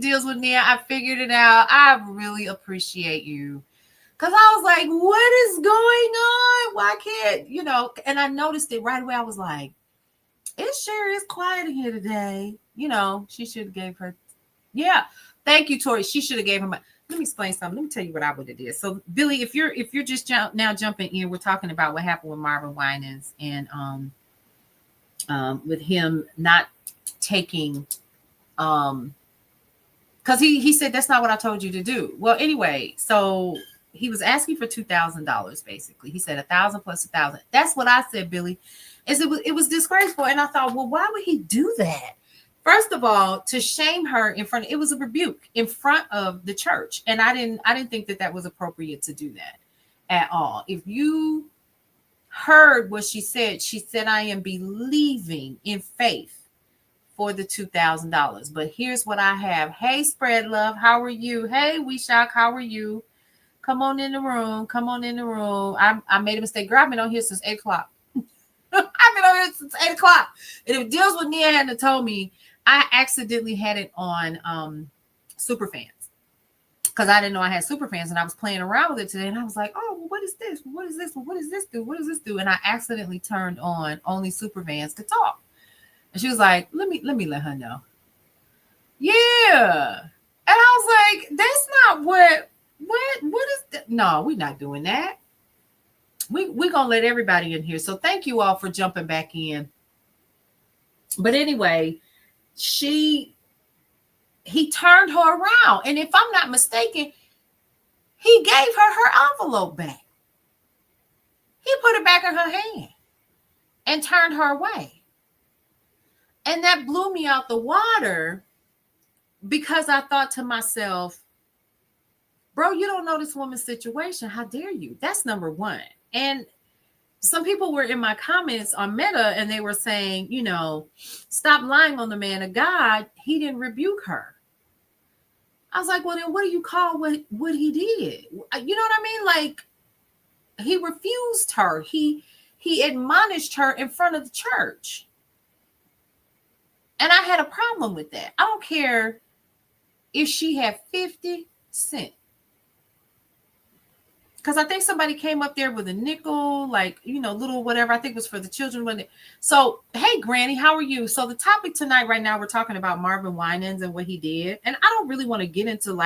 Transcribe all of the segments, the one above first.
deals with Nia. I figured it out. I really appreciate you. Because I was like, what is going on? Why can't, and I noticed it right away. I was like, it sure is quiet in here today. She should have gave her. Yeah. Thank you, Tori. She should have gave him. Let me explain something. Let me tell you what I would have did. So, Billy, if you're just now jumping in, we're talking about what happened with Marvin Winans and with him not taking because he said that's not what I told you to do. Well, anyway, so he was asking for $2,000 basically. He said 1,000 plus 1,000. That's what I said, Billy. It was disgraceful, and I thought, well, why would he do that? First of all, to shame her in front, it was a rebuke in front of the church, and I didn't think that was appropriate to do that at all. If you heard what she said, I am believing in faith for the $2,000. But here's what I have. Hey, Spread Love, how are you? Hey, We Shock, how are you? Come on in the room. I made a mistake. Girl, I've been on here since 8 o'clock. I've been on here since 8 o'clock. And if it deals with Nia hadn't told me, I accidentally had it on Superfans because I didn't know I had Superfans, and I was playing around with it today, and I was like, oh, well, what is this? What is this? What does this do? What does this do? And I accidentally turned on only Superfans could talk. And she was like, let me let her know. Yeah. And I was like, that's not what is that? No, we're not doing that. We're going to let everybody in here. So thank you all for jumping back in. But anyway, he turned her around. And if I'm not mistaken, he gave her envelope back. He put it back in her hand and turned her away. And that blew me out the water because I thought to myself, bro, you don't know this woman's situation. How dare you? That's number one. And some people were in my comments on Meta and they were saying, stop lying on the man of God. He didn't rebuke her. I was like, well, then what do you call what he did? You know what I mean? Like, he refused her. He admonished her in front of the church. And I had a problem with that. I don't care if she had 50 cents. Because I think somebody came up there with a nickel, like, little whatever. I think it was for the children. So, hey, Granny, how are you? So the topic tonight right now, we're talking about Marvin Winans and what he did. And I don't really want to get into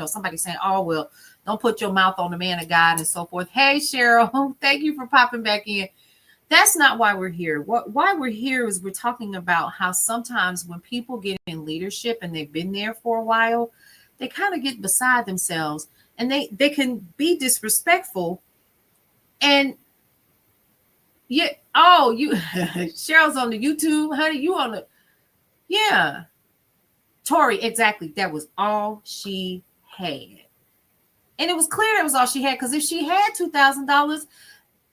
somebody saying, oh, well, don't put your mouth on the man of God and so forth. Hey, Cheryl, thank you for popping back in. That's not why we're here. Why we're here is we're talking about how sometimes when people get in leadership and they've been there for a while, they kind of get beside themselves and they can be disrespectful. And yeah, you Cheryl's on the YouTube, honey. You on the Tori, exactly. That was all she had. And it was clear that was all she had, because if she had $2,000,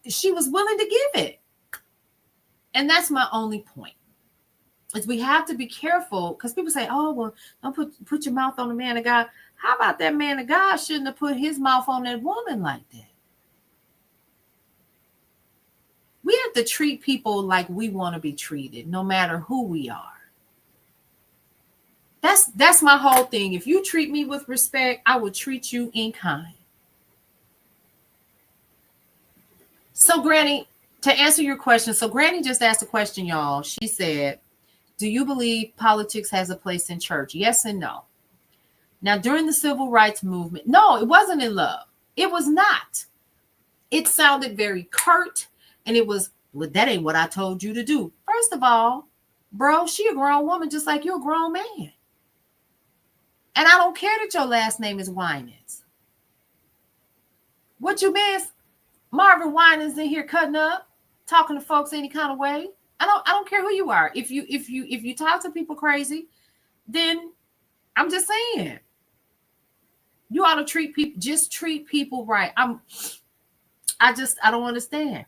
she was willing to give it. And that's my only point. Is we have to be careful, because people say, oh, well, don't put your mouth on the man of God. How about that man of God shouldn't have put his mouth on that woman like that? We have to treat people like we want to be treated, no matter who we are. That's my whole thing. If you treat me with respect, I will treat you in kind. So, Granny, to answer your question, so Granny just asked a question, y'all. She said, do you believe politics has a place in church? Yes and no. Now, during the civil rights movement, no, it wasn't in love. It was not. It sounded very curt, and it was, well, that ain't what I told you to do. First of all, bro, she a grown woman just like you're a grown man. And I don't care that your last name is Winans. What you miss? Marvin Winans in here cutting up, talking to folks any kind of way. I don't care who you are. If you talk to people crazy, then I'm just saying, you ought to treat people right. I don't understand.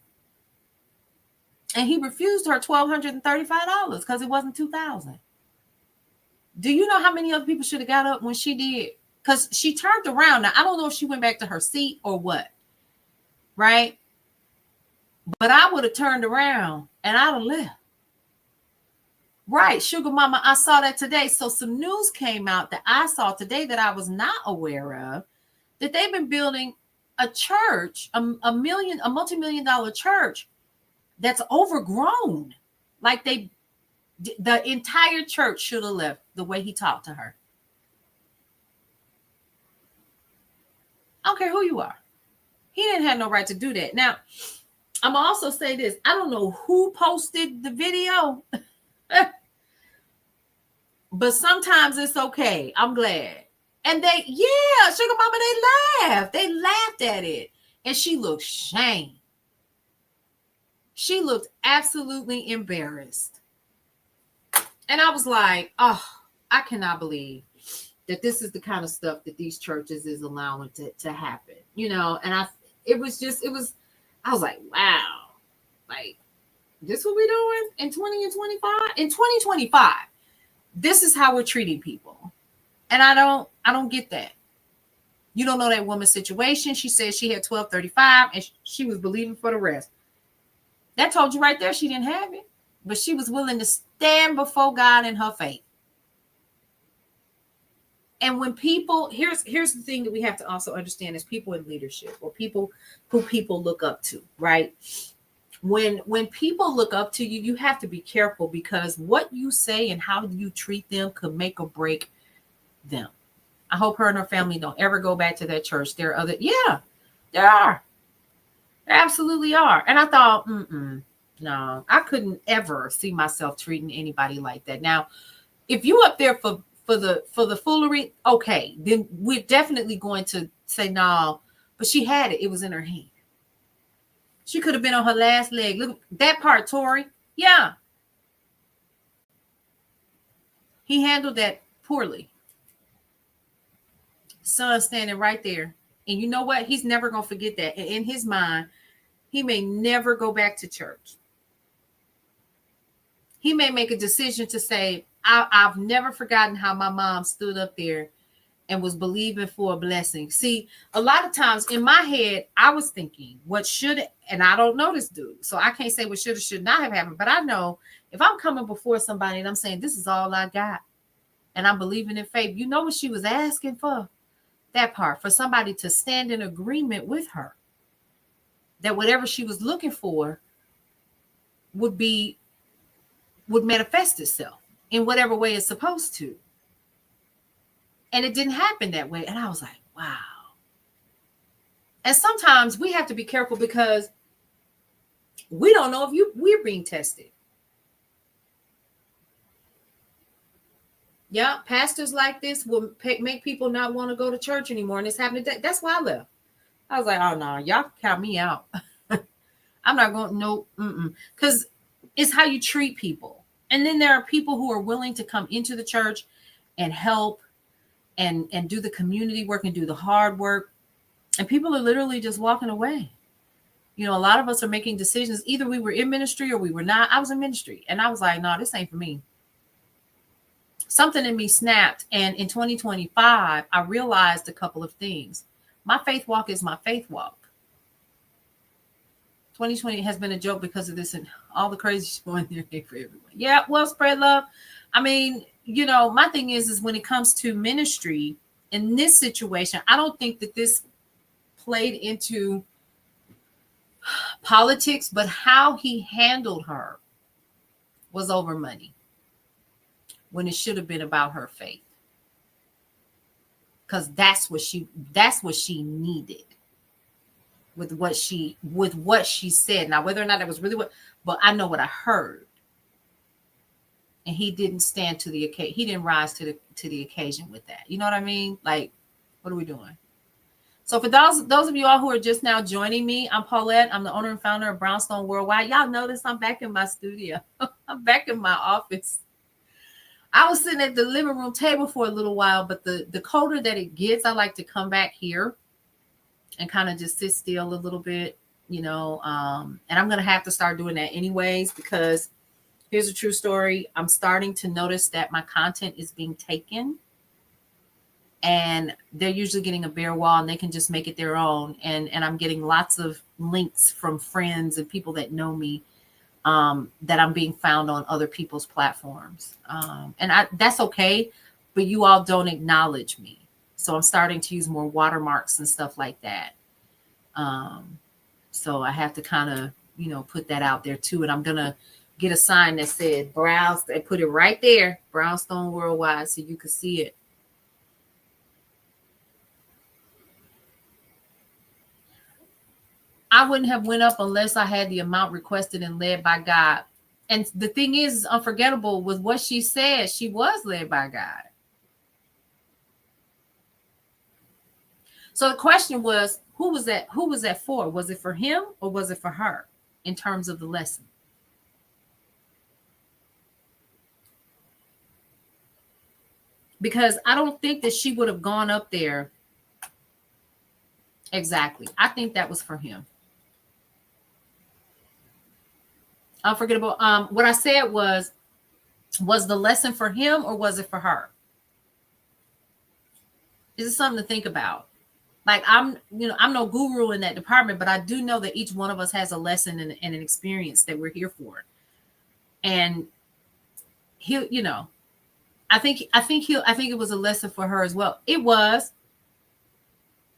And he refused her $1,235 because it wasn't $2,000. Do you know how many other people should have got up when she did? Because she turned around. Now, I don't know if she went back to her seat or what, right? But I would have turned around and I'd have left. Right, Sugar Mama, I saw that today. So some news came out that I saw today that I was not aware of, that they've been building a church, a multi-million dollar church that's overgrown. Like the entire church should have left the way he talked to her. I don't care who you are. He didn't have no right to do that. Now, I'm gonna also say this. I don't know who posted the video, but sometimes it's okay. I'm glad. And Sugar Mama, they laughed. They laughed at it. And she looked shamed. She looked absolutely embarrassed. And I was like, oh, I cannot believe that this is the kind of stuff that these churches is allowing to happen. You know, and I was like, wow. Like, this what we doing in 2025? In 2025, this is how we're treating people. And I don't get that. You don't know that woman's situation. She said she had 1235 and she was believing for the rest. That told you right there she didn't have it. But she was willing to stand before God in her faith. And when people, here's the thing that we have to also understand as people in leadership, or people who people look up to, right? When people look up to you, you have to be careful, because what you say and how you treat them could make or break them. I hope her and her family don't ever go back to that church. There are there are. There absolutely are. And I thought, no, I couldn't ever see myself treating anybody like that. Now, if you up there for the foolery, okay, then we're definitely going to say no. But she had it. It was in her hand. She could have been on her last leg. Look, that part, Tori. Yeah. He handled that poorly. Son standing right there. And you know what? He's never going to forget that. And in his mind, he may never go back to church. He may make a decision to say, I've never forgotten how my mom stood up there and was believing for a blessing. See, a lot of times in my head, I was thinking what should, and I don't know this dude, so I can't say what should or should not have happened. But I know if I'm coming before somebody and I'm saying, this is all I got, and I'm believing in faith, you know what she was asking for? That part, for somebody to stand in agreement with her, that whatever she was looking for would manifest itself in whatever way it's supposed to. And it didn't happen that way. And I was like, wow. And sometimes we have to be careful, because we don't know if we're being tested. Yeah, pastors like this will make people not want to go to church anymore. And it's happening. That's why I left. I was like, oh, no, y'all count me out. I'm not going, no, because it's how you treat people. And then there are people who are willing to come into the church and help and do the community work and do the hard work. And people are literally just walking away. You know, a lot of us are making decisions. Either we were in ministry or we were not. I was in ministry. And I was like, no, this ain't for me. Something in me snapped. And in 2025, I realized a couple of things. My faith walk is my faith walk. 2020 has been a joke because of this and all the crazy shit going there for everyone. Yeah, well, spread love. I mean, you know, my thing is when it comes to ministry in this situation, I don't think that this played into politics, but how he handled her was over money, when it should have been about her faith. Because that's what she needed with what she said. Now, whether or not that was really but I know what I heard. And he didn't stand to the occasion. He didn't rise to the occasion with that. You know what I mean? Like, what are we doing? So for those of you all who are just now joining me, I'm Paulette. I'm the owner and founder of Brownstone Worldwide. Y'all notice I'm back in my studio. I'm back in my office. I was sitting at the living room table for a little while, but the colder that it gets, I like to come back here and kind of just sit still a little bit, you know. And I'm going to have to start doing that anyways, because here's a true story. I'm starting to notice that my content is being taken, and they're usually getting a bare wall and they can just make it their own. And I'm getting lots of links from friends and people that know me that I'm being found on other people's platforms. And that's okay, but you all don't acknowledge me. So I'm starting to use more watermarks and stuff like that. So I have to kind of, put that out there too. And I'm going to get a sign that said Brown, and put it right there, Brownstone Worldwide, so you can see it. I wouldn't have went up unless I had the amount requested and led by God. And the thing is unforgettable with what she said. She was led by God. So the question was, who was that? Who was that for? Was it for him or was it for her in terms of the lesson? Because I don't think that she would have gone up there. Exactly. I think that was for him. Unforgettable. What I said was the lesson for him or was it for her? This is something to think about. Like I'm no guru in that department, but I do know that each one of us has a lesson and an experience that we're here for. And I think it was a lesson for her as well. It was.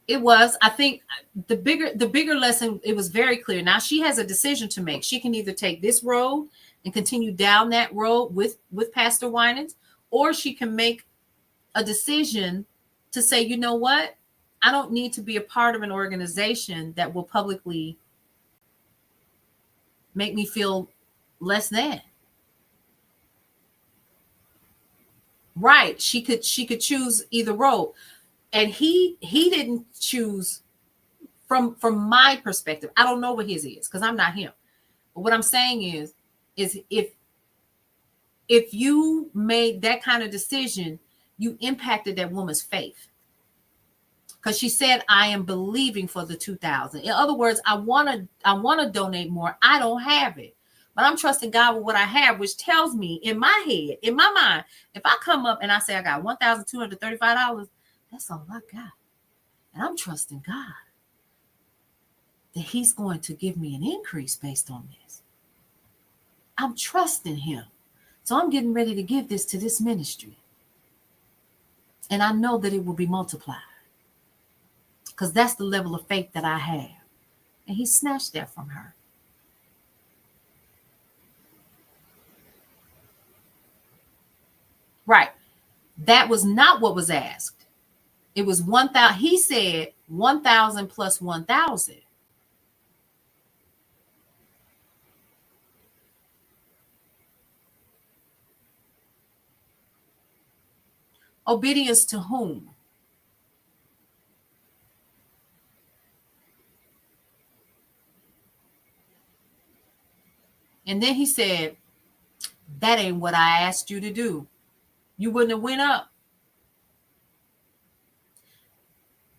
I think the bigger lesson, it was very clear. Now she has a decision to make. She can either take this road and continue down that road with Pastor Winans, or she can make a decision to say, you know what? I don't need to be a part of an organization that will publicly make me feel less than. Right. She could choose either road. And he didn't choose from my perspective. I don't know what his is because I'm not him. But what I'm saying is if you made that kind of decision, you impacted that woman's faith. Because she said, I am believing for the 2,000. In other words, I want to donate more. I don't have it. But I'm trusting God with what I have, which tells me in my head, in my mind, if I come up and I say I got $1,235, that's all I got. And I'm trusting God that he's going to give me an increase based on this. I'm trusting him. So I'm getting ready to give this to this ministry. And I know that it will be multiplied. Because that's the level of faith that I have. And he snatched that from her. Right. That was not what was asked. It was 1,000. He said 1,000 plus 1,000. Obedience to whom? And then he said, that ain't what I asked you to do. You wouldn't have went up.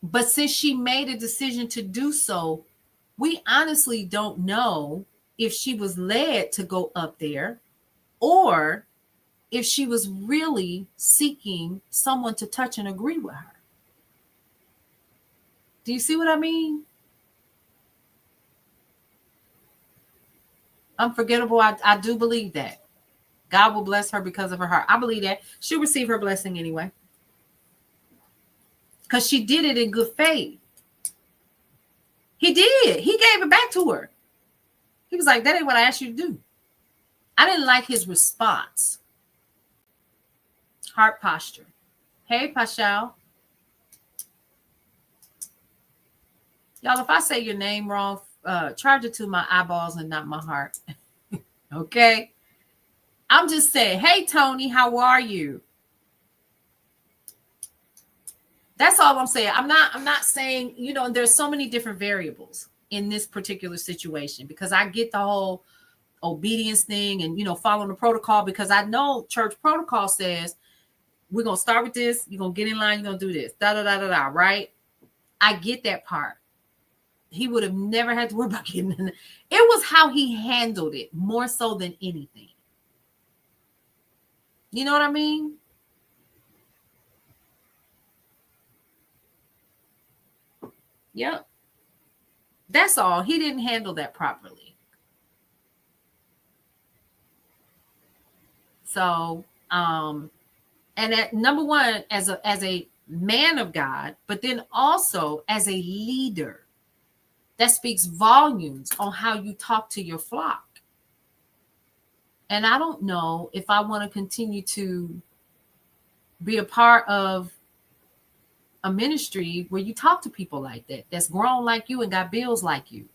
But since she made a decision to do so, we honestly don't know if she was led to go up there or if she was really seeking someone to touch and agree with her. Do you see what I mean? Unforgettable. I do believe that. God will bless her because of her heart. I believe that. She'll receive her blessing anyway. Because she did it in good faith. He did. He gave it back to her. He was like, that ain't what I asked you to do. I didn't like his response. Heart posture. Hey, Pashal. Y'all, if I say your name wrong, charge it to my eyeballs and not my heart. Okay? I'm just saying, hey, Tony, how are you? That's all I'm saying. I'm not saying, there's so many different variables in this particular situation because I get the whole obedience thing and, following the protocol because I know church protocol says we're going to start with this. You're going to get in line. You're going to do this. Da-da-da-da-da, right? I get that part. He would have never had to worry about getting in. It was how he handled it more so than anything. You know what I mean? Yep. That's all. He didn't handle that properly. So, and at number one, as a man of God, but then also as a leader, that speaks volumes on how you talk to your flock. And I don't know if I want to continue to be a part of a ministry where you talk to people like that, that's grown like you and got bills like you.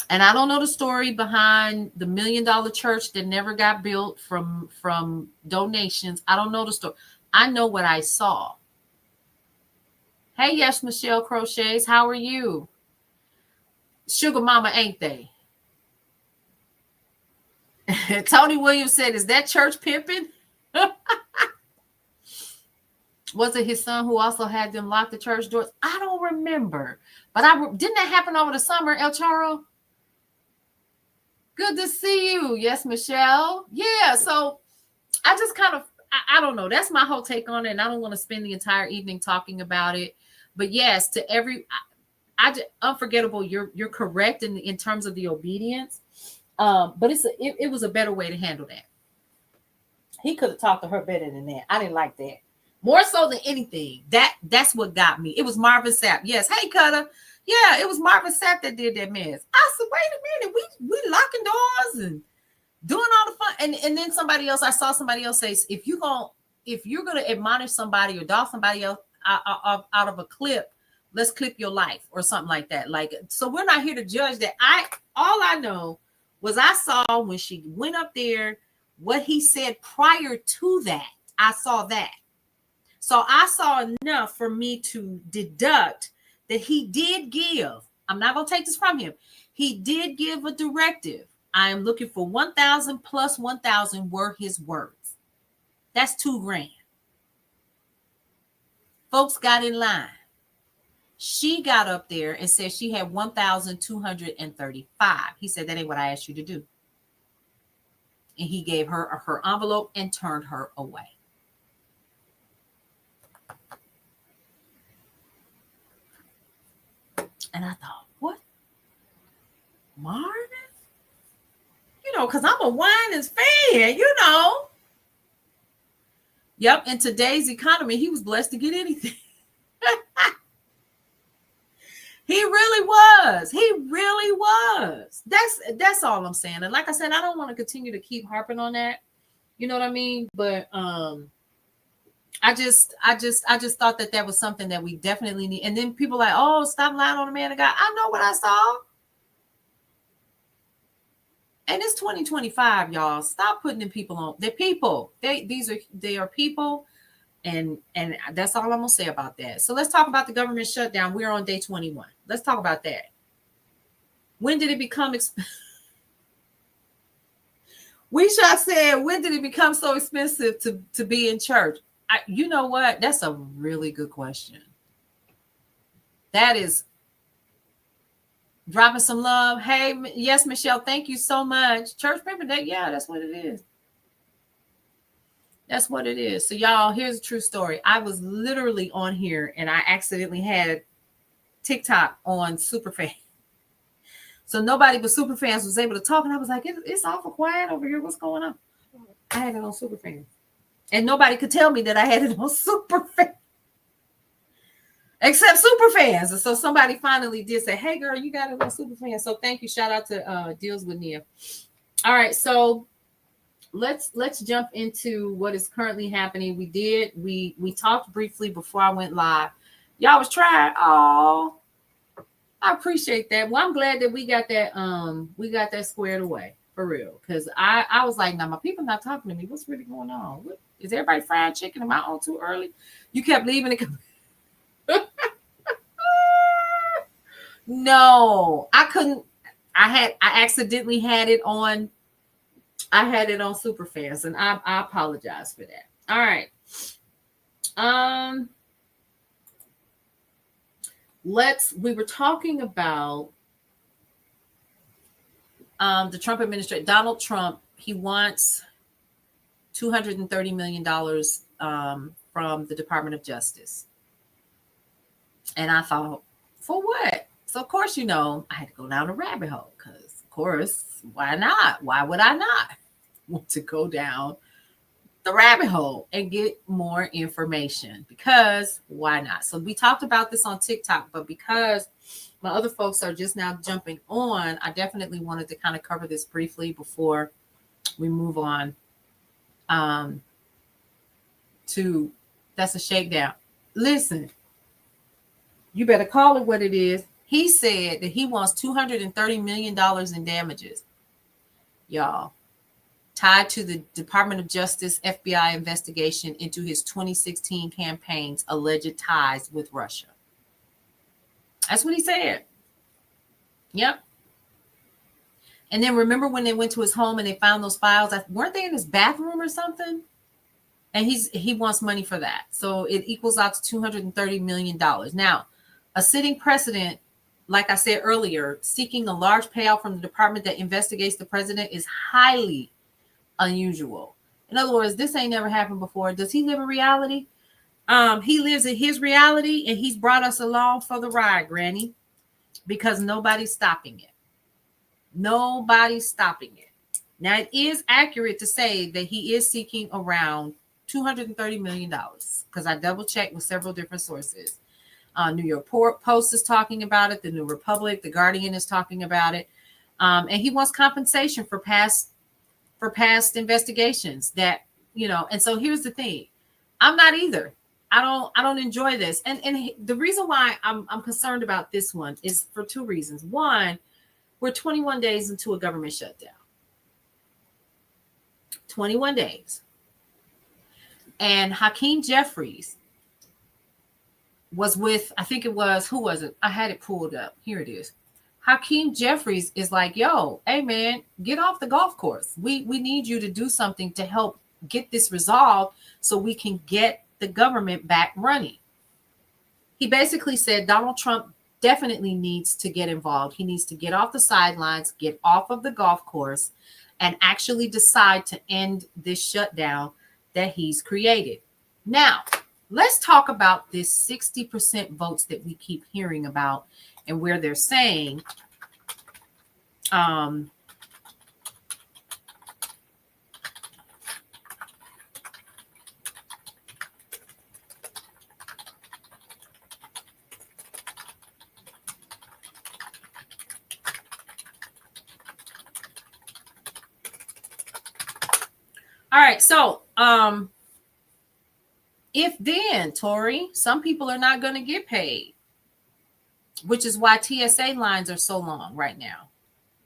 And I don't know the story behind the $1 million church that never got built from donations. I don't know the story. I know what I saw. Hey, yes, Michelle Crochets, how are you? Sugar mama, ain't they? Tony Williams said, is that church pimping? Was it his son who also had them lock the church doors? I don't remember. But didn't that happen over the summer, El Charo? Good to see you. Yes, Michelle. Yeah, so I just kind of, I don't know. That's my whole take on it. And I don't want to spend the entire evening talking about it. But yes, to I just, unforgettable. You're correct in terms of the obedience. But it was a better way to handle that. He could have talked to her better than that. I didn't like that. More so than anything. That's what got me. It was Marvin Sapp. Yes. Hey, Cutter. Yeah, it was Marvin Sapp that did that mess. I said, wait a minute, we locking doors and doing all the fun. And then I saw somebody else say, if you're gonna admonish somebody or dog somebody else out of a clip, let's clip your life or something like that. Like, so we're not here to judge that. All I know was I saw when she went up there, what he said prior to that. I saw that. So I saw enough for me to deduct that he did give. I'm not going to take this from him. He did give a directive. I am looking for 1,000 plus 1,000 were his words. That's $2,000. Folks got in line. She got up there and said she had 1,235. He said, that ain't what I asked you to do. And he gave her envelope and turned her away. And I thought, what? Marvin? Because I'm a Winans fan, Yep, in today's economy, he was blessed to get anything. He really was. He really was. That's all I'm saying. And like I said, I don't want to continue to keep harping on that. You know what I mean? But I just thought that was something that we definitely need. And then people like, oh, stop lying on the man of God. I know what I saw. And it's 2025, y'all. Stop putting them people on. They're people. They are people. And that's all I'm gonna say about that. So let's talk about the government shutdown. We're on day 21. Let's talk about that. When did it become we shall say, when did it become so expensive to be in church? You know what? That's a really good question. That is dropping some love. Hey, yes, Michelle, thank you so much. Church member, yeah, that's what it is. That's what it is. So y'all, here's a true story. I was literally on here and I accidentally had TikTok on Superfan. So nobody but Superfans was able to talk. And I was like, it's awful quiet over here. What's going on? I had it on Superfan. And nobody could tell me that I had it on Superfan. Except Superfans. And so somebody finally did say, hey, girl, you got it on Superfan. So thank you. Shout out to Deals with Nia. All right. So let's jump into what is currently happening. We talked briefly before I went live. Y'all was trying. Oh, I appreciate that. Well, I'm glad that we got that squared away for real. Because I was like, now my people not talking to me. What's really going on? Is everybody fried chicken? Am I on too early? You kept leaving it. No, I couldn't. I accidentally had it on. I had it on Superfans, and I apologize for that. All right. We were talking about the Trump administration. Donald Trump, he wants $230 million from the Department of Justice. And I thought, for what? So, of course, I had to go down a rabbit hole because, of course, why not? Why would I not? want to go down the rabbit hole and get more information, because why not? So we talked about this on TikTok, but because my other folks are just now jumping on, I definitely wanted to kind of cover this briefly before we move on to that's a shakedown. Listen, you better call it what it is. He said that he wants $230 million in damages, y'all, tied to the Department of Justice FBI investigation into his 2016 campaign's alleged ties with Russia. That's what he said. Yep. And then remember when they went to his home and they found those files? Weren't they in his bathroom or something? And he wants money for that. So it equals out to $230 million. Now, a sitting precedent, like I said earlier, seeking a large payout from the department that investigates the president is highly unusual. In other words, this ain't never happened before. Does he live in reality? He lives in his reality, and he's brought us along for the ride, Granny, because nobody's stopping it. Nobody's stopping it. Now, it is accurate to say that he is seeking around $230 million, because I double checked with several different sources. New York Post is talking about it. The New Republic, The Guardian is talking about it. And he wants compensation for past investigations that, and so here's the thing. I'm not either. I don't enjoy this. And the reason why I'm concerned about this one is for two reasons. One, we're 21 days into a government shutdown. 21 days. And Hakeem Jeffries was with, I think it was, who was it? I had it pulled up. Here it is. Hakeem Jeffries is like, yo, hey, man, get off the golf course. We need you to do something to help get this resolved so we can get the government back running. He basically said Donald Trump definitely needs to get involved. He needs to get off the sidelines, get off of the golf course, and actually decide to end this shutdown that he's created. Now, let's talk about this 60% votes that we keep hearing about, and where they're saying all right, so if then, Tori, some people are not going to get paid, which is why TSA lines are so long right now.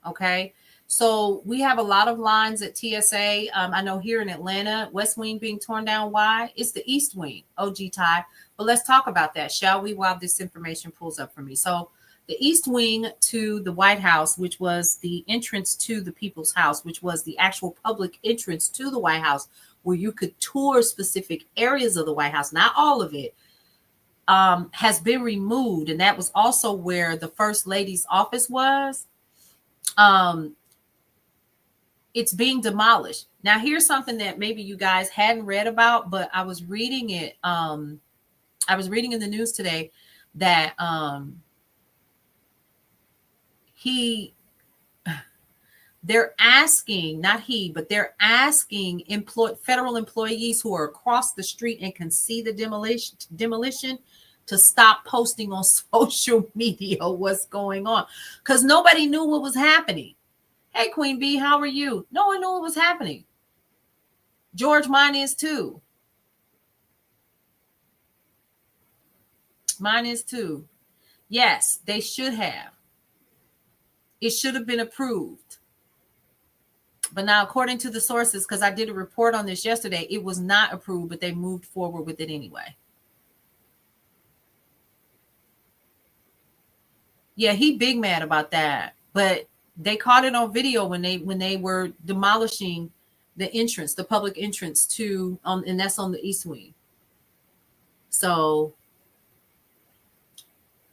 Okay. So we have a lot of lines at TSA. I know here in Atlanta, West Wing being torn down. Why? It's the East Wing, OG Ty. But let's talk about that, shall we, while this information pulls up for me. So the East Wing to the White House, which was the entrance to the People's House, which was the actual public entrance to the White House, where you could tour specific areas of the White House, not all of it, has been removed. And that was also where the First Lady's office was. It's being demolished. Now, here's something that maybe you guys hadn't read about, but I was reading it. I was reading in the news today that they're asking, not he, but they're asking federal employees who are across the street and can see the demolition to stop posting on social media what's going on, because nobody knew what was happening. Hey, Queen Bee, how are you? No one knew what was happening. George, mine is too. Mine is too. Yes, they should have. It should have been approved. But now, according to the sources, because I did a report on this yesterday, it was not approved, but they moved forward with it anyway. Yeah, he big mad about that. But they caught it on video when they were demolishing the entrance, the public entrance to, and that's on the East Wing. So,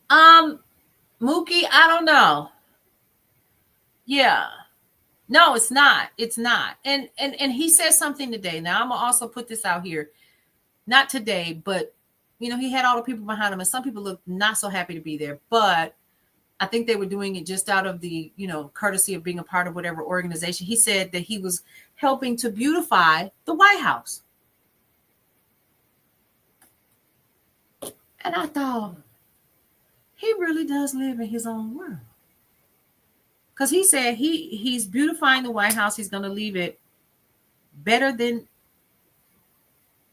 Mookie, I don't know. Yeah. No, it's not. It's not. And he said something today. Now, I'm going to also put this out here. Not today, but, he had all the people behind him, and some people look not so happy to be there. But I think they were doing it just out of the, courtesy of being a part of whatever organization. He said that he was helping to beautify the White House. And I thought, he really does live in his own world. Because he said he's beautifying the White House. He's going to leave it better than,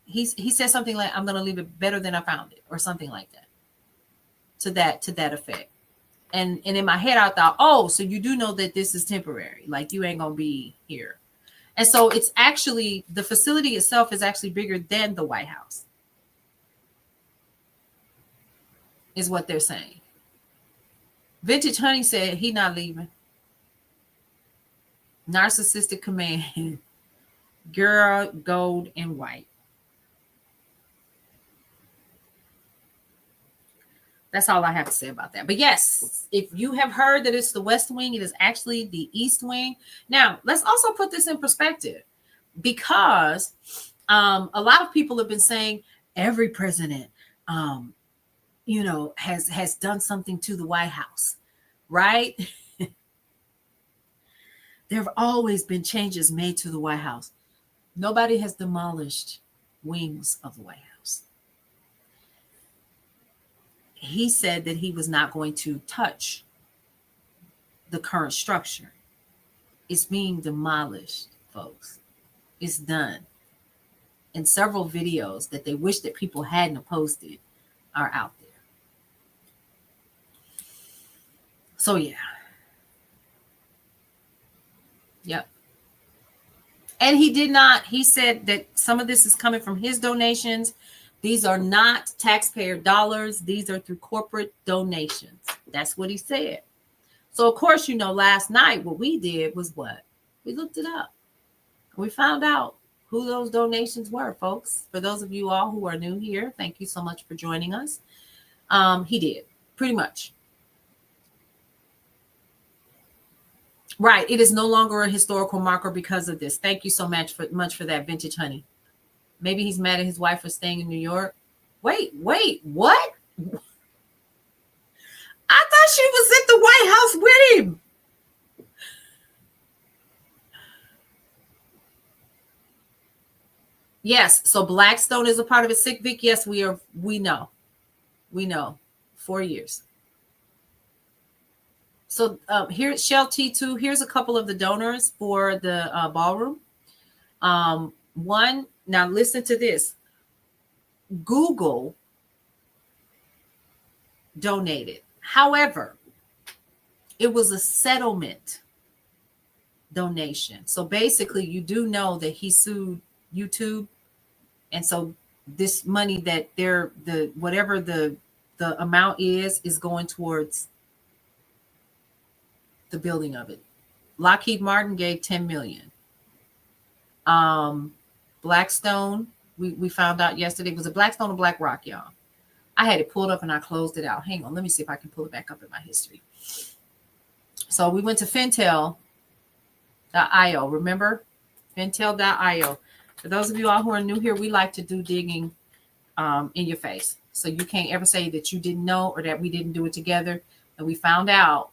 he said something like, I'm going to leave it better than I found it, or something like that. To that effect. And in my head, I thought, oh, so you do know that this is temporary. Like, you ain't going to be here. And so it's actually, the facility itself is actually bigger than the White House, is what they're saying. Vintage Honey said he not leaving. Narcissistic command. Girl, gold and white. That's all I have to say about that. But yes, if you have heard that it's the West Wing, it is actually the East Wing. Now, let's also put this in perspective, because a lot of people have been saying every president, has done something to the White House, right? There have always been changes made to the White House. Nobody has demolished wings of the White House. He said that he was not going to touch the current structure. It's being demolished, folks. It's done. And several videos that they wish that people hadn't posted are out there. So yeah. Yep. And he said that some of this is coming from his donations. These are not taxpayer dollars. These are through corporate donations. That's what he said. So, of course, last night what we did was what? We looked it up. We found out who those donations were, folks. For those of you all who are new here, thank you so much for joining us. He did, pretty much. Right. It is no longer a historical marker because of this. Thank you so much for that, Vintage Honey. Maybe he's mad at his wife for staying in New York. Wait, what? I thought she was at the White House with him. Yes, so Blackstone is a part of it. Sick Vic, yes, we know. 4 years. So here's Shell T2. Here's a couple of the donors for the ballroom. One, now listen to this. Google donated. However, it was a settlement donation. So basically, you do know that he sued YouTube. And so this money that whatever the amount is going towards the building of it. Lockheed Martin gave $10 million. Blackstone, we found out yesterday, was it Blackstone or BlackRock, y'all? I had it pulled up and I closed it out. Hang on, let me see if I can pull it back up in my history. So we went to Fintel.io. Remember? Fintel.io. For those of you all who are new here, we like to do digging in your face. So you can't ever say that you didn't know or that we didn't do it together. And we found out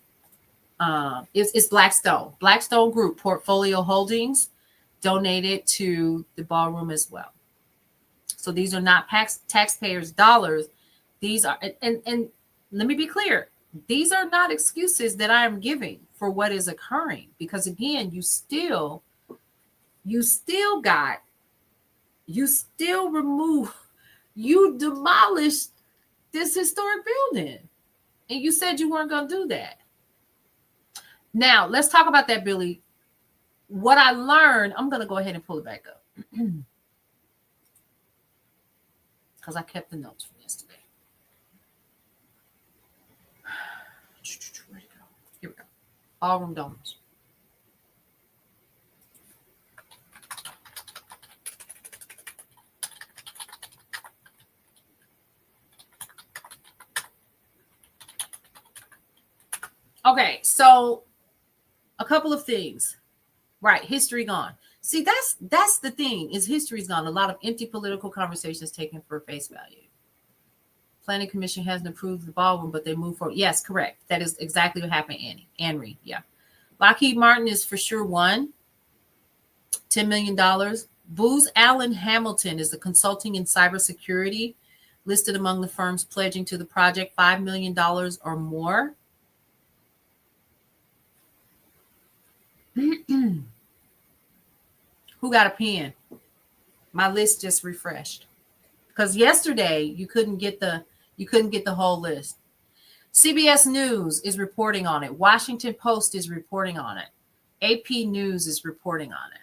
it's Blackstone. Blackstone Group Portfolio Holdings donated to the ballroom as well. So these are not taxpayers' dollars. These are, and let me be clear, these are not excuses that I am giving for what is occurring. Because again, you still demolished this historic building. And you said you weren't going to do that. Now, let's talk about that, Billy. What I learned, I'm going to go ahead and pull it back up. Because I kept the notes from yesterday. Where'd it go? Here we go. Ballroom donors. Okay, so a couple of things. Right, history gone. See, that's the thing, is history's gone. A lot of empty political conversations taken for face value. Planning Commission hasn't approved the ballroom, but they move forward. Yes, correct. That is exactly what happened, Annie. Henry, yeah. Lockheed Martin is for sure one. $10 million. Booz Allen Hamilton is the consulting in cybersecurity, listed among the firms pledging to the project $5 million or more. Who got a pen? My list just refreshed. Because yesterday you couldn't get the whole list. CBS News is reporting on it. Washington Post is reporting on it. AP News is reporting on it.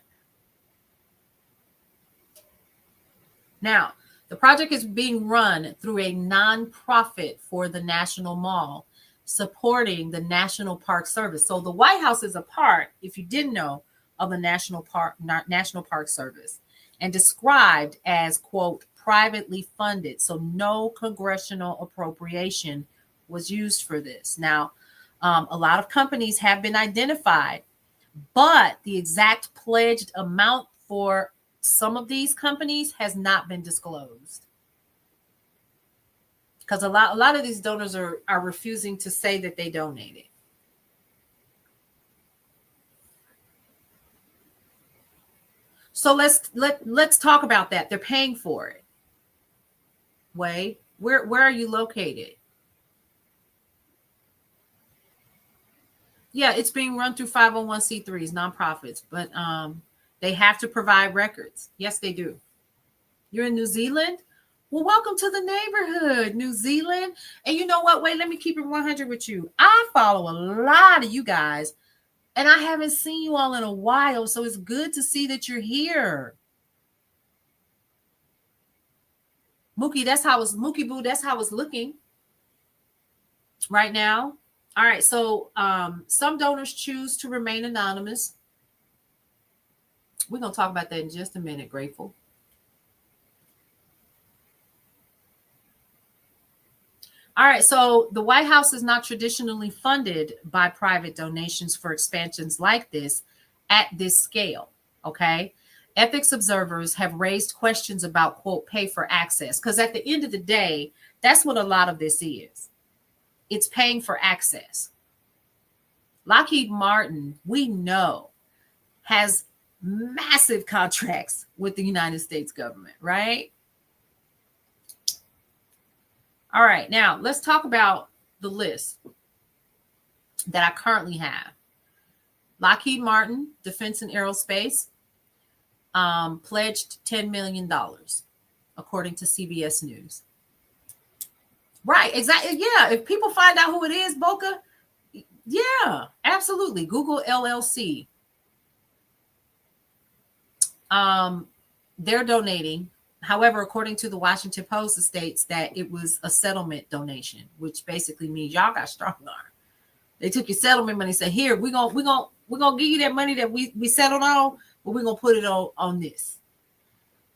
Now, the project is being run through a nonprofit for the National Mall, supporting the National Park Service. So the White House is a part, if you didn't know, of the National Park Service, and described as, quote, privately funded. So no congressional appropriation was used for this. Now, a lot of companies have been identified, but the exact pledged amount for some of these companies has not been disclosed, because a lot of these donors are refusing to say that they donated. So let's talk about that. They're paying for it. Wait, where are you located? Yeah, it's being run through 501c3s, nonprofits, but they have to provide records. Yes, they do. You're in New Zealand? Well, welcome to the neighborhood, New Zealand. And you know what? Wait, let me keep it 100 with you. I follow a lot of you guys, and I haven't seen you all in a while, so it's good to see that you're here. Mookie, Mookie Boo, that's how it's looking right now. All right, so some donors choose to remain anonymous. We're going to talk about that in just a minute, Grateful. All right, so the White House is not traditionally funded by private donations for expansions like this at this scale, okay? Ethics observers have raised questions about, quote, pay for access, because at the end of the day, that's what a lot of this is. It's paying for access. Lockheed Martin, we know, has massive contracts with the United States government, right? All right, now let's talk about the list that I currently have. Lockheed Martin, Defense and Aerospace, pledged $10 million, according to CBS News. Right, exactly. Yeah, if people find out who it is, Boca, yeah, absolutely. Google LLC. They're donating. However, according to the Washington Post, it states that it was a settlement donation, which basically means y'all got strong arm. They took your settlement money and said, here, we're gonna give you that money that we settled on, but we're gonna put it on this.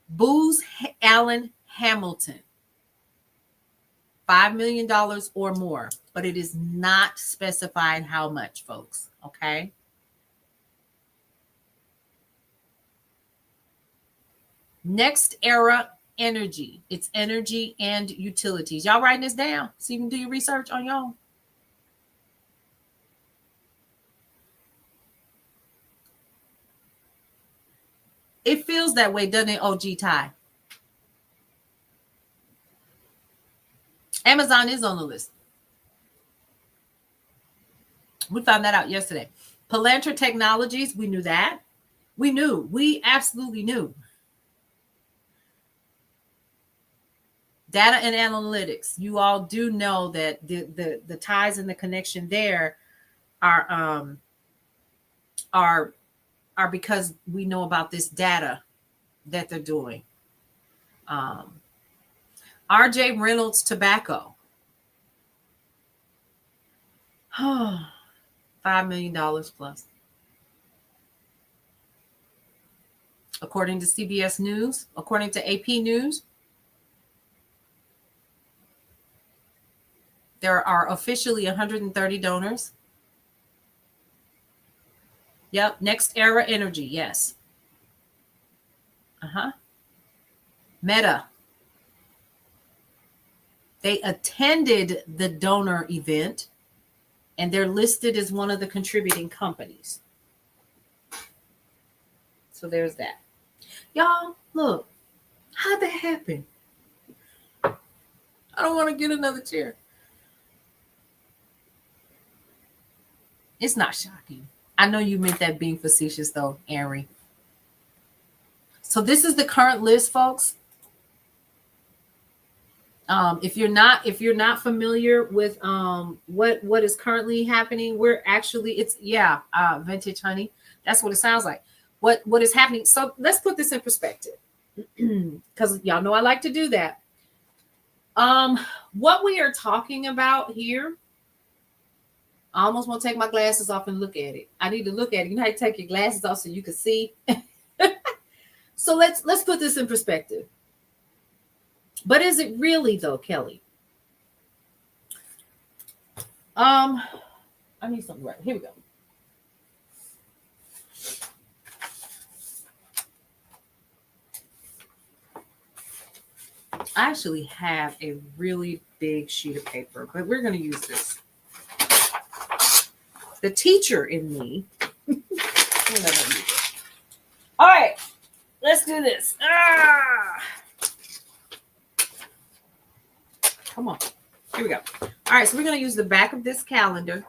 Booz Allen Hamilton, $5 million or more, but it is not specified how much, folks. Okay. Next Era Energy. It's energy and utilities. Y'all writing this down so you can do your research on y'all. It feels that way, doesn't it, OG Ty? Amazon is on the list. We found that out yesterday. Palantir Technologies, we knew that. We absolutely knew. Data and analytics. You all do know that the ties and the connection there are because we know about this data that they're doing. RJ Reynolds Tobacco. $5 million plus. According to CBS News, according to AP News, there are officially 130 donors. Yep. Next Era Energy. Yes. Meta. They attended the donor event, and they're listed as one of the contributing companies. So there's that. Y'all, look, how'd that happen? I don't want to get another chair. It's not shocking. I know you meant that being facetious, though, Ari. So this is the current list, folks. If you're not familiar with what is currently happening, we're actually vintage honey. That's what it sounds like. What is happening? So let's put this in perspective, because y'all know I like to do that. What we are talking about here, I almost want to take my glasses off and look at it. I need to look at it. You know how you take your glasses off so you can see? So let's put this in perspective. But is it really though, Kelly? I need something right. Here we go. I actually have a really big sheet of paper, but we're going to use this. The teacher in me. All right, let's do this. Come on. Here we go. All right, so we're going to use the back of this calendar.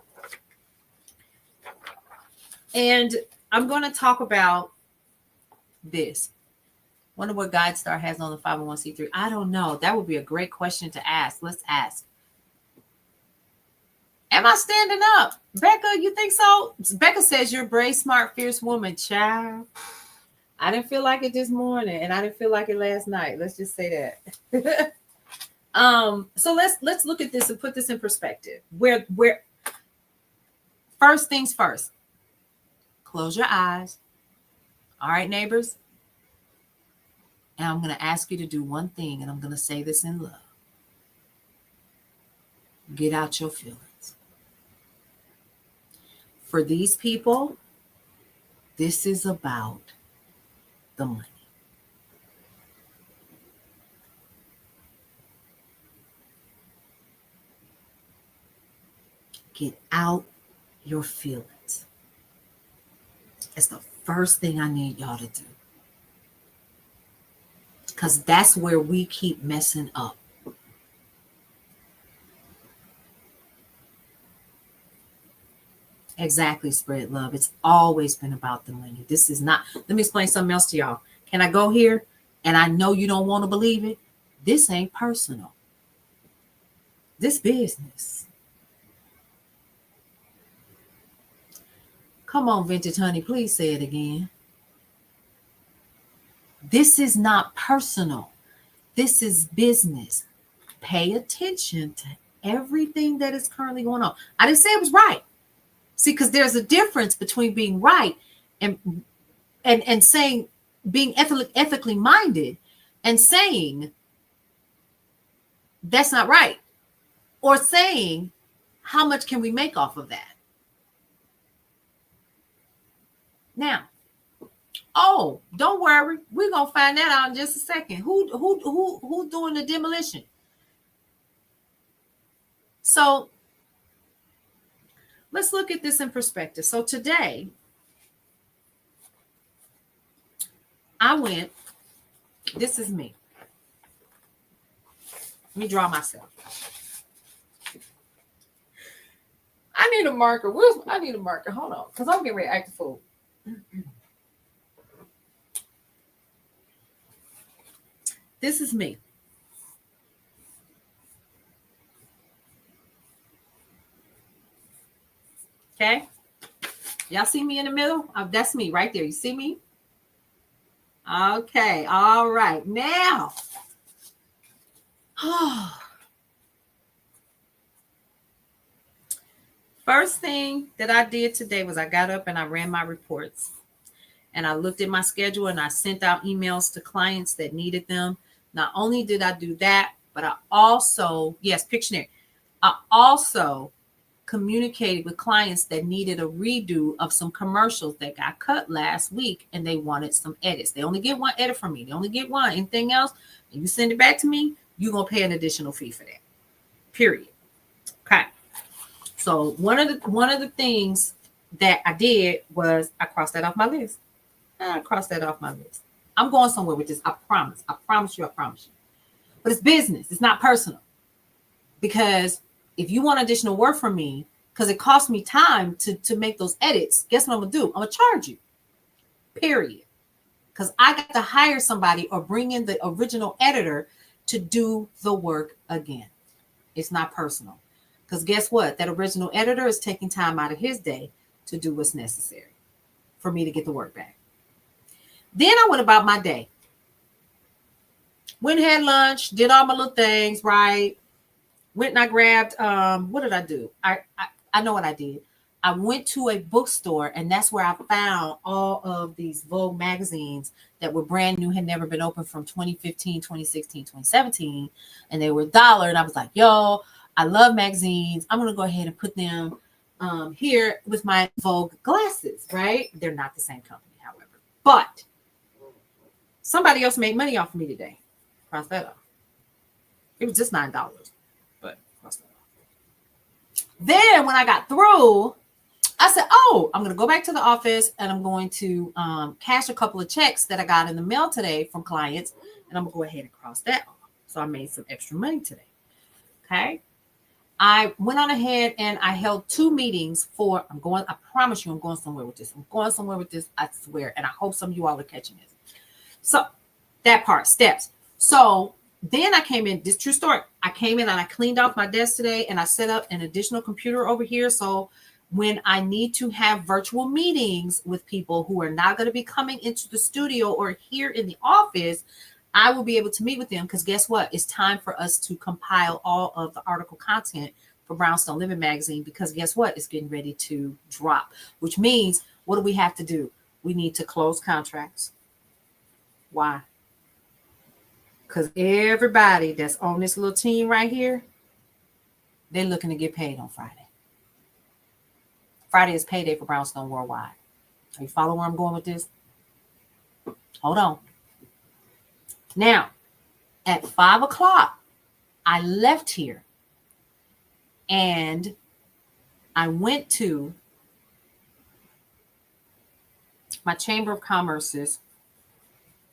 And I'm going to talk about this. Wonder what GuideStar has on the 501c3. I don't know. That would be a great question to ask. Let's ask. Am I standing up? Becca, you think so? Becca says you're a brave, smart, fierce woman, child. I didn't feel like it this morning, and I didn't feel like it last night. Let's just say that. So let's look at this and put this in perspective. Where first things first. Close your eyes. All right, neighbors. And I'm going to ask you to do one thing, and I'm going to say this in love. Get out your feelings. For these people, this is about the money. Get out your feelings. That's the first thing I need y'all to do. Because that's where we keep messing up. Exactly, spread love. It's always been about the money. This is not. Let me explain something else to y'all. Can I go here? And I know you don't want to believe it. This ain't personal. This business. Come on, vintage honey. Please say it again. This is not personal. This is business. Pay attention to everything that is currently going on. I didn't say it was right. See, because there's a difference between being right and saying being ethically minded and saying that's not right, or saying how much can we make off of that. Now, oh, don't worry, we're gonna find that out in just a second. Who's doing the demolition? So let's look at this in perspective. So today, I went, this is me. Let me draw myself. I need a marker. I need a marker. Hold on, because I'm getting ready to act a fool. This is me. Okay. Y'all see me in the middle? That's me right there. You see me? Okay. All right. Now. First thing that I did today was I got up and I ran my reports. And I looked at my schedule and I sent out emails to clients that needed them. Not only did I do that, but I also, yes, Pictionary. I also communicated with clients that needed a redo of some commercials that got cut last week and they wanted some edits. They only get one edit from me. They only get one. Anything else, and you send it back to me, you're going to pay an additional fee for that. period. Okay. So one of the things that I did was I crossed that off my list. I crossed that off my list. I'm going somewhere with this. I promise. I promise you. I promise you. But it's business. It's not personal. Because if you want additional work from me, because it costs me time to make those edits, guess what I'm going to do? I'm going to charge you. Period. Because I got to hire somebody or bring in the original editor to do the work again. It's not personal. Because guess what? That original editor is taking time out of his day to do what's necessary for me to get the work back. Then I went about my day. Went and had lunch, did all my little things, right? Went and I grabbed, what did I do? I know what I did. I went to a bookstore, and that's where I found all of these Vogue magazines that were brand new, had never been opened from 2015, 2016, 2017, and they were $1. And I was like, yo, I love magazines. I'm going to go ahead and put them here with my Vogue glasses, right? They're not the same company, however. But somebody else made money off of me today. Cross that off. It was just $9, but cross that off. Then when I got through, I said, oh, I'm going to go back to the office and I'm going to cash a couple of checks that I got in the mail today from clients. And I'm going to go ahead and cross that off. So I made some extra money today. Okay. I went on ahead and I held 2 meetings I promise you I'm going somewhere with this. I'm going somewhere with this, I swear. And I hope some of you all are catching this. So that part, steps. So then I came in, this true story. I came in and I cleaned off my desk today and I set up an additional computer over here. So when I need to have virtual meetings with people who are not going to be coming into the studio or here in the office, I will be able to meet with them because guess what? It's time for us to compile all of the article content for Brownstone Living Magazine because guess what? It's getting ready to drop, which means what do we have to do? We need to close contracts. Why? Because everybody that's on this little team right here, they're looking to get paid on Friday. Friday is payday for Brownstone Worldwide. Are you following where I'm going with this? Hold on. Now, at 5 o'clock, I left here and I went to my Chamber of Commerce's.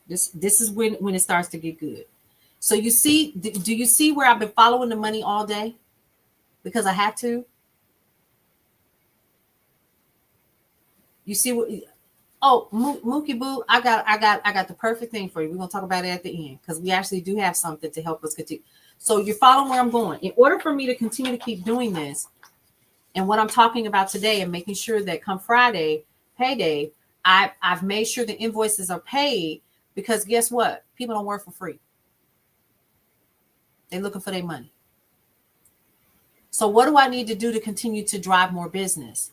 This is when it starts to get good. So you see, do you see where I've been following the money all day? Because I have to. You see what? Oh, Mookie Boo, I got the perfect thing for you. We're gonna talk about it at the end because we actually do have something to help us continue. So you're following where I'm going. In order for me to continue to keep doing this, and what I'm talking about today, and making sure that come Friday, payday, I've made sure the invoices are paid because guess what? People don't work for free. They're looking for their money. So what do I need to do to continue to drive more business?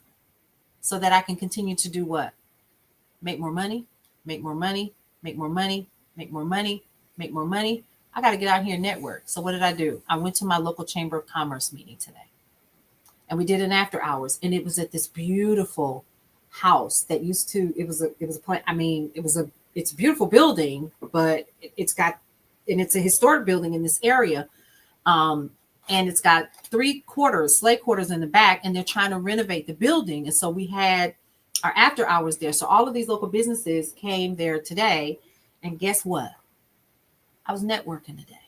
So that I can continue to do what? Make more money, make more money, make more money, make more money, make more money. I got to get out here and network. So what did I do? I went to my local Chamber of Commerce meeting today. And we did an after hours. And it was at this beautiful house that used to, it's a beautiful building, but it's a historic building in this area. And it's got 3 quarters, slave quarters in the back, and they're trying to renovate the building. And so we had our after hours there. So all of these local businesses came there today. And guess what? I was networking today.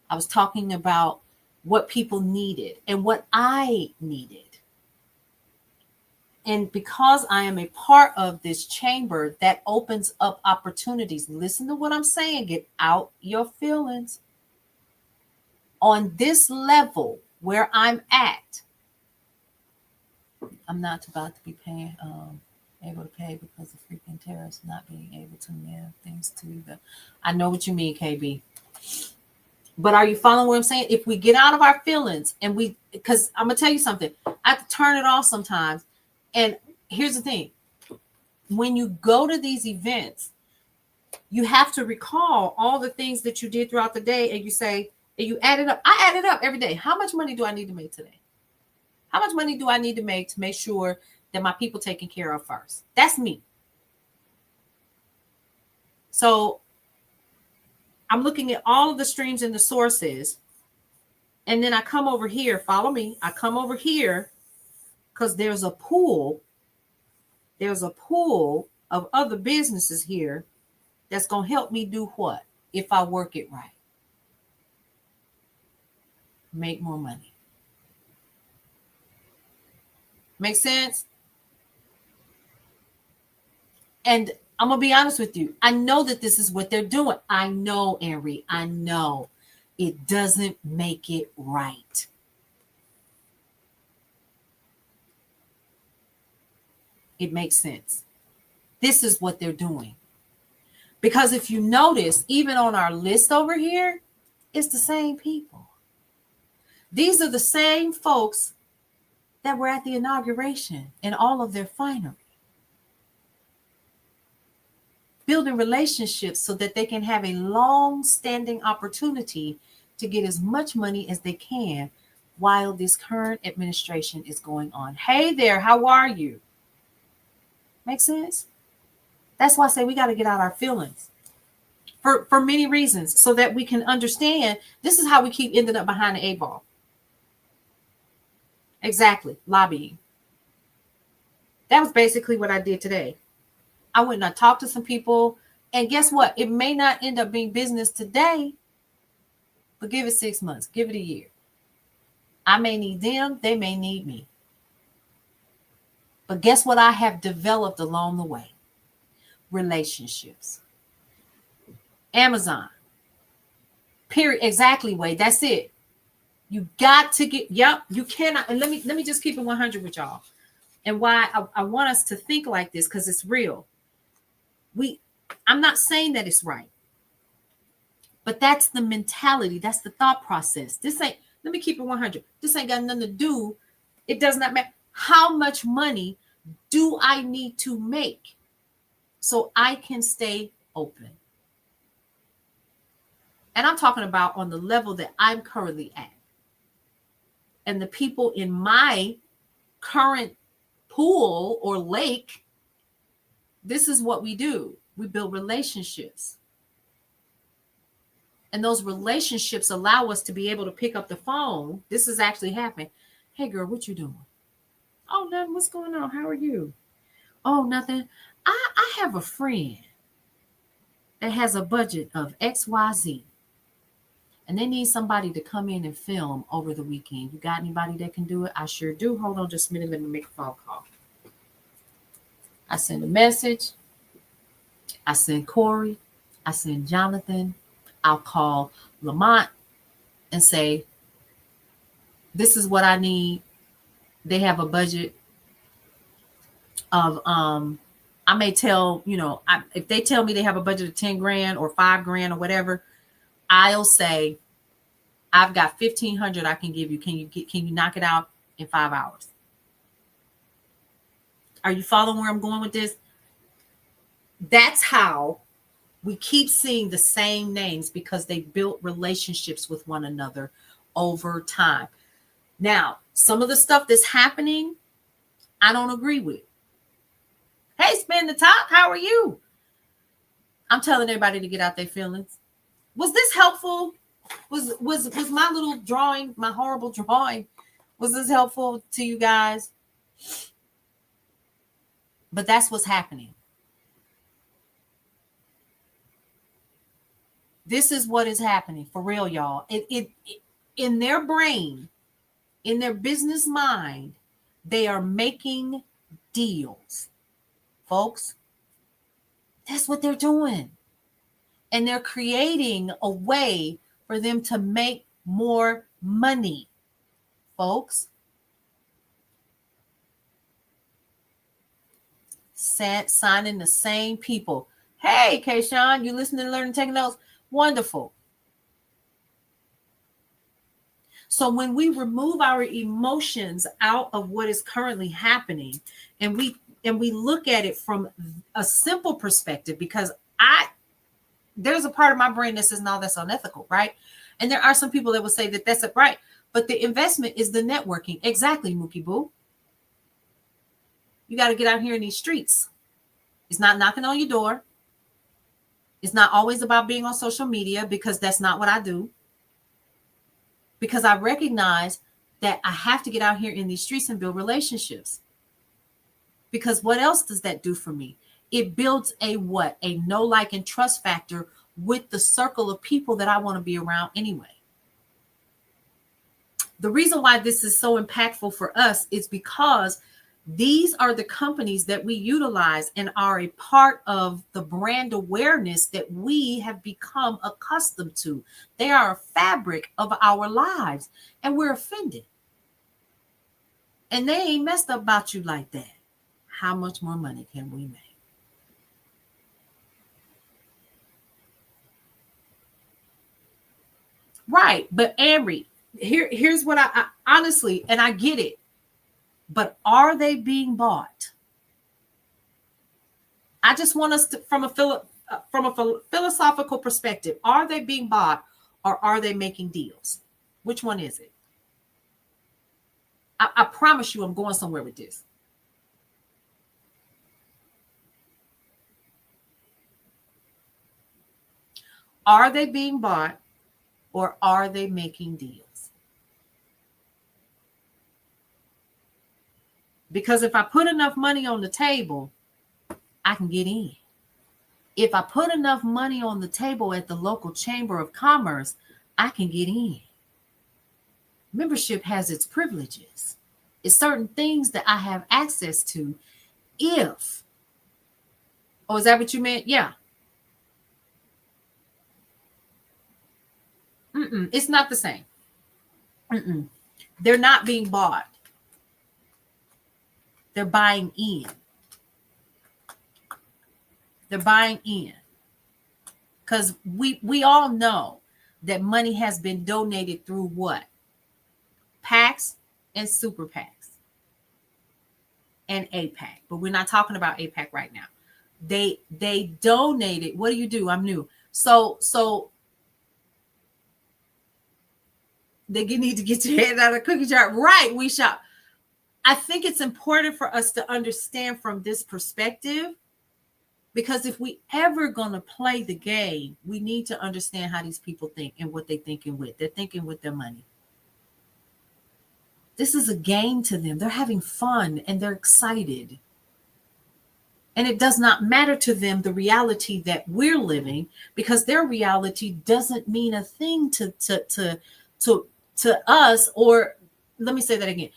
I was talking about what people needed and what I needed. And because I am a part of this chamber, that opens up opportunities. Listen to what I'm saying. Get out your feelings. On this level where I'm at, I'm not about to be able to pay because of freaking tariffs not being able to mail things to the. I know what you mean, KB. But are you following what I'm saying? If we get out of our feelings and because I'm gonna tell you something, I have to turn it off sometimes. And here's the thing: when you go to these events, you have to recall all the things that you did throughout the day, and you say. And you add it up. I add it up every day. How much money do I need to make today? How much money do I need to make sure that my people taken care of first? That's me. So I'm looking at all of the streams and the sources, And then I come over here, follow me. I come over here because there's a pool. There's a pool of other businesses here that's going to help me do what? If I work it right. Make more money. Make sense? And I'm going to be honest with you. I know that this is what they're doing. I know, Henry. I know. It doesn't make it right. It makes sense. This is what they're doing. Because if you notice, even on our list over here, it's the same people. These are the same folks that were at the inauguration in all of their finery. Building relationships so that they can have a long-standing opportunity to get as much money as they can while this current administration is going on. Hey there, how are you? Make sense? That's why I say we got to get out our feelings for many reasons so that we can understand this is how we keep ending up behind the 8 ball. Exactly, lobbying. That was basically what I did today. I went and I talked to some people, and guess what? It may not end up being business today, but give it 6 months, give it a year. I may need them, they may need me. But guess what I have developed along the way? Relationships. Amazon. Period. Exactly, Wade. That's it. You got to get, yep, you cannot. And let me just keep it 100 with y'all. And why I want us to think like this, because it's real. I'm not saying that it's right, but that's the mentality. That's the thought process. Let me keep it 100. This ain't got nothing to do. It does not matter. How much money do I need to make so I can stay open? And I'm talking about on the level that I'm currently at. And the people in my current pool or lake, this is what we do. We build relationships. And those relationships allow us to be able to pick up the phone. This is actually happening. Hey, girl, what you doing? Oh, nothing. What's going on? How are you? Oh, nothing. I have a friend that has a budget of XYZ. And they need somebody to come in and film over the weekend. You got anybody that can do it? I sure do. Hold on just a minute. Let me make a phone call. I send a message. I send Corey. I send Jonathan. I'll call Lamont and say, this is what I need. They have a budget of, I may tell, if they tell me they have a budget of 10 grand or 5 grand or whatever, I'll say, I've got 1,500 I can give you. Can you knock it out in 5 hours? Are you following where I'm going with this? That's how we keep seeing the same names, because they built relationships with one another over time. Now, some of the stuff that's happening, I don't agree with. Hey, Spin the Top, how are you? I'm telling everybody to get out their feelings. Was this helpful? Was my little drawing, my horrible drawing, was this helpful to you guys? But that's what's happening. This is what is happening for real, y'all. It in their brain, in their business mind, they are making deals, folks. That's what they're doing. And they're creating a way for them to make more money, folks. Signing the same people. Hey, Kayshawn, you listening to Learn and Take Notes? Wonderful. So when we remove our emotions out of what is currently happening, and we look at it from a simple perspective, because there's a part of my brain that says, no, that's unethical, right? And there are some people that will say that that's right. But the investment is the networking. Exactly, Mookie Boo. You got to get out here in these streets. It's not knocking on your door. It's not always about being on social media, because that's not what I do. because I recognize that I have to get out here in these streets and build relationships. Because what else does that do for me? It builds a what? A know, like, and trust factor with the circle of people that I want to be around anyway. The reason why this is so impactful for us is because these are the companies that we utilize and are a part of the brand awareness that we have become accustomed to. They are a fabric of our lives, and we're offended. And they ain't messed up about you like that. How much more money can we make? Right. But Amri, here's what I honestly, and I get it, but are they being bought? I just want us to, from a philosophical perspective, are they being bought or are they making deals? Which one is it? I promise you I'm going somewhere with this. Are they being bought or are they making deals? Because if I put enough money on the table, I can get in. If I put enough money on the table at the local chamber of commerce, I can get in. Membership has its privileges. It's certain things that I have access to if. Oh, is that what you meant? Yeah. It's not the same. They're not being bought. They're buying in. They're buying in. Because we all know that money has been donated through what? PACs and super PACs and APAC. But we're not talking about APAC right now. They donated. What do? I'm new. So they need to get your head out of the cookie jar. Right, we shop. I think it's important for us to understand from this perspective, because if we ever going to play the game, we need to understand how these people think and what they're thinking with. They're thinking with their money. This is a game to them. They're having fun and they're excited. And it does not matter to them the reality that we're living, because their reality doesn't mean a thing to us. Or let me say that again.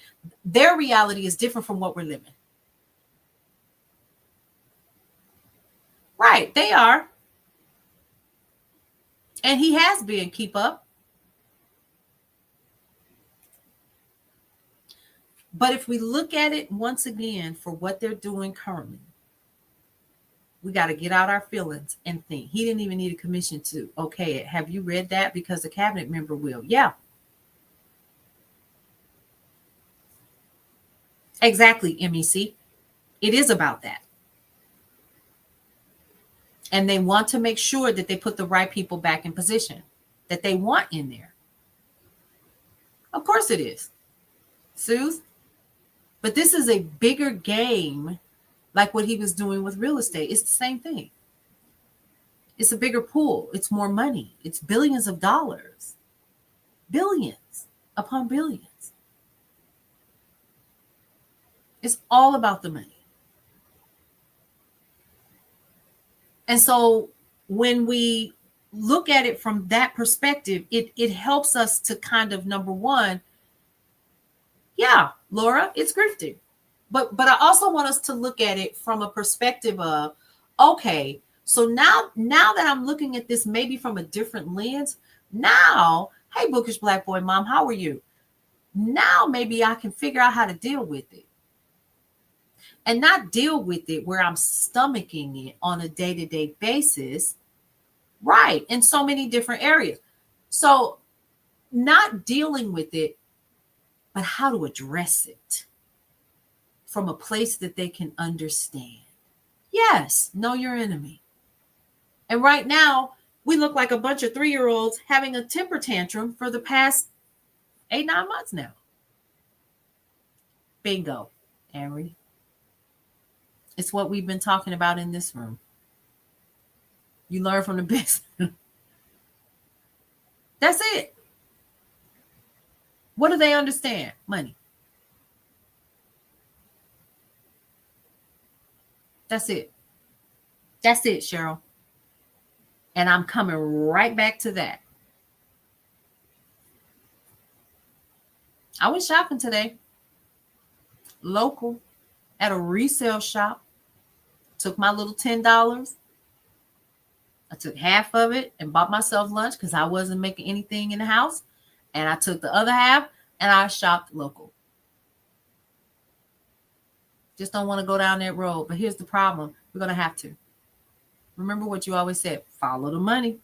Their reality is different from what we're living. Right, they are. And he has been. Keep up. But if we look at it once again for what they're doing currently, we got to get out our feelings and think. He didn't even need a commission to okay it. Have you read that? Because the cabinet member will. Yeah. Exactly, MEC. It is about that. And they want to make sure that they put the right people back in position that they want in there. Of course it is. Suze. But this is a bigger game, like what he was doing with real estate. It's the same thing. It's a bigger pool. It's more money. It's billions of dollars. Billions upon billions. It's all about the money. And so when we look at it from that perspective, it helps us to kind of, number one, yeah, Laura, it's grifting. But I also want us to look at it from a perspective of, okay, so now that I'm looking at this maybe from a different lens, now, hey, Bookish Black Boy Mom, how are you? Now maybe I can figure out how to deal with it. And not deal with it where I'm stomaching it on a day-to-day basis, right, in so many different areas. So not dealing with it, but how to address it from a place that they can understand. Yes, know your enemy. And right now, we look like a bunch of 3-year-olds having a temper tantrum for the past 8-9 months now. Bingo, Ari. It's what we've been talking about in this room. You learn from the best. That's it. What do they understand? Money. That's it. That's it, Cheryl. And I'm coming right back to that. I went shopping today, local, at a resale shop. Took my little $10. I took half of it and bought myself lunch because I wasn't making anything in the house. And I took the other half and I shopped local. Just don't want to go down that road. But here's the problem. We're going to have to. Remember what you always said. Follow the money.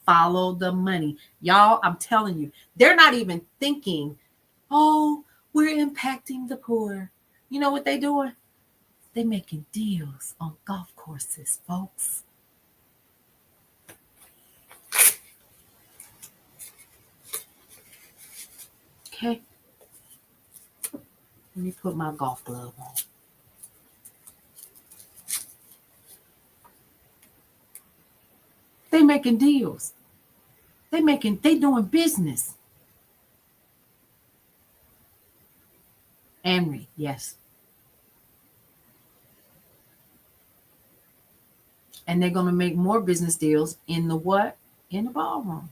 Follow the money. Y'all, I'm telling you, they're not even thinking, oh, we're impacting the poor. You know what they're doing? They're making deals on golf courses, folks. Okay. Let me put my golf glove on. They making deals. They doing business. Amory, yes. And they're going to make more business deals in the what? In the ballroom.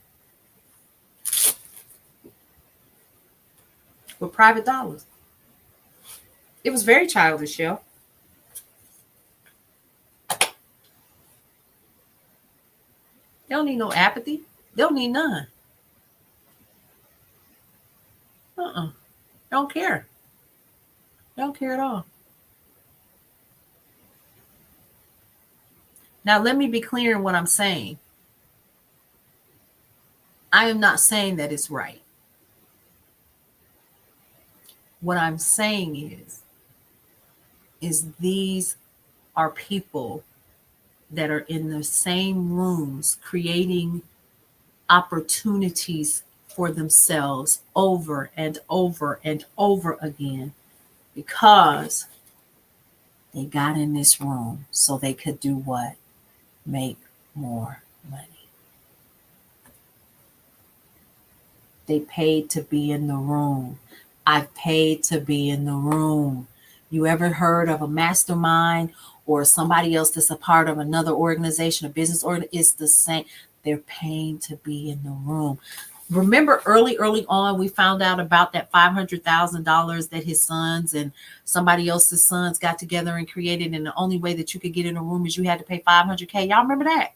With private dollars. It was very childish, yo. They don't need no apathy. They don't need none. Don't care. Don't care at all. Now, let me be clear in what I'm saying. I am not saying that it's right. What I'm saying is these are people that are in the same rooms creating opportunities for themselves over and over and over again because they got in this room so they could do what? Make more money. They paid to be in the room. I've paid to be in the room. You ever heard of a mastermind or somebody else that's a part of another organization, a business organization? It's the same. They're paying to be in the room. Remember early on, we found out about that $500,000 that his sons and somebody else's sons got together and created. And the only way that you could get in a room is you had to pay $500K. Y'all remember that?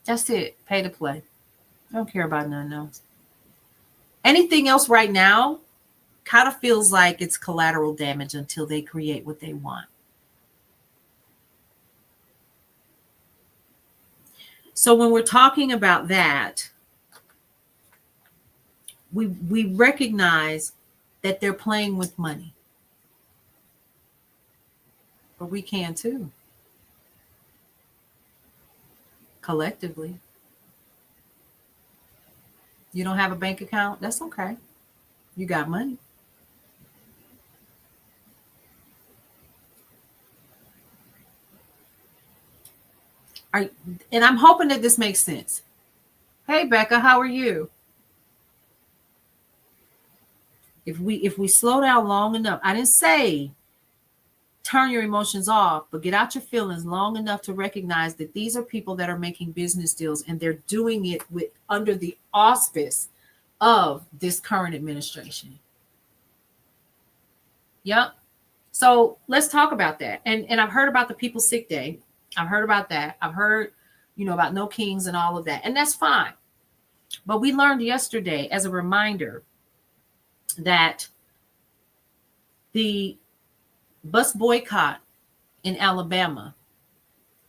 That's it. Pay to play. I don't care about nothing else. Anything else right now kind of feels like it's collateral damage until they create what they want. So when we're talking about that, we recognize that they're playing with money. But we can too. Collectively. You don't have a bank account? That's okay. You got money. And I'm hoping that this makes sense. Hey, Becca, how are you? If we slow down long enough, I didn't say turn your emotions off, but get out your feelings long enough to recognize that these are people that are making business deals and they're doing it with under the auspice of this current administration. Yep. So let's talk about that. And I've heard about the People's Sick Day. I've heard about that. I've heard, about no kings and all of that. And that's fine. But we learned yesterday as a reminder that the bus boycott in Alabama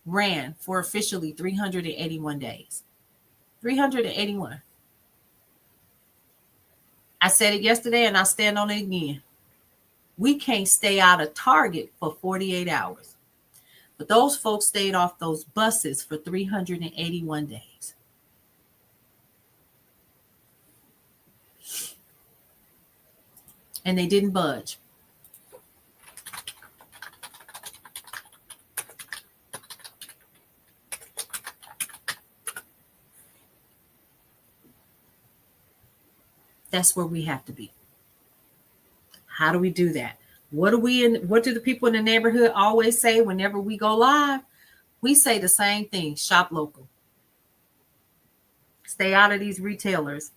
ran for officially 381 days. 381. I said it yesterday and I stand on it again. We can't stay out of Target for 48 hours. But those folks stayed off those buses for 381 days. And they didn't budge. That's where we have to be. How do we do that? What do the people in the neighborhood always say whenever we go live? We say the same thing: shop local. Stay out of these retailers.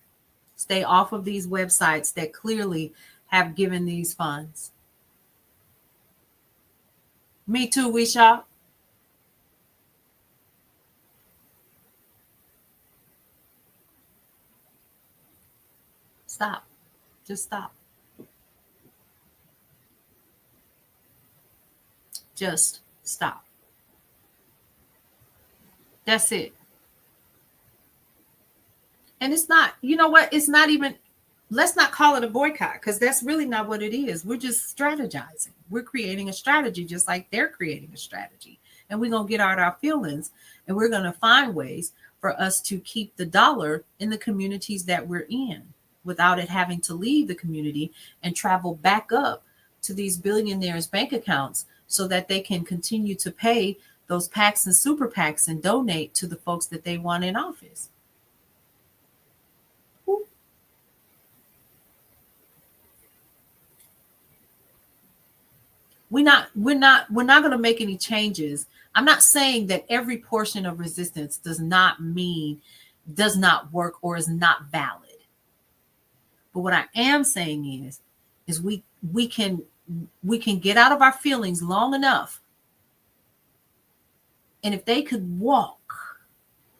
Stay off of these websites that clearly have given these funds. Me too, we shop. Stop. Just stop. Just stop. That's it. And it's not, you know what? It's not even, let's not call it a boycott, because that's really not what it is. We're just strategizing. We're creating a strategy just like they're creating a strategy. And we're going to get out our feelings, and we're going to find ways for us to keep the dollar in the communities that we're in without it having to leave the community and travel back up to these billionaires' bank accounts so that they can continue to pay those PACs and super PACs and donate to the folks that they want in office. We're not going to make any changes. I'm not saying that every portion of resistance does not work or is not valid. But what I am saying is we can get out of our feelings long enough. And if they could walk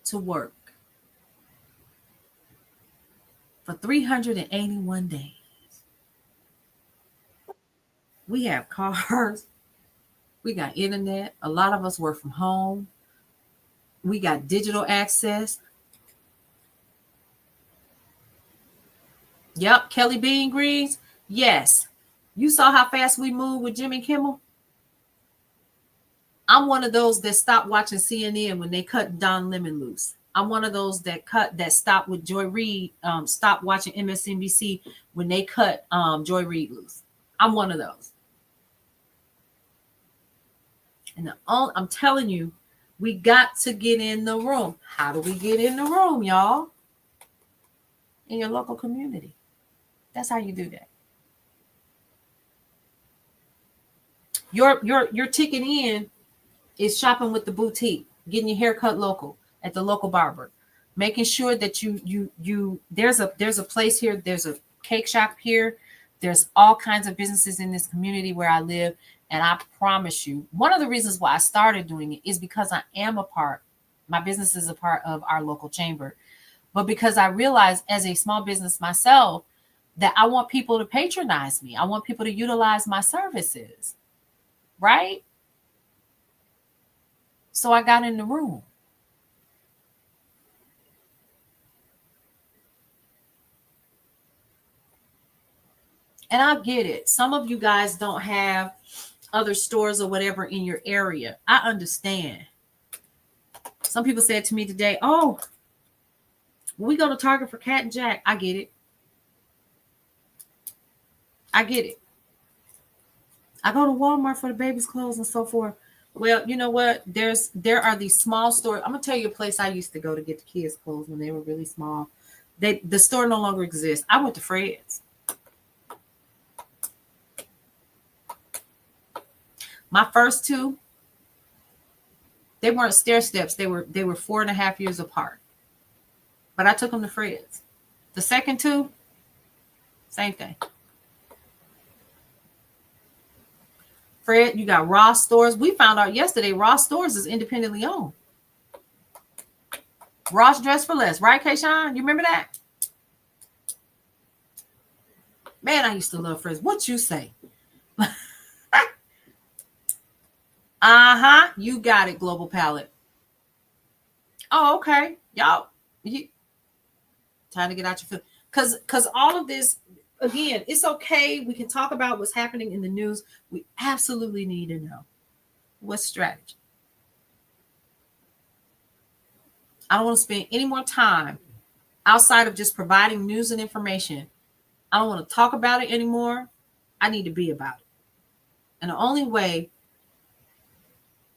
to work for 381 days, we have cars, we got internet, a lot of us work from home, we got digital access. Yep, Kelly Bean Greens. Yes. You saw how fast we moved with Jimmy Kimmel? I'm one of those that stopped watching CNN when they cut Don Lemon loose. I'm one of those that stopped with Joy Reid, stopped watching MSNBC when they cut Joy Reid loose. I'm one of those. And I'm telling you, we got to get in the room. How do we get in the room, y'all? In your local community. That's how you do that. Your ticket in is shopping with the boutique, getting your hair cut local at the local barber, making sure that you there's a place here, there's a cake shop here, there's all kinds of businesses in this community where I live. And I promise you, one of the reasons why I started doing it is because my business is a part of our local chamber, but because I realized as a small business myself that I want people to patronize me. I want people to utilize my services, right? So I got in the room. And I get it. Some of you guys don't have other stores or whatever in your area. I understand. Some people said to me today, oh, when we go to Target for Cat and Jack, I get it. I get it. I go to Walmart for the baby's clothes and so forth. Well, you know what? There are these small stores. I'm gonna tell you a place I used to go to get the kids' clothes when they were really small. The store no longer exists. I went to Fred's. My first two, they weren't stair steps. They were 4.5 years apart. But I took them to Fred's. The second two, same thing. Fred, you got Ross Stores. We found out yesterday Ross Stores is independently owned. Ross Dress for Less, right, Kayshawn? You remember that? Man, I used to love Fred's. What you say? Uh-huh. You got it, Global Palette. Oh, okay. Y'all, time to get out your foot. Because all of this, again, it's okay. We can talk about what's happening in the news. We absolutely need to know what's strategy. I don't want to spend any more time outside of just providing news and information. I don't want to talk about it anymore. I need to be about it. And the only way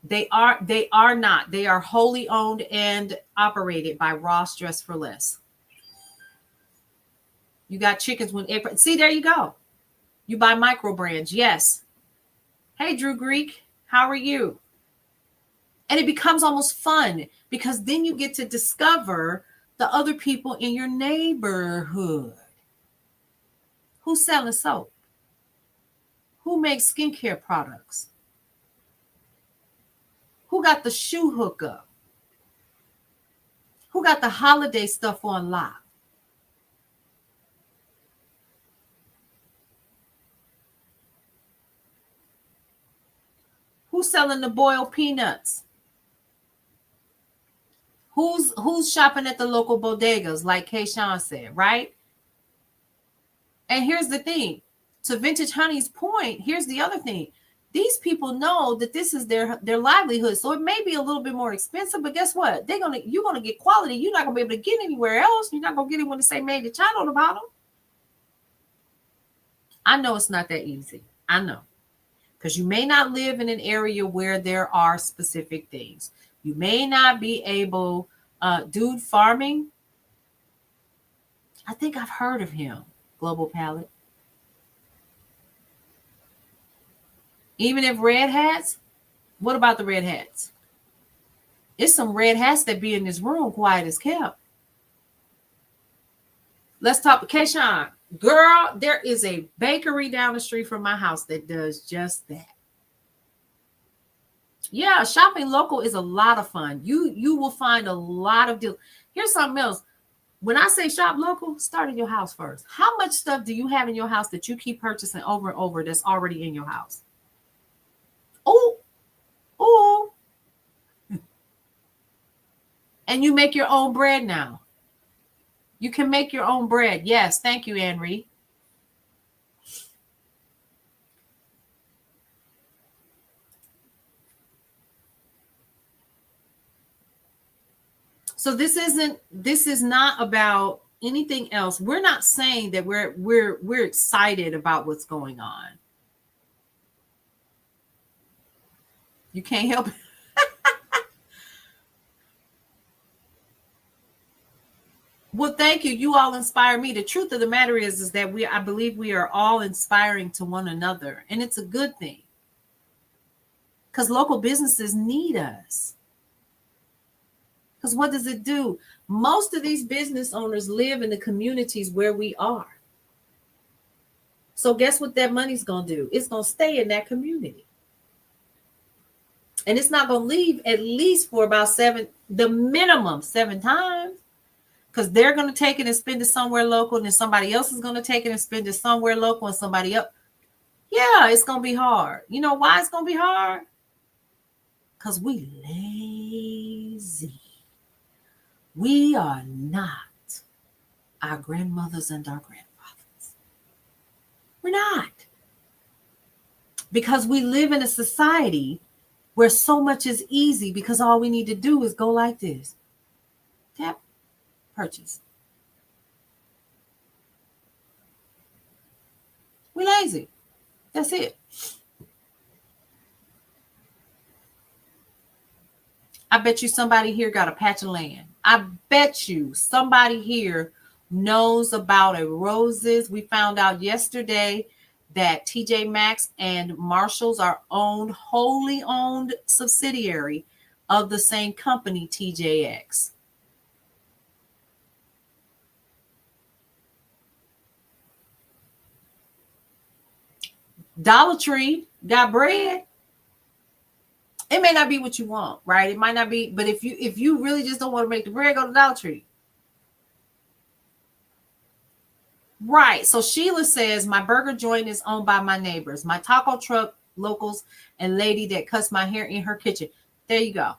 they are wholly owned and operated by Ross Dress for Less. You got chickens when April. See, there you go. You buy micro brands. Yes. Hey, Drew Greek, how are you? And it becomes almost fun because then you get to discover the other people in your neighborhood. Who's selling soap? Who makes skincare products? Who got the shoe hookup? Who got the holiday stuff on lock? Who's selling the boiled peanuts? Who's shopping at the local bodegas, like Kayshawn said, right? And here's the thing. To Vintage Honey's point, here's the other thing. These people know that this is their livelihood. So it may be a little bit more expensive, but guess what? You're gonna get quality. You're not gonna be able to get anywhere else. You're not gonna get anyone to say made in China on the bottom. I know it's not that easy. I know. Because you may not live in an area where there are specific things. You may not be able, dude farming. I think I've heard of him, Global Palette. Even if red hats, what about the red hats? It's some red hats that be in this room quiet as kept. Let's talk. Kayshawn, girl, there is a bakery down the street from my house that does just that. Yeah, shopping local is a lot of fun. You will find a lot of deals. Here's something else. When I say shop local, start in your house first. How much stuff do you have in your house that you keep purchasing over and over that's already in your house? Oh. And you make your own bread now. You can make your own bread. Yes, thank you, Henry. So this is not about anything else. We're not saying that we're excited about what's going on. You can't help it. Well, thank you. You all inspire me. The truth of the matter is that I believe we are all inspiring to one another, and it's a good thing. Because local businesses need us. Because what does it do? Most of these business owners live in the communities where we are. So guess what that money's going to do? It's going to stay in that community. And it's not going to leave at least for about the minimum 7 times. Because they're going to take it and spend it somewhere local, and then somebody else is going to take it and spend it somewhere local, and somebody else. Yeah, it's going to be hard. You know why it's going to be hard? Because we lazy. We are not our grandmothers and our grandfathers. We're not. Because we live in a society where so much is easy, because all we need to do is go like this. Tap, purchase. We lazy. That's it. I bet you somebody here got a patch of land. I bet you somebody here knows about a Roses. We found out yesterday that TJ Maxx and Marshalls are wholly owned subsidiary of the same company, TJX. Dollar Tree got bread. It may not be what you want, right? It might not be, but if you really just don't want to make the bread, go to Dollar Tree. Right. So Sheila says, my burger joint is owned by my neighbors, my taco truck locals, and lady that cuts my hair in her kitchen. There you go.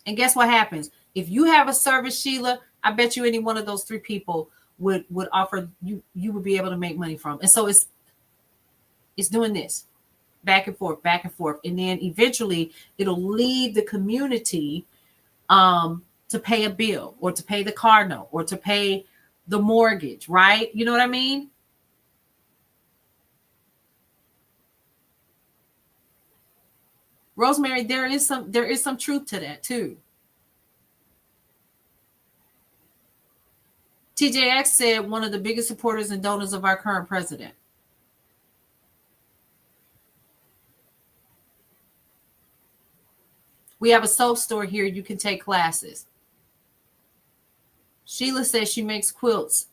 And guess what happens? If you have a service, Sheila, I bet you any one of those 3 people would offer you would be able to make money from. And so it's doing this. Back and forth. And then eventually it'll leave the community to pay a bill, or to pay the car note, or to pay the mortgage, right? You know what I mean? Rosemary, there is some truth to that too. TJX said one of the biggest supporters and donors of our current president. We have a soap store here. You can take classes. Sheila says she makes quilts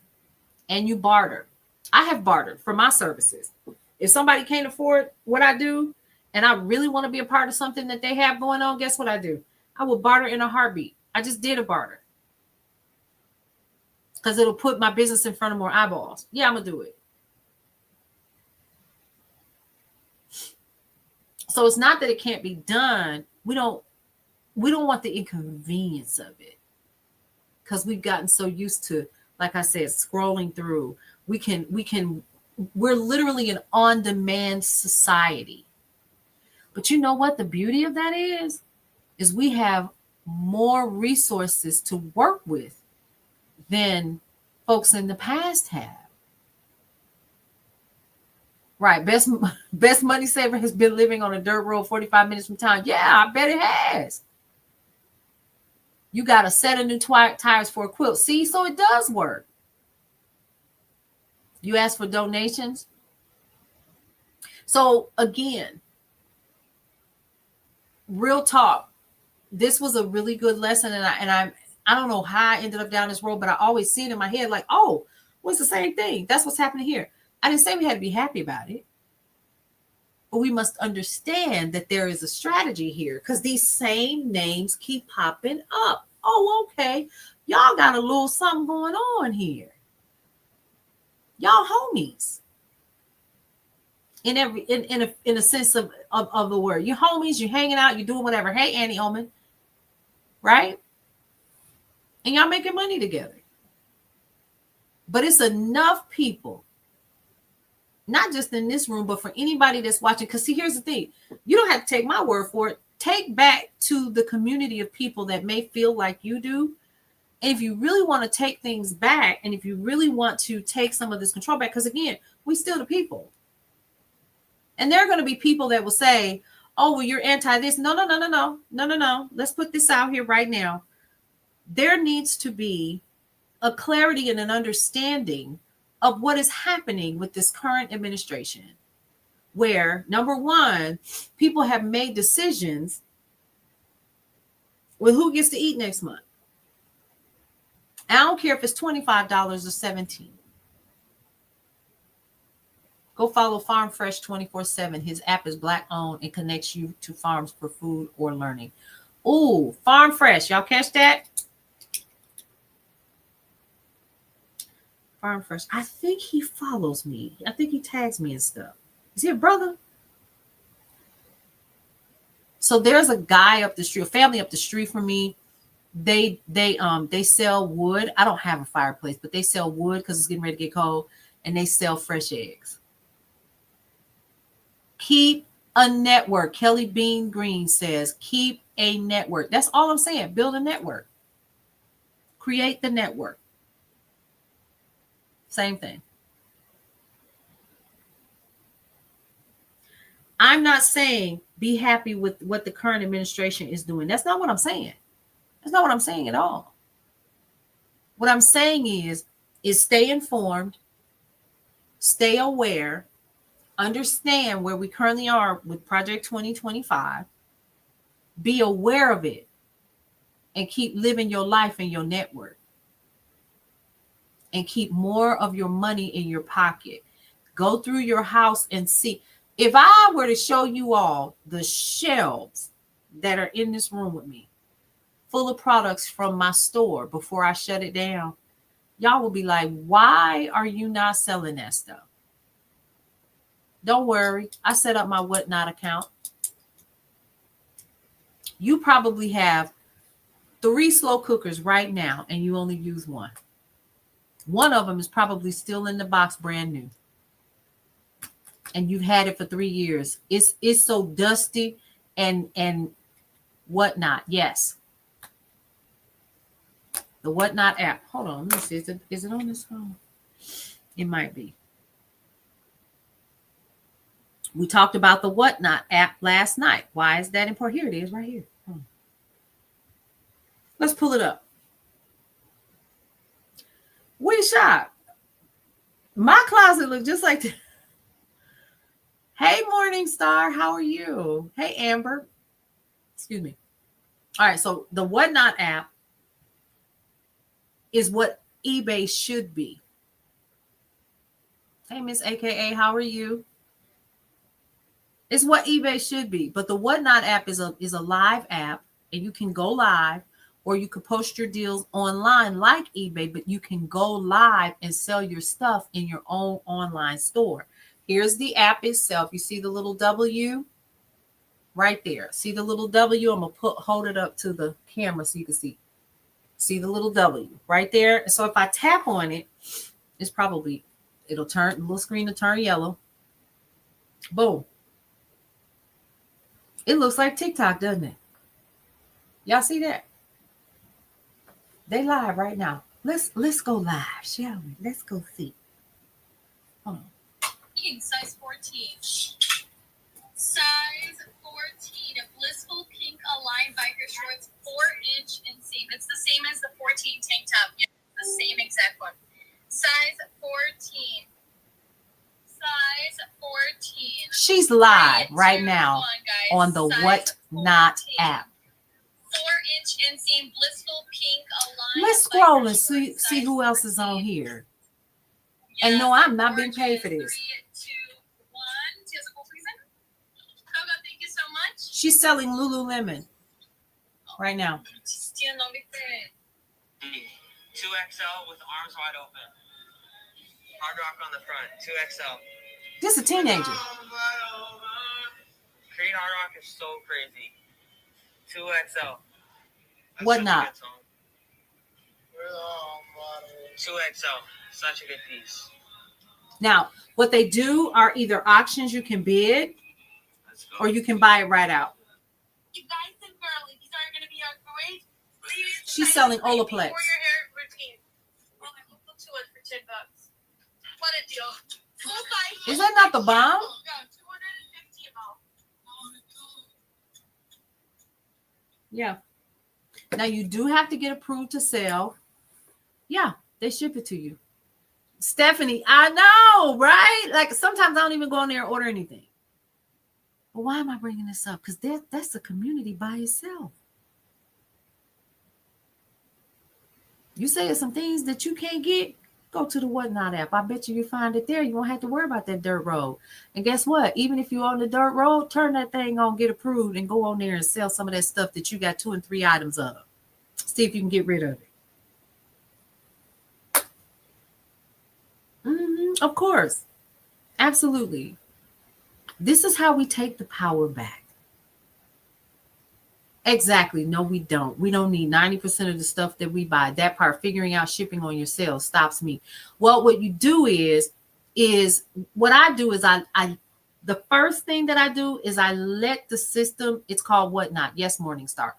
and you barter. I have bartered for my services. If somebody can't afford what I do and I really want to be a part of something that they have going on, guess what I do? I will barter in a heartbeat. I just did a barter. Because it'll put my business in front of more eyeballs. Yeah, I'm going to do it. So it's not that it can't be done. We don't want the inconvenience of it. Because we've gotten so used to, like I said, scrolling through. We're literally an on-demand society. But you know what the beauty of that is we have more resources to work with than folks in the past have. Right. Best money saver has been living on a dirt road 45 minutes from town. Yeah, I bet it has. You got a set of new tires for a quilt. See, so it does work. You ask for donations. So again, real talk. This was a really good lesson, and I don't know how I ended up down this road, but I always see it in my head like, oh, well, it's the same thing. That's what's happening here. I didn't say we had to be happy about it, but we must understand that there is a strategy here because these same names keep popping up. Oh, okay. Y'all got a little something going on here. Y'all homies. In a sense of the word. You homies, you hanging out, you doing whatever. Hey, Annie Oman. Right? And y'all making money together. But it's enough people, not just in this room, but for anybody that's watching. Because see, here's the thing. You don't have to take my word for it. Take back to the community of people that may feel like you do. And if you really want to take things back, and if you really want to take some of this control back, because again, we still the people. And there are going to be people that will say, oh, well, you're anti this. No. Let's put this out here right now. There needs to be a clarity and an understanding of what is happening with this current administration, where, number one, people have made decisions with who gets to eat next month. I don't care if it's $25 or $17. Go follow Farm Fresh 24/7. His app is Black owned and connects you to farms for food or learning. Ooh, Farm Fresh. Y'all catch that? Farm Fresh. I think he follows me. I think he tags me and stuff. Is he a brother? So there's a guy up the street, a family up the street from me. They sell wood. I don't have a fireplace, but they sell wood because it's getting ready to get cold, and they sell fresh eggs. Keep a network. Kelly Bean Green says, keep a network. That's all I'm saying. Build a network. Create the network. Same thing. I'm not saying be happy with what the current administration is doing. That's not what I'm saying. That's not what I'm saying at all. What I'm saying is stay informed, stay aware, understand where we currently are with Project 2025, be aware of it, and keep living your life in your network. And keep more of your money in your pocket. Go through your house and see. If I were to show you all the shelves that are in this room with me, full of products from my store before I shut it down, y'all will be like, why are you not selling that stuff? Don't worry. I set up my Whatnot account. You probably have 3 slow cookers right now, and you only use one. One of them is probably still in the box, brand new. And you've had it for 3 years. It's so dusty and Whatnot. Yes. The Whatnot app. Hold on. Let me see. Is it on this phone? It might be. We talked about the Whatnot app last night. Why is that important? Here it is right here. Let's pull it up. We shop. My closet look just like that. Hey, Morning Star, how are you? Hey, Amber. Excuse me. All right, so the Whatnot app is what eBay should be. Hey, Miss AKA, how are you? It's what eBay should be. But the Whatnot app is a live app, and you can go live, or you could post your deals online like eBay, but you can go live and sell your stuff in your own online store. Here's the app itself. You see the little W right there. See the little W? I'm going to hold it up to the camera so you can see. See the little W right there? So if I tap on it, it's probably, it'll turn, the little screen will turn yellow. Boom. It looks like TikTok, doesn't it? Y'all see that? They live right now. Let's go live, shall we? Let's go see. Hold on. Size 14. Size 14. Blissful pink aligned biker shorts, 4-inch inseam. It's the same as the 14 tank top. Yeah, the same exact one. Size 14. Size 14. She's live right now on the Whatnot app. 4-inch inseam, blissful pink aligned. Let's scroll and see who else is on here. Yeah, and no, I'm not being paid for this. 3, 2, 1. Thank you so much. She's selling Lululemon right now. 2XL with arms wide open. Hard rock on the front. 2XL. This is a teenager. Creed Hard Rock is so crazy. 2XL. Whatnot. 2XL. Such a good piece. Now, what they do are either auctions you can bid, or you can buy it right out. You guys and girly, these are going to be our great. She's selling Olaplex. For your hair routine. Well, we'll do it for $10. What a deal. Is that not the bomb? Yeah, 250 of all. Yeah. Now you do have to get approved to sell. Yeah, they ship it to you. Stephanie, I know, right? Like sometimes I don't even go in there and order anything. But why am I bringing this up? Because that's a community by itself. You say some things that you can't get, go to the Whatnot app. I bet you find it there. You won't have to worry about that dirt road. And guess what? Even if you're on the dirt road, turn that thing on, get approved, and go on there and sell some of that stuff that you got 2 and 3 items of. See if you can get rid of it. Of course. Absolutely. This is how we take the power back. Exactly. No, we don't. We don't need 90% of the stuff that we buy. That part, figuring out shipping on your sales, stops me. Well, what you do is what I do is I the first thing that I do is I let the system, it's called Whatnot. Yes, Morningstar.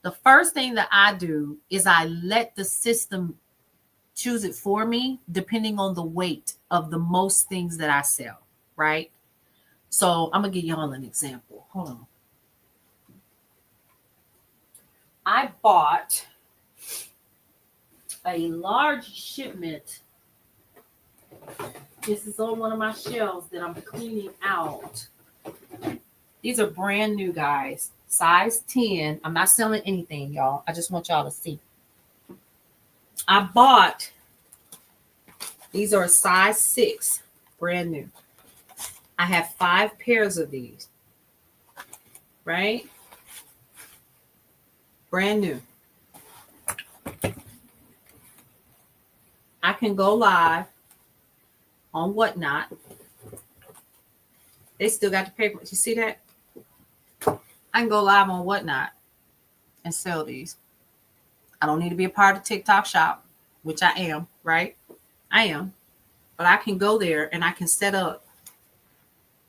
The first thing that I do is I let the system choose it for me, depending on the weight of the most things that I sell, right? So I'm going to give y'all an example. Hold on. I bought a large shipment. This is on one of my shelves that I'm cleaning out. These are brand new, guys. Size 10. I'm not selling anything, y'all. I just want y'all to see. I bought, these are a size 6, brand new. I have 5 pairs of these, right? Brand new. I can go live on Whatnot. They still got the paper. You see that? I can go live on Whatnot and sell these. I don't need to be a part of TikTok shop, which I am, right? I am. But I can go there and I can set up,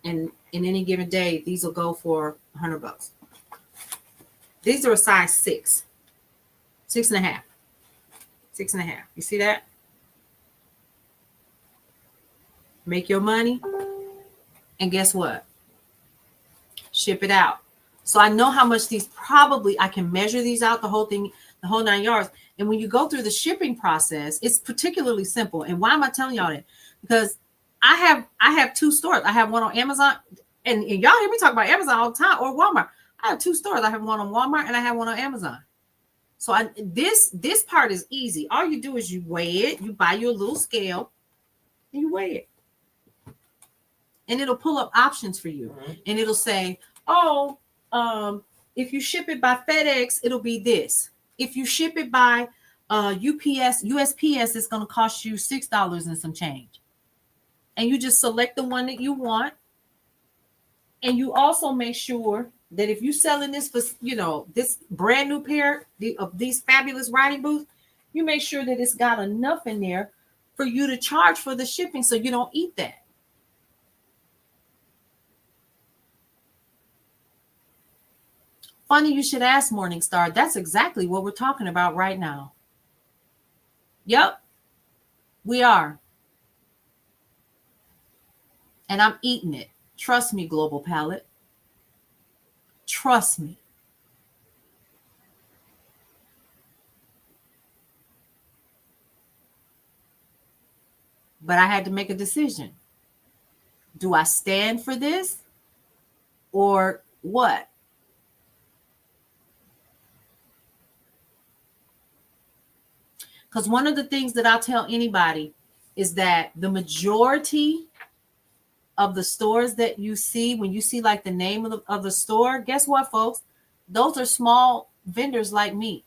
and in any given day, these will go for $100. These are a size 6, 6.5, 6.5. You see that? Make your money, and guess what? Ship it out. So I know how much these probably, I can measure these out, the whole thing, the whole 9 yards. And when you go through the shipping process, it's particularly simple. And why am I telling y'all that? Because I have two stores. I have one on Amazon, and y'all hear me talk about Amazon all the time, or Walmart. I have two stores. I have one on Walmart and I have one on Amazon. So this part is easy. All you do is you weigh it. You buy you a little scale and you weigh it. And it'll pull up options for you. Mm-hmm. And it'll say, oh, if you ship it by FedEx, it'll be this. If you ship it by UPS, USPS, it's going to cost you $6 and some change. And you just select the one that you want. And you also make sure that if you're selling this for, this brand new pair of these fabulous riding boots, you make sure that it's got enough in there for you to charge for the shipping so you don't eat that. Funny you should ask, Morningstar. That's exactly what we're talking about right now. Yep, we are. And I'm eating it. Trust me, Global Palette. Trust me. But I had to make a decision. Do I stand for this or what? Because one of the things that I'll tell anybody is that the majority of the stores that you see, when you see like the name of the store, guess what, folks? Those are small vendors like me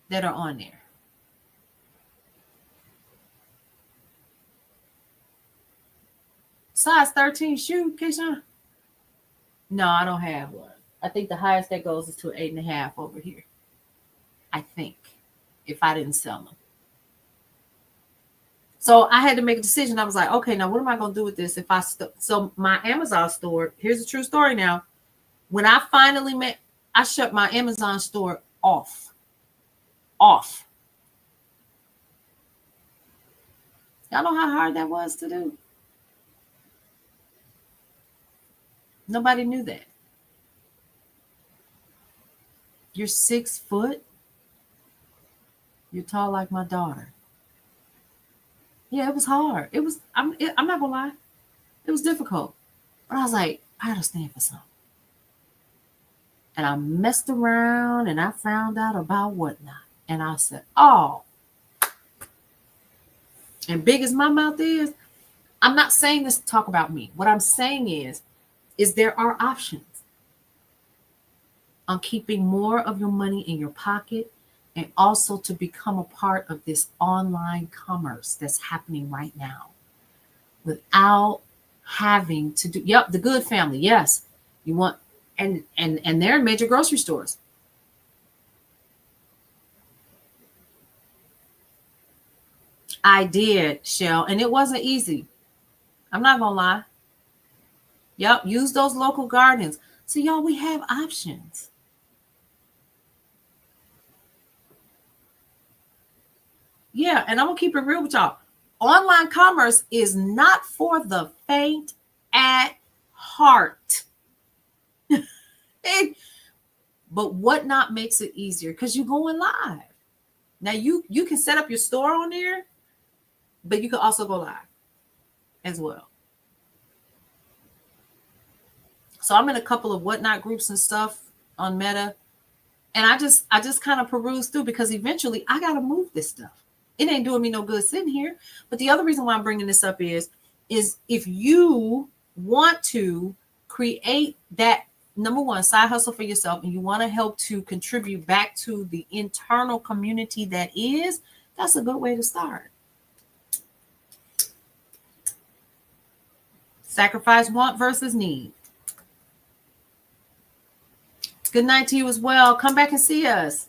that are on there. Size 13 shoe, Keisha? No, I don't have one. I think the highest that goes is to 8.5 over here. I think, if I didn't sell them. So I had to make a decision. I was like, okay, now what am I going to do with this? If I so my Amazon store, here's a true story now. When I finally I shut my Amazon store off. Y'all know how hard that was to do? Nobody knew that. You're 6 foot. You're tall like my daughter. Yeah, it was hard. It was, I'm not gonna lie. It was difficult. But I was like, I gotta stand for something. And I messed around and I found out about whatnot. And I said, oh. And big as my mouth is, I'm not saying this to talk about me. What I'm saying is there are options on keeping more of your money in your pocket and also to become a part of this online commerce that's happening right now without having to do, the good family. Yes, you want, and they're in major grocery stores. I did, Shell, and it wasn't easy. I'm not gonna lie. Yep, use those local gardens. So y'all, we have options. Yeah, and I'm gonna keep it real with y'all. Online commerce is not for the faint at heart. But whatnot makes it easier because you're going live. Now you can set up your store on there, but you can also go live as well. So I'm in a couple of whatnot groups and stuff on Meta. And I just kind of peruse through because eventually I got to move this stuff. It ain't doing me no good sitting here. But the other reason why I'm bringing this up is if you want to create that, number one, side hustle for yourself, and you want to help to contribute back to the internal community that's a good way to start. Sacrifice want versus need. Good night to you as well. Come back and see us.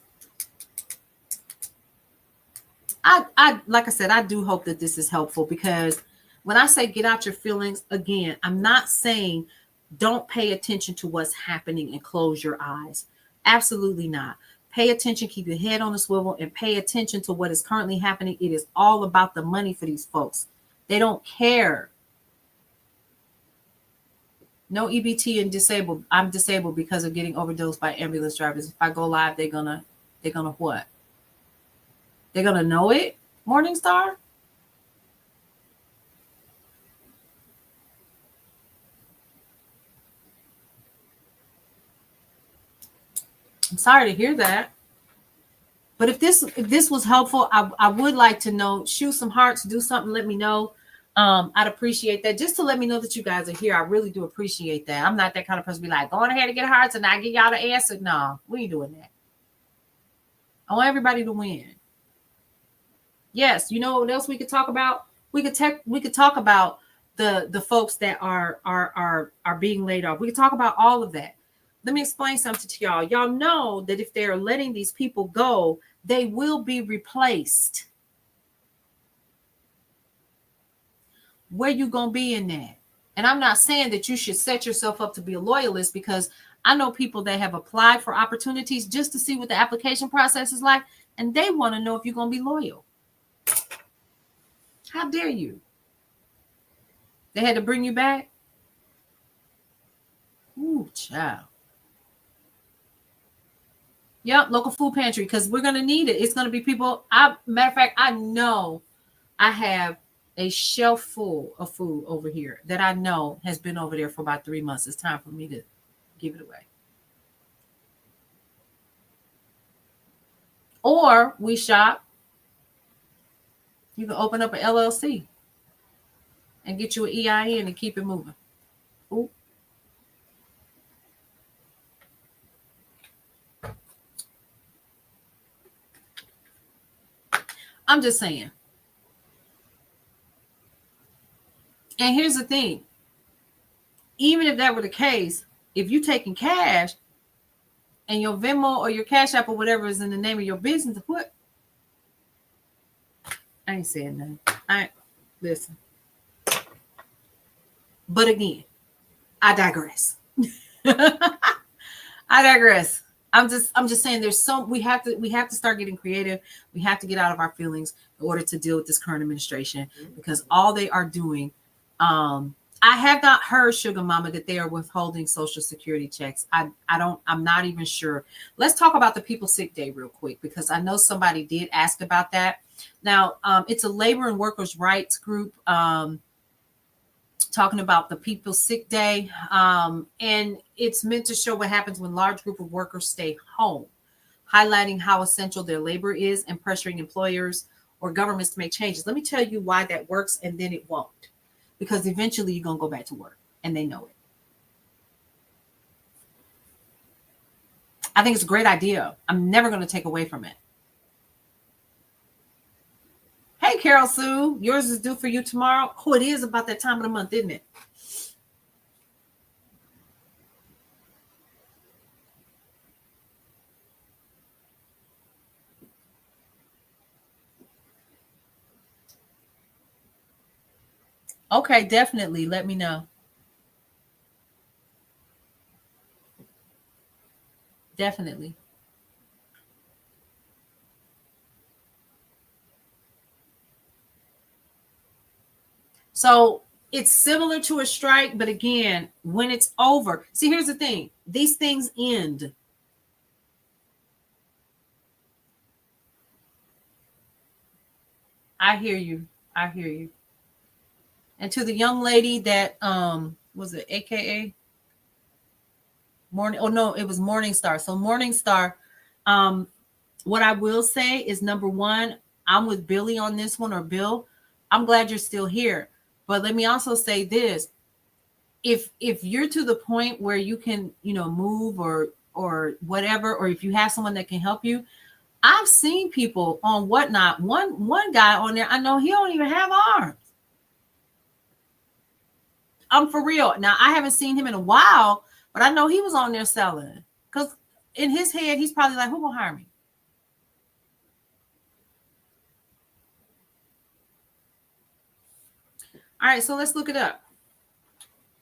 I like I said, I do hope that this is helpful because when I say get out your feelings, again, I'm not saying don't pay attention to what's happening and close your eyes. Absolutely not. Pay attention, keep your head on the swivel, and pay attention to what is currently happening. It is all about the money for these folks. They don't care. No EBT and disabled. I'm disabled because of getting overdosed by ambulance drivers. If I go live, they're gonna They're gonna what? They're gonna know it, Morningstar? I'm sorry to hear that. But if this was helpful, I would like to know, shoot some hearts, do something, let me know. I'd appreciate that. Just to let me know that you guys are here. I really do appreciate that. I'm not that kind of person to be like, going ahead and get hearts and I give y'all the answer. No, we ain't doing that. I want everybody to win. Yes, you know what else we could talk about? We could talk about the folks that are being laid off. We could talk about all of that. Let me explain something to y'all. Y'all know that if they're letting these people go, they will be replaced. Where you gonna be in that? And I'm not saying that you should set yourself up to be a loyalist, because I know people that have applied for opportunities just to see what the application process is like, and they want to know if you're gonna be loyal. How dare you? They had to bring you back? Ooh, child. Yep, local food pantry, because we're gonna need it. It's gonna be people. Matter of fact, I know I have a shelf full of food over here that I know has been over there for about 3 months. It's time for me to give it away. Or we shop. You can open up an LLC and get you an EIN and keep it moving. Ooh. I'm just saying. And here's the thing. Even if that were the case, if you taking cash and your Venmo or your Cash App or whatever is in the name of your business, what? I ain't saying nothing. Listen. But again, I digress. I digress. I'm just saying we have to start getting creative. We have to get out of our feelings in order to deal with this current administration, because all they are doing, I have not heard, Sugar Mama, that they are withholding Social Security checks. I'm not even sure. Let's talk about the People Sick Day real quick, because I know somebody did ask about that. Now, it's a labor and workers' rights group, talking about the People Sick Day. And it's meant to show what happens when large group of workers stay home, highlighting how essential their labor is and pressuring employers or governments to make changes. Let me tell you why that works, and then it won't. Because eventually you're going to go back to work, and they know it. I think it's a great idea. I'm never going to take away from it. Hey, Carol Sue, yours is due for you tomorrow. Oh, it is about that time of the month, isn't it? Okay, definitely. Let me know. Definitely. So it's similar to a strike, but again, when it's over, see, here's the thing. These things end. I hear you. I hear you. And to the young lady that was it AKA Morning? Oh no, it was Morningstar. So Morningstar, what I will say is, number one, I'm with Billy on this one, or Bill. I'm glad you're still here. But let me also say this. If you're to the point where you can, move or whatever, or if you have someone that can help you, I've seen people on Whatnot. One guy on there, I know he don't even have arms. I'm for real. Now, I haven't seen him in a while, but I know he was on there selling. Because in his head, he's probably like, who gonna hire me? All right, so let's look it up.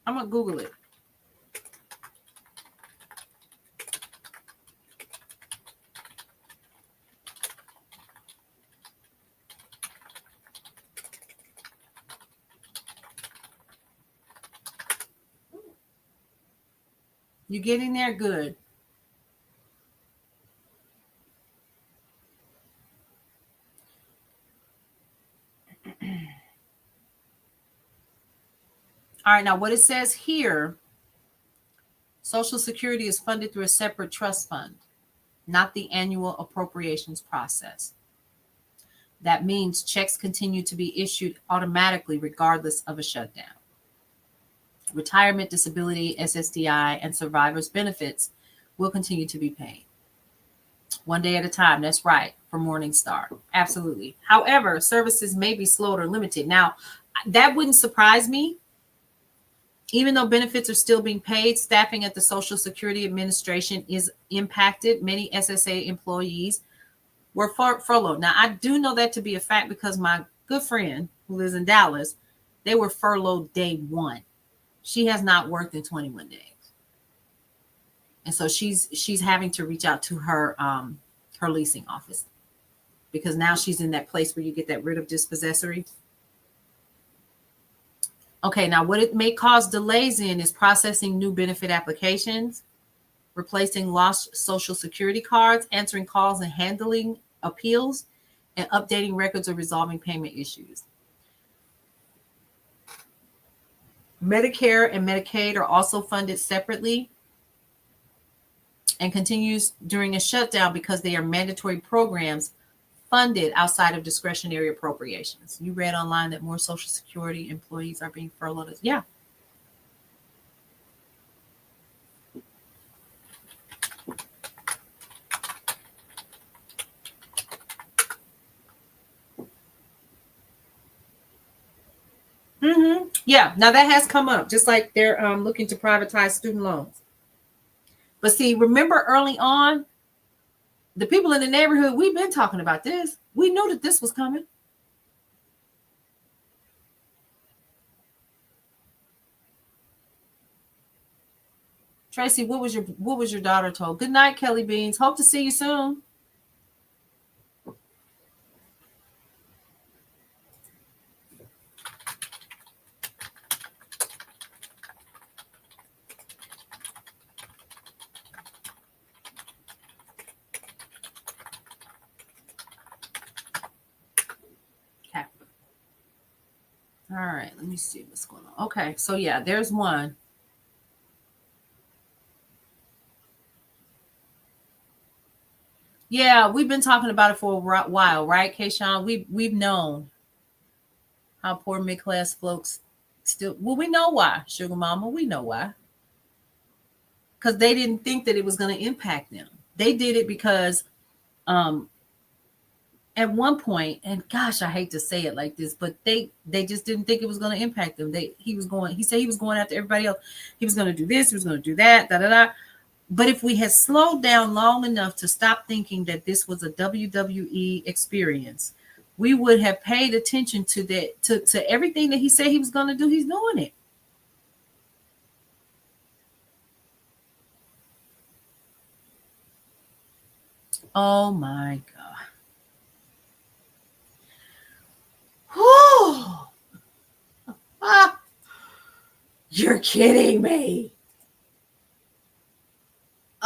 I'm gonna Google it. You getting there? Good. All right, now what it says here, Social Security is funded through a separate trust fund, not the annual appropriations process. That means checks continue to be issued automatically regardless of a shutdown. Retirement, disability, SSDI, and survivors' benefits will continue to be paid. One day at a time, that's right, for Morningstar. Absolutely. However, services may be slowed or limited. Now, that wouldn't surprise me. Even though benefits are still being paid, staffing at the Social Security Administration is impacted. Many SSA employees were furloughed. Now, I do know that to be a fact because my good friend who lives in Dallas, they were furloughed day one. She has not worked in 21 days. And so she's having to reach out to her leasing office because now she's in that place where you get that rid of dispossessory. Okay, now what it may cause delays in is processing new benefit applications, replacing lost Social Security cards, answering calls and handling appeals, and updating records or resolving payment issues. Medicare and Medicaid are also funded separately and continues during a shutdown because they are mandatory programs funded outside of discretionary appropriations. You read online that more Social Security employees are being furloughed. Yeah. Yeah. Now that has come up, just like they're looking to privatize student loans. But see, remember early on, the people in the neighborhood, we've been talking about this. We knew that this was coming. Tracy, what was your daughter told? Good night, Kelly Beans. Hope to see you soon. Okay. All right, let me see what's going on. Okay, so yeah, there's one. Yeah, we've been talking about it for a while, right, Kayshawn? We've known how poor mid-class folks still. Well, we know why, Sugar Mama. We know why. Because they didn't think that it was going to impact them. They did it because, at one point, and gosh, I hate to say it like this, but they just didn't think it was going to impact them. He said he was going after everybody else. He was going to do this. He was going to do that. Da da da. But if we had slowed down long enough to stop thinking that this was a WWE experience, we would have paid attention to that, to everything that he said he was going to do. He's doing it. Oh my God. Oh, you're kidding me.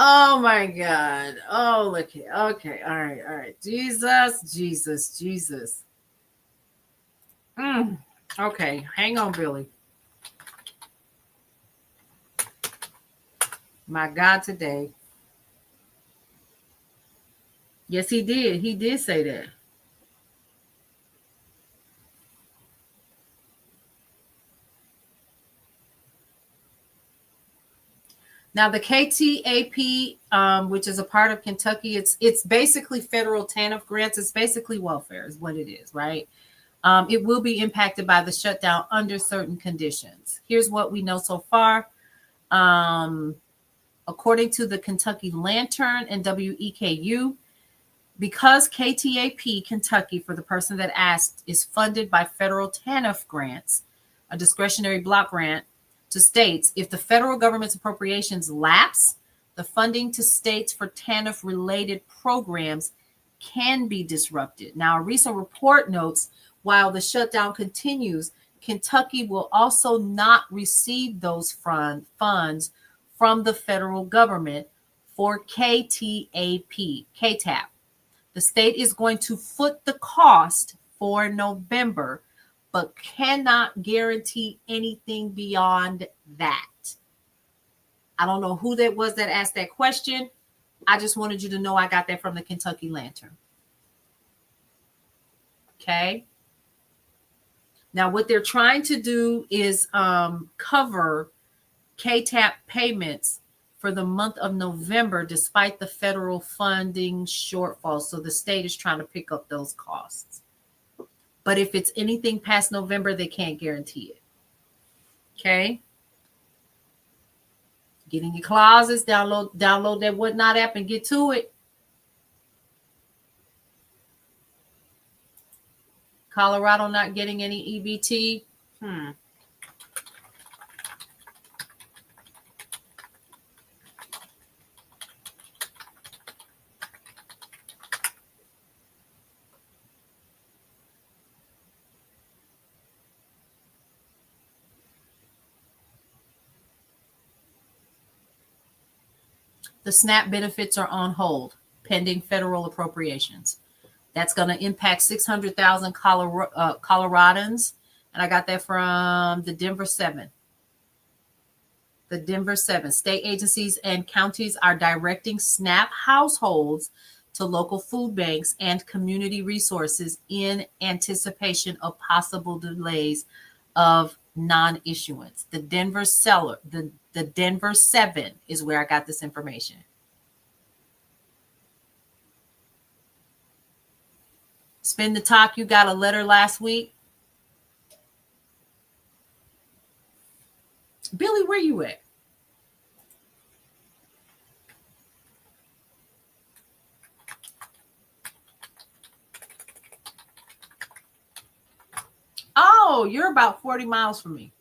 Oh my God. Oh, look. Okay. All right. Jesus. Okay. Hang on, Billy. My God, today. Yes, he did. He did say that. Now, the KTAP, which is a part of Kentucky, it's basically federal TANF grants. It's basically welfare is what it is, right? It will be impacted by the shutdown under certain conditions. Here's what we know so far. According to the Kentucky Lantern and WEKU, because KTAP Kentucky, for the person that asked, is funded by federal TANF grants, a discretionary block grant, to states, if the federal government's appropriations lapse, the funding to states for TANF-related programs can be disrupted. Now, a recent report notes, while the shutdown continues, Kentucky will also not receive those funds from the federal government for KTAP. The state is going to foot the cost for November, but cannot guarantee anything beyond that. I don't know who that was that asked that question. I just wanted you to know I got that from the Kentucky Lantern. Okay. Now, what they're trying to do is cover KTAP payments for the month of November, despite the federal funding shortfall. So the state is trying to pick up those costs. But if it's anything past November, they can't guarantee it. Okay. Get in your closets, download that Whatnot app and get to it. Colorado not getting any EBT. The SNAP benefits are on hold pending federal appropriations. That's going to impact 600,000 Coloradans. And I got that from the Denver 7. The Denver 7. State agencies and counties are directing SNAP households to local food banks and community resources in anticipation of possible delays of non-issuance. The Denver the Denver 7 is where I got this information. Spin the Talk, you got a letter last week. Billy, where you at? Oh, you're about 40 miles from me.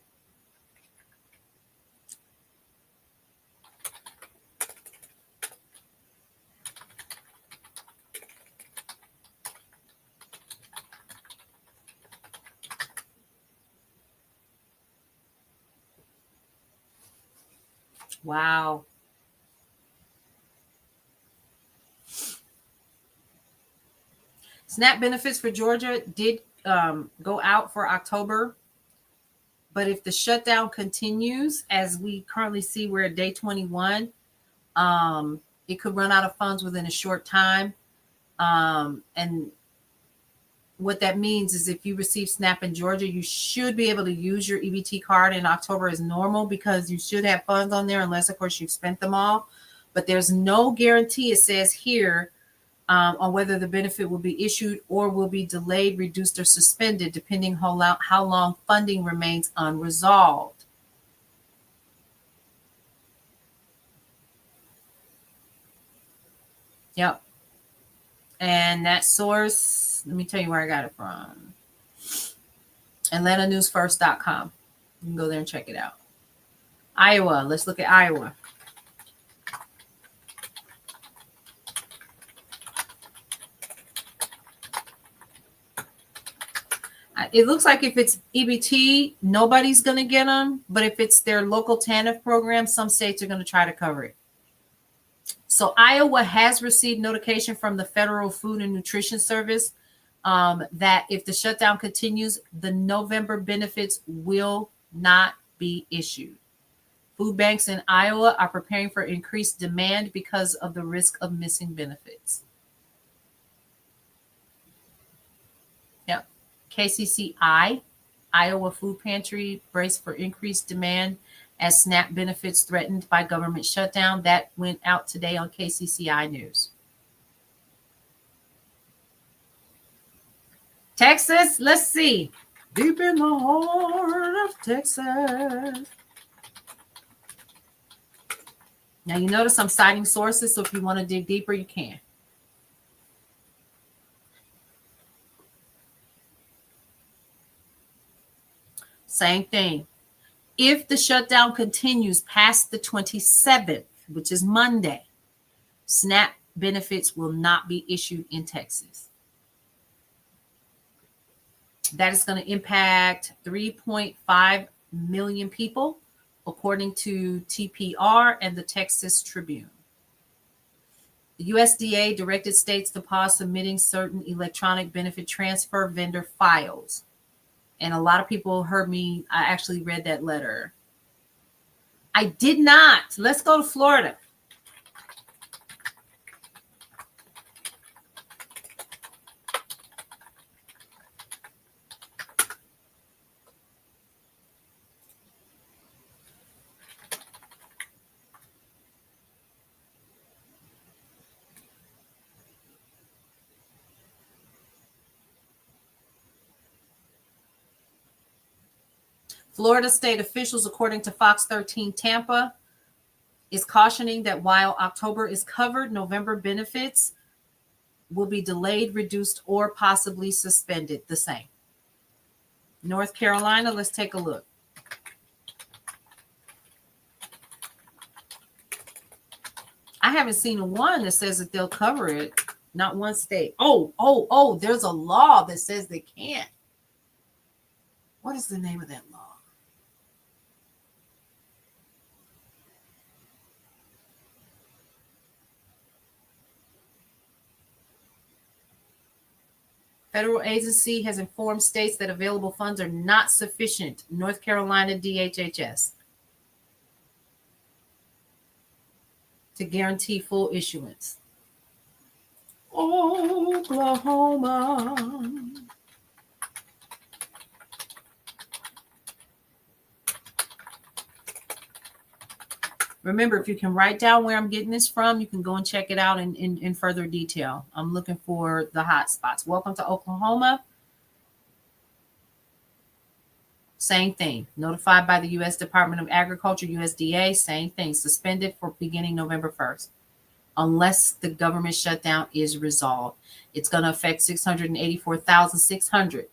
Wow. SNAP benefits for Georgia did go out for October. But if the shutdown continues, as we currently see, we're at day 21, it could run out of funds within a short time. And what that means is if you receive SNAP in Georgia, you should be able to use your EBT card in October as normal because you should have funds on there unless, of course, you've spent them all. But there's no guarantee, it says here, on whether the benefit will be issued or will be delayed, reduced, or suspended, depending how long funding remains unresolved. Yep. And that source, let me tell you where I got it from. AtlantaNewsFirst.com. You can go there and check it out. Iowa. Let's look at Iowa. It looks like if it's EBT, nobody's going to get them. But if it's their local TANF program, some states are going to try to cover it. So Iowa has received notification from the Federal Food and Nutrition Service that if the shutdown continues, the November benefits will not be issued. Food banks in Iowa are preparing for increased demand because of the risk of missing benefits. Yep. KCCI, Iowa Food Pantry, brace for increased demand as SNAP benefits threatened by government shutdown. That went out today on KCCI News. Texas, let's see. Deep in the heart of Texas. Now, you notice I'm citing sources, so if you want to dig deeper, you can. Same thing. If the shutdown continues past the 27th, which is Monday, SNAP benefits will not be issued in Texas. That is going to impact 3.5 million people, according to TPR and the Texas Tribune. The USDA directed states to pause submitting certain electronic benefit transfer vendor files. And a lot of people heard me. I actually read that letter. I did not. Let's go to Florida. Florida state officials, according to Fox 13 Tampa, is cautioning that while October is covered, November benefits will be delayed, reduced, or possibly suspended. The same. North Carolina, let's take a look. I haven't seen one that says that they'll cover it. Not one state. Oh, there's a law that says they can't. What is the name of that law? Federal agency has informed states that available funds are not sufficient. North Carolina DHHS to guarantee full issuance. Oklahoma. Remember, if you can write down where I'm getting this from, you can go and check it out in further detail. I'm looking for the hot spots. Welcome to Oklahoma. Same thing. Notified by the U.S. Department of Agriculture, USDA. Same thing. Suspended for beginning November 1st. Unless the government shutdown is resolved. It's going to affect 684,600.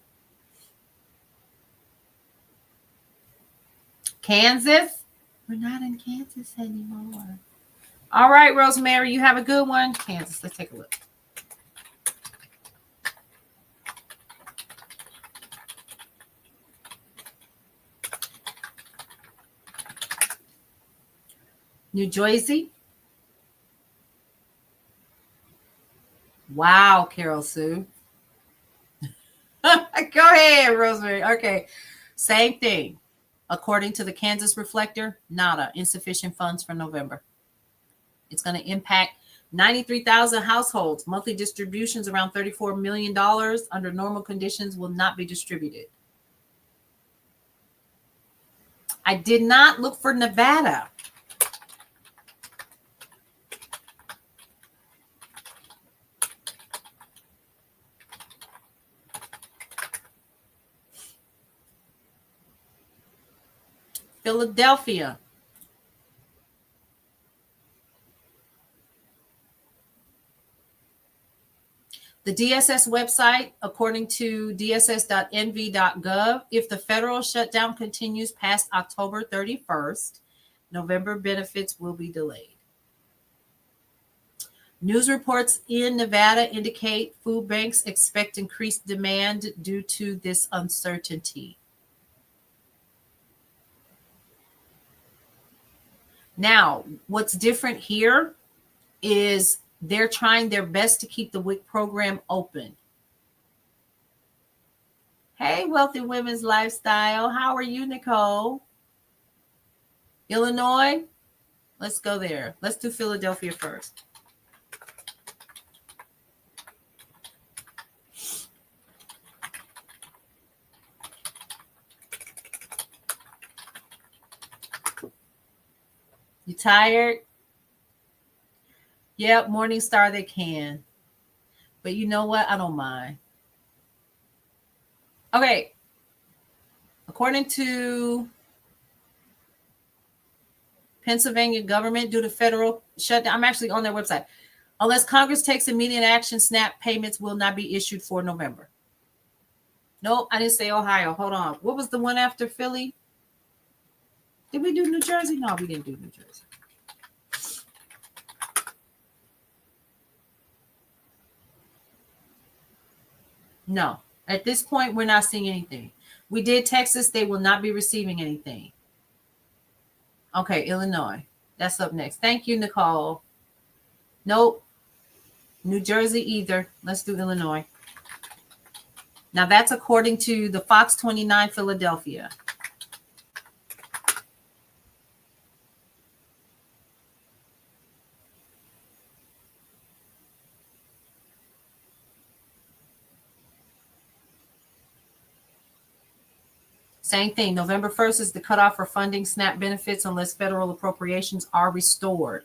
Kansas? We're not in Kansas anymore. All right, Rosemary, you have a good one. Kansas, let's take a look. New Jersey. Wow, Carol Sue. Go ahead, Rosemary. Okay, same thing. According to the Kansas Reflector, nada, insufficient funds for November. It's going to impact 93,000 households. Monthly distributions around $34 million under normal conditions will not be distributed. I did not look for Nevada. Philadelphia. The DSS website, according to dss.nv.gov, if the federal shutdown continues past October 31st, November benefits will be delayed. News reports in Nevada indicate food banks expect increased demand due to this uncertainty. Now, what's different here is they're trying their best to keep the WIC program open. Hey, Wealthy Women's Lifestyle. How are you, Nicole? Illinois? Let's go there. Let's do Philadelphia first. You tired? Yep, Morningstar, they can. But you know what? I don't mind. Okay. According to Pennsylvania government, due to federal shutdown, I'm actually on their website. Unless Congress takes immediate action, SNAP payments will not be issued for November. Nope, I didn't say Ohio. Hold on. What was the one after Philly? Did we do New Jersey? No, we didn't do New Jersey. No, at this point, we're not seeing anything. We did Texas. They will not be receiving anything. Okay, Illinois. That's up next. Thank you, Nicole. Nope. New Jersey either. Let's do Illinois. Now that's according to the Fox 29 Philadelphia. Same thing. November 1st is the cutoff for funding SNAP benefits unless federal appropriations are restored.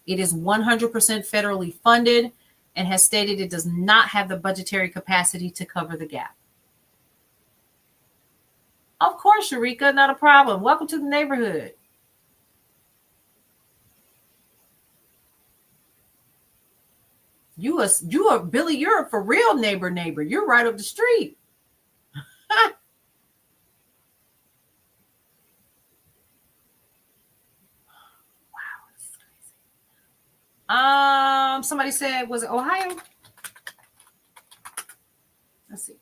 It is 100% federally funded and has stated it does not have the budgetary capacity to cover the gap. Of course, Sharika, not a problem. Welcome to the neighborhood. You are Billy, you're a for real neighbor. You're right up the street. Somebody said, was it Ohio? Let's see.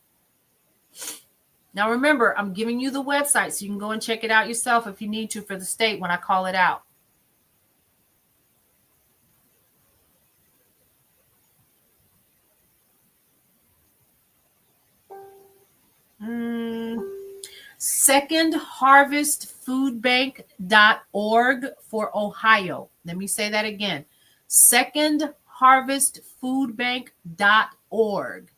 Now remember, I'm giving you the website so you can go and check it out yourself if you need to for the state when I call it out. secondharvestfoodbank.org for Ohio. Let me say that again. secondharvestfoodbank.org.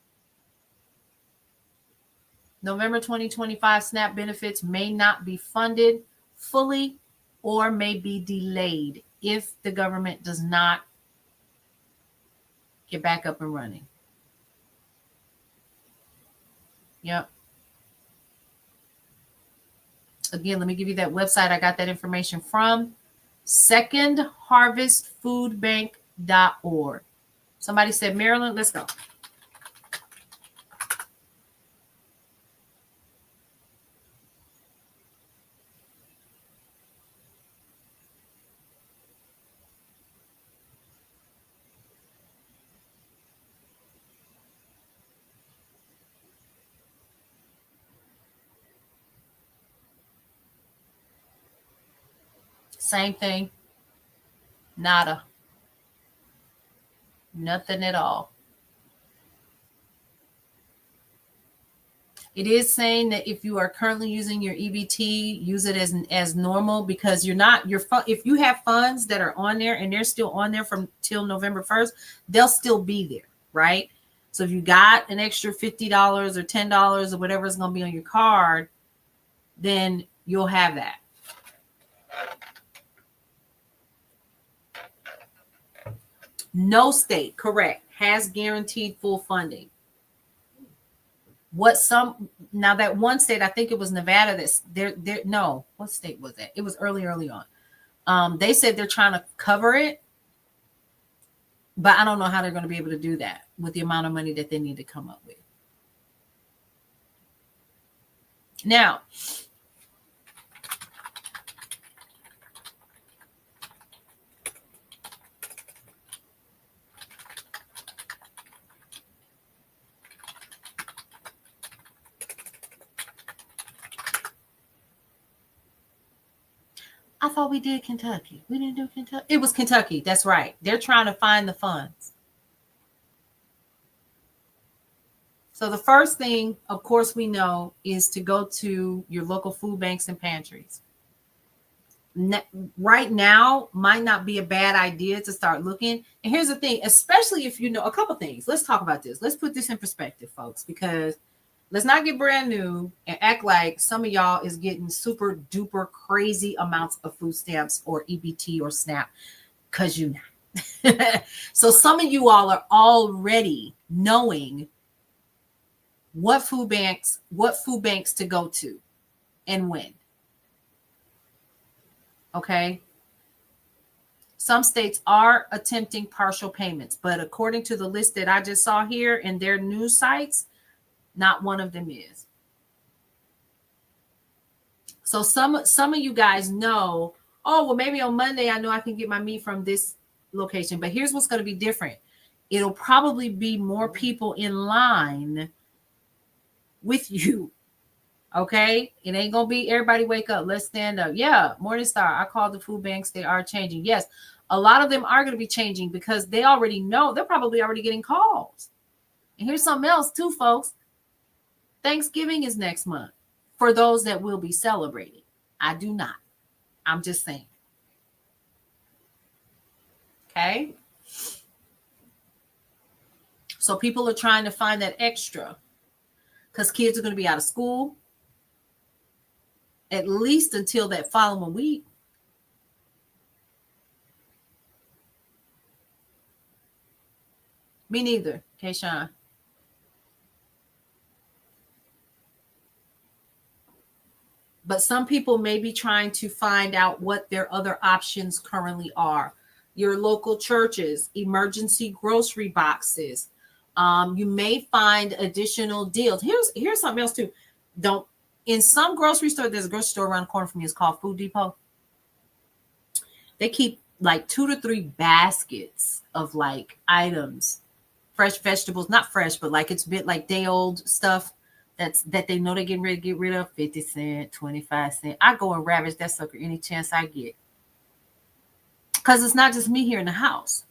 November 2025 SNAP benefits may not be funded fully or may be delayed if the government does not get back up and running. Yep. Again, let me give you that website. I got that information from secondharvestfoodbank.org. Somebody said Maryland. Let's go. Same thing. Nada. Nothing at all. It is saying that if you are currently using your EBT, use it as normal because if you have funds that are on there and they're still on there from till November 1st, they'll still be there, right? So if you got an extra $50 or $10 or whatever is going to be on your card, then you'll have that. No state, correct, has guaranteed full funding. Now that one state, I think it was Nevada, no, what state was that? It was early on. They said they're trying to cover it, but I don't know how they're going to be able to do that with the amount of money that they need to come up with. Now, I thought we did Kentucky. We didn't do Kentucky. It was Kentucky. That's right. They're trying to find the funds. So the first thing, of course, we know is to go to your local food banks and pantries. Right now might not be a bad idea to start looking. And here's the thing, especially if you know a couple things. Let's talk about this. Let's put this in perspective, folks, because let's not get brand new and act like some of y'all is getting super duper crazy amounts of food stamps or EBT or SNAP, because you're not. So some of you all are already knowing what food banks to go to and when. Okay. Some states are attempting partial payments, but according to the list that I just saw here in their news sites, not one of them is. So some of you guys know, oh, well, maybe on Monday I know I can get my meat from this location, but here's what's going to be different. It'll probably be more people in line with you. Okay, it ain't gonna be everybody wake up, let's stand up. Yeah, Morningstar, I called the food banks. They are changing. Yes, a lot of them are going to be changing because they already know. They're probably already getting calls. And here's something else too, folks. Thanksgiving is next month for those that will be celebrating. I do not. I'm just saying. Okay. So people are trying to find that extra because kids are going to be out of school at least until that following week. Me neither, Kayshawn. But some people may be trying to find out what their other options currently are. Your local churches, emergency grocery boxes. You may find additional deals. Here's something else too. In some grocery store, there's a grocery store around the corner from me. It's called Food Depot. They keep like 2 to 3 baskets of like items, fresh vegetables, not fresh, but like it's a bit like day old stuff that they know they're getting ready to get rid of. 50 cents, 25 cents. I go and ravage that sucker any chance I get. Because it's not just me here in the house.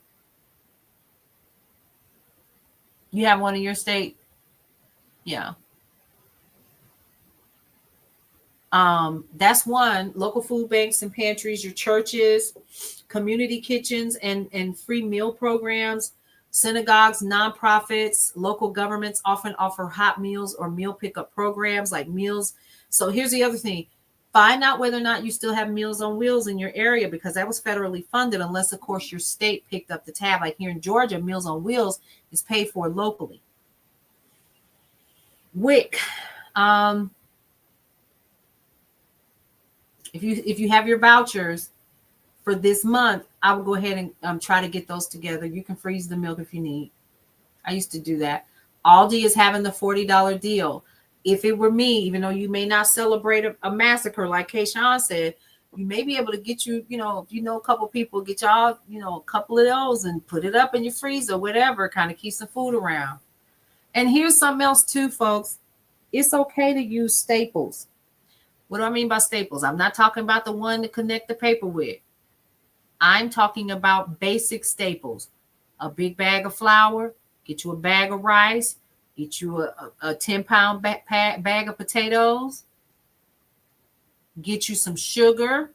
You have one in your state? Yeah. That's one. Local food banks and pantries, your churches, community kitchens and free meal programs, synagogues, nonprofits, local governments often offer hot meals or meal pickup programs like meals. So here's the other thing. Find out whether or not you still have Meals on Wheels in your area, because that was federally funded, unless, of course, your state picked up the tab. Like here in Georgia, Meals on Wheels is paid for locally. WIC. If you have your vouchers for this month, I will go ahead and try to get those together. You can freeze the milk if you need. I used to do that. Aldi is having the $40 deal. If it were me, even though you may not celebrate a massacre like Kayshawn said, you may be able to get if you know a couple people, get y'all, a couple of those and put it up in your freezer, whatever, kind of keep some food around. And here's something else too, folks. It's okay to use staples. What do I mean by staples? I'm not talking about the one to connect the paper with. I'm talking about basic staples. A big bag of flour, get you a bag of rice, get you a 10-pound bag of potatoes, get you some sugar.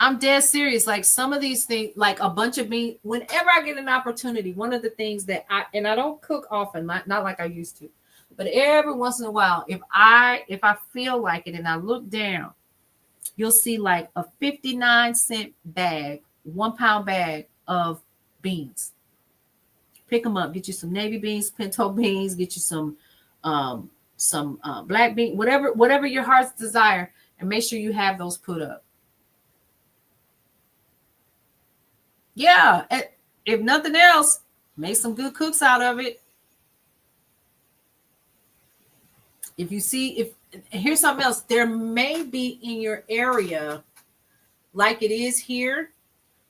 I'm dead serious. Like some of these things, like a bunch of meat, whenever I get an opportunity, one of the things that I don't cook often, not like I used to, but every once in a while, if I feel like it and I look down, you'll see like a 59-cent bag, 1-pound bag of beans. Pick them up. Get you some navy beans, pinto beans. Get you some black bean, whatever your heart's desire, and make sure you have those put up. Yeah, if nothing else, make some good cooks out of it. Here's something else. There may be in your area, like it is here,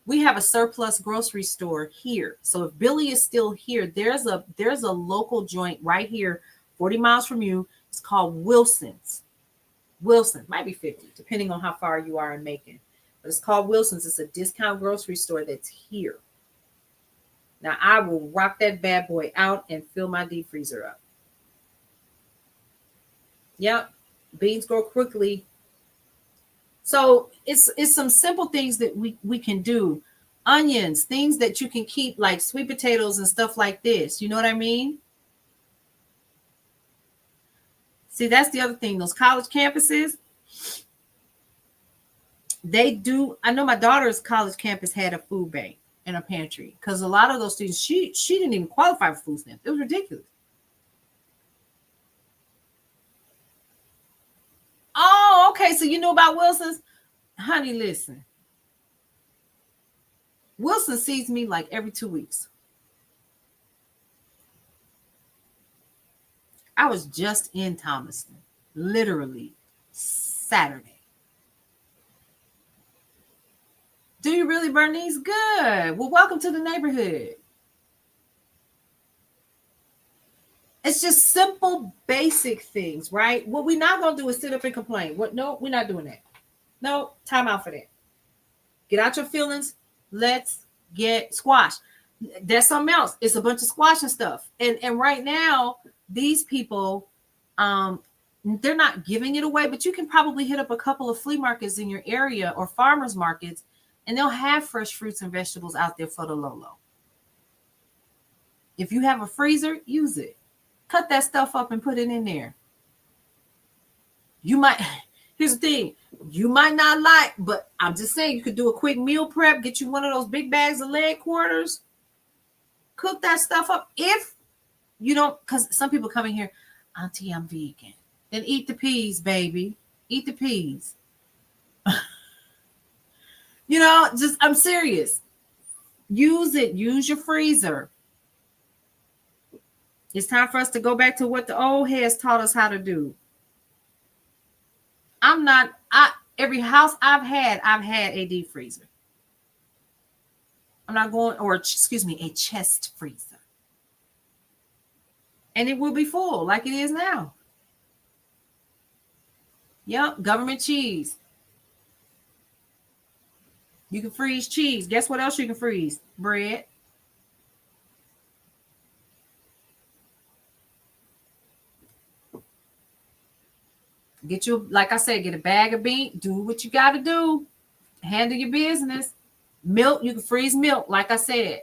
we have a surplus grocery store here. So if Billy is still here, there's a local joint right here, 40 miles from you. It's called Wilson's. Wilson, might be 50, depending on how far you are in Macon. But it's called Wilson's. It's a discount grocery store that's here. Now I will rock that bad boy out and fill my deep freezer up. Yep, beans grow quickly. So it's some simple things that we can do. Onions, things that you can keep, like sweet potatoes and stuff like this. You know what I mean? See, that's the other thing. Those college campuses, they do. I know my daughter's college campus had a food bank and a pantry, because a lot of those students, she didn't even qualify for food stamps. It was ridiculous. Oh, okay. So you know about Wilson's? Honey, listen. Wilson sees me like every 2 weeks. I was just in Thomaston, literally Saturday. Do you really, Bernice? Good. Well, welcome to the neighborhood. It's just simple, basic things, right? What we're not going to do is sit up and complain. No, we're not doing that. No, time out for that. Get out your feelings. Let's get squashed. That's something else. It's a bunch of squash and stuff. And right now, these people, they're not giving it away, but you can probably hit up a couple of flea markets in your area or farmers markets, and they'll have fresh fruits and vegetables out there for the low low. If you have a freezer, use it. Cut that stuff up and put it in there. You might, here's the thing, you might not like, but I'm just saying, you could do a quick meal prep, get you one of those big bags of leg quarters, cook that stuff up. If you don't, because some people come in here, Auntie, I'm vegan. Then eat the peas, baby. Eat the peas. Just, I'm serious. Use it. Use your freezer. It's time for us to go back to what the old heads taught us how to do. Every house I've had a deep freezer. I'm not going, or excuse me, a chest freezer. And it will be full like it is now. Yep, government cheese. You can freeze cheese. Guess what else you can freeze? Bread. Get you, like I said, get a bag of beans. Do what you got to do. Handle your business. Milk, you can freeze milk, like I said.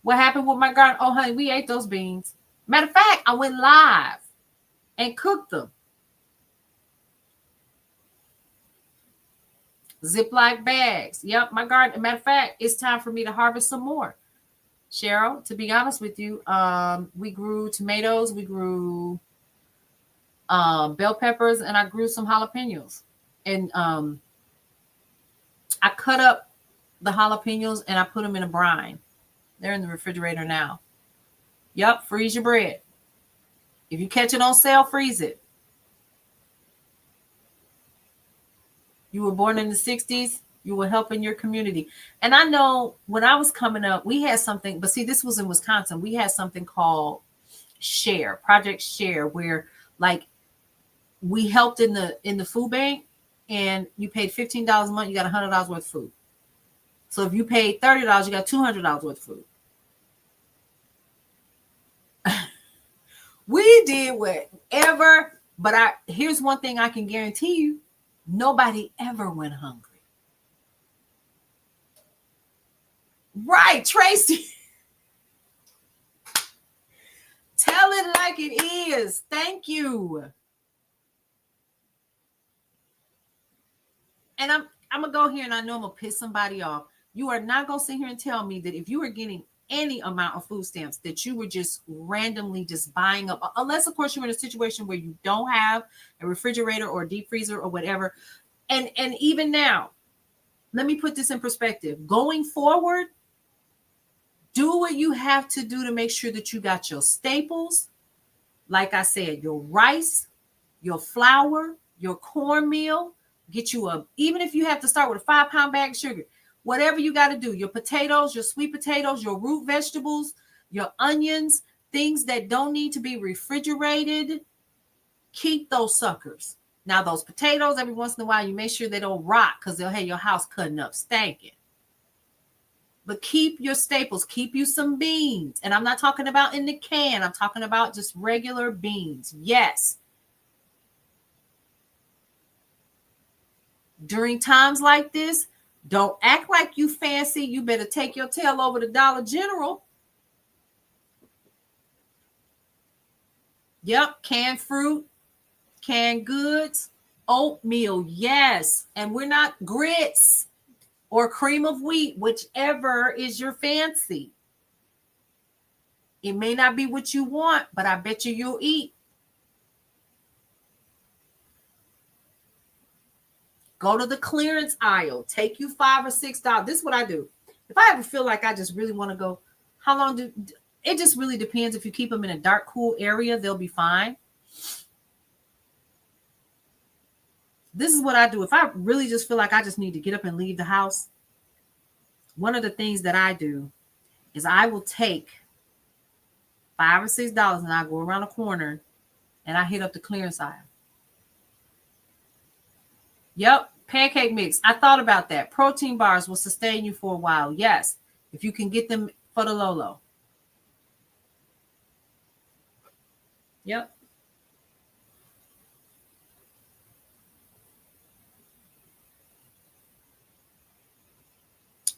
What happened with my garden? Oh, honey, we ate those beans. Matter of fact, I went live and cooked them. Ziploc bags. Yep, my garden. Matter of fact, it's time for me to harvest some more. Cheryl, to be honest with you, we grew tomatoes, we grew bell peppers, and I grew some jalapenos. And I cut up the jalapenos and I put them in a brine. They're in the refrigerator now. Yep, freeze your bread. If you catch it on sale, freeze it. You were born in the 60s. You were helping your community. And I know when I was coming up, we had something, but see, this was in Wisconsin. We had something called Share, Project Share, where like we helped in the food bank, and you paid $15 a month, you got $100 worth of food. So if you paid $30, you got $200 worth of food. We did whatever, but here's one thing I can guarantee you. Nobody ever went hungry. Right, Tracy. Tell it like it is. Thank you. And I'm going to go here, and I know I'm going to piss somebody off. You are not going to sit here and tell me that if you are getting any amount of food stamps that you were just randomly just buying up, unless of course you're in a situation where you don't have a refrigerator or a deep freezer or whatever. And even now, let me put this in perspective. Going forward, do what you have to do to make sure that you got your staples. Like I said, your rice, your flour, your cornmeal. Get you even if you have to start with a 5-pound bag of sugar, whatever you got to do, your potatoes, your sweet potatoes, your root vegetables, your onions, things that don't need to be refrigerated, keep those suckers. Now, those potatoes, every once in a while, you make sure they don't rot because they'll have your house cutting up, stanking. But keep your staples. Keep you some beans. And I'm not talking about in the can. I'm talking about just regular beans. Yes. During times like this, don't act like you fancy. You better take your tail over to Dollar General. Yep, canned fruit, canned goods, oatmeal, yes. And we're not grits or cream of wheat, whichever is your fancy. It may not be what you want, but I bet you'll eat. Go to the clearance aisle. Take you $5 or $6. This is what I do. If I ever feel like I just really want to go, how long it just really depends. If you keep them in a dark, cool area, they'll be fine. This is what I do. If I really just feel like I just need to get up and leave the house, one of the things that I do is I will take $5 or $6 and I go around the corner and I hit up the clearance aisle. Yep, pancake mix. I thought about that. Protein bars will sustain you for a while. Yes, If you can get them for the low. Yep.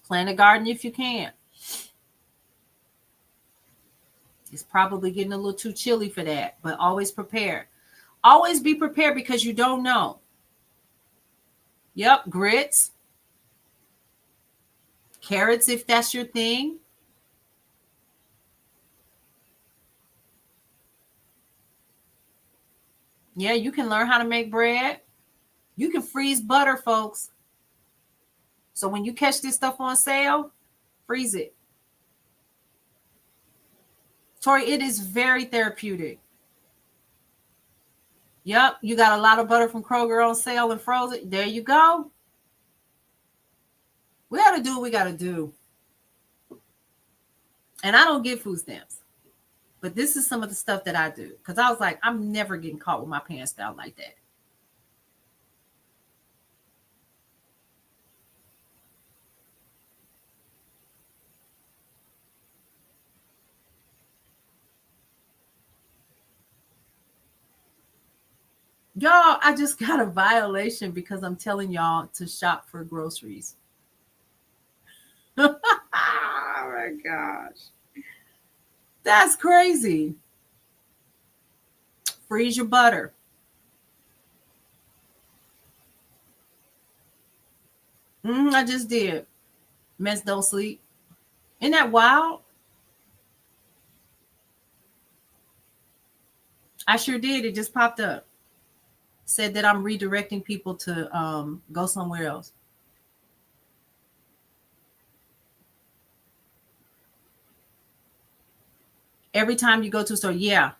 Plant a garden if you can. It's probably getting a little too chilly for that, but always prepare. Always be prepared because you don't know. Yep, grits, carrots if that's your thing. Yeah, you can learn how to make bread. You can freeze butter, folks. So when you catch this stuff on sale, freeze it. Tori, it is very therapeutic. Yep, you got a lot of butter from Kroger on sale and frozen. There you go. We got to do what we got to do. And I don't get food stamps. But this is some of the stuff that I do. Because I was like, I'm never getting caught with my pants down like that. Y'all, I just got a violation because I'm telling y'all to shop for groceries. Oh my gosh. That's crazy. Freeze your butter. I just did. Mess don't sleep. Isn't that wild? I sure did. It just popped up. Said that I'm redirecting people to go somewhere else. Every time you go to a store, yeah.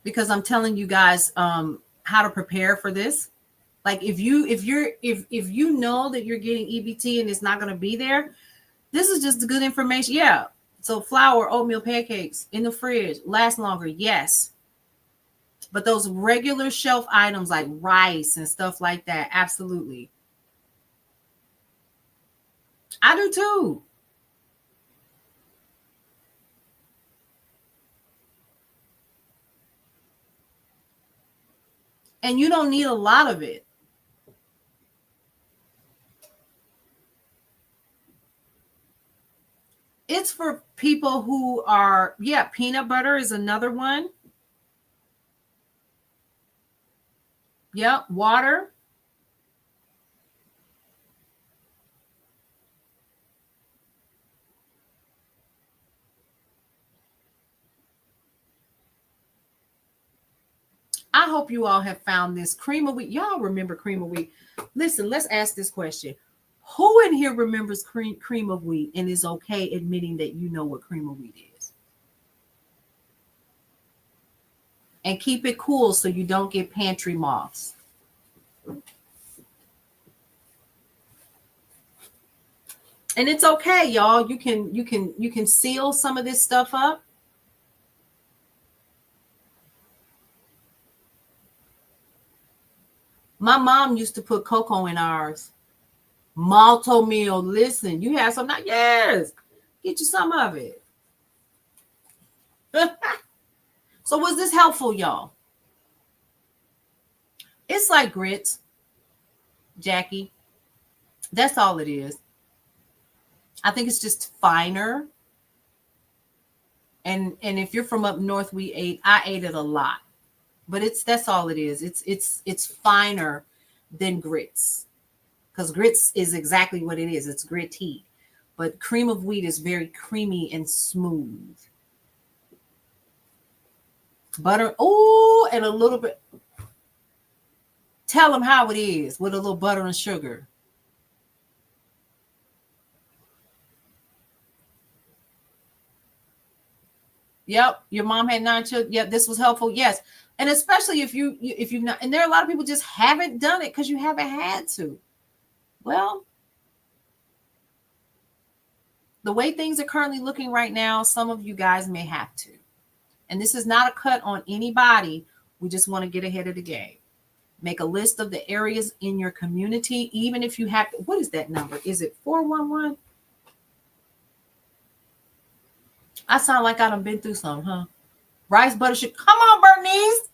Because I'm telling you guys how to prepare for this. Like if you know that you're getting EBT and it's not going to be there, this is just the good information. Yeah. So flour, oatmeal pancakes in the fridge last longer. Yes. But those regular shelf items like rice and stuff like that, absolutely. I do too. And you don't need a lot of it. It's for people who are, yeah, peanut butter is another one. Yep, water. I hope you all have found this cream of wheat. Y'all remember cream of wheat? Listen, let's ask this question. Who in here remembers cream of wheat and is okay admitting that you know what cream of wheat is? And keep it cool so you don't get pantry moths. And it's okay, y'all. You can seal some of this stuff up. My mom used to put cocoa in ours. Malto meal. Listen, you have some? Yes. Get you some of it. So was this helpful, y'all? It's like grits, Jackie. That's all it is. I think it's just finer. And if you're from up north, I ate it a lot. But that's all it is. It's finer than grits. Because grits is exactly what it is. It's gritty. But cream of wheat is very creamy and smooth. Butter, oh, and a little bit. Tell them how it is with a little butter and sugar. Yep, your mom had 9 children. Yep, this was helpful. Yes, and especially if you've not, and there are a lot of people just haven't done it because you haven't had to. Well, the way things are currently looking right now, some of you guys may have to. And this is not a cut on anybody. We just want to get ahead of the game. Make a list of the areas in your community, even if you have to. What is that number? Is it 411? I sound like I done been through some, huh? Rice, butter, sugar. Come on, Bernice.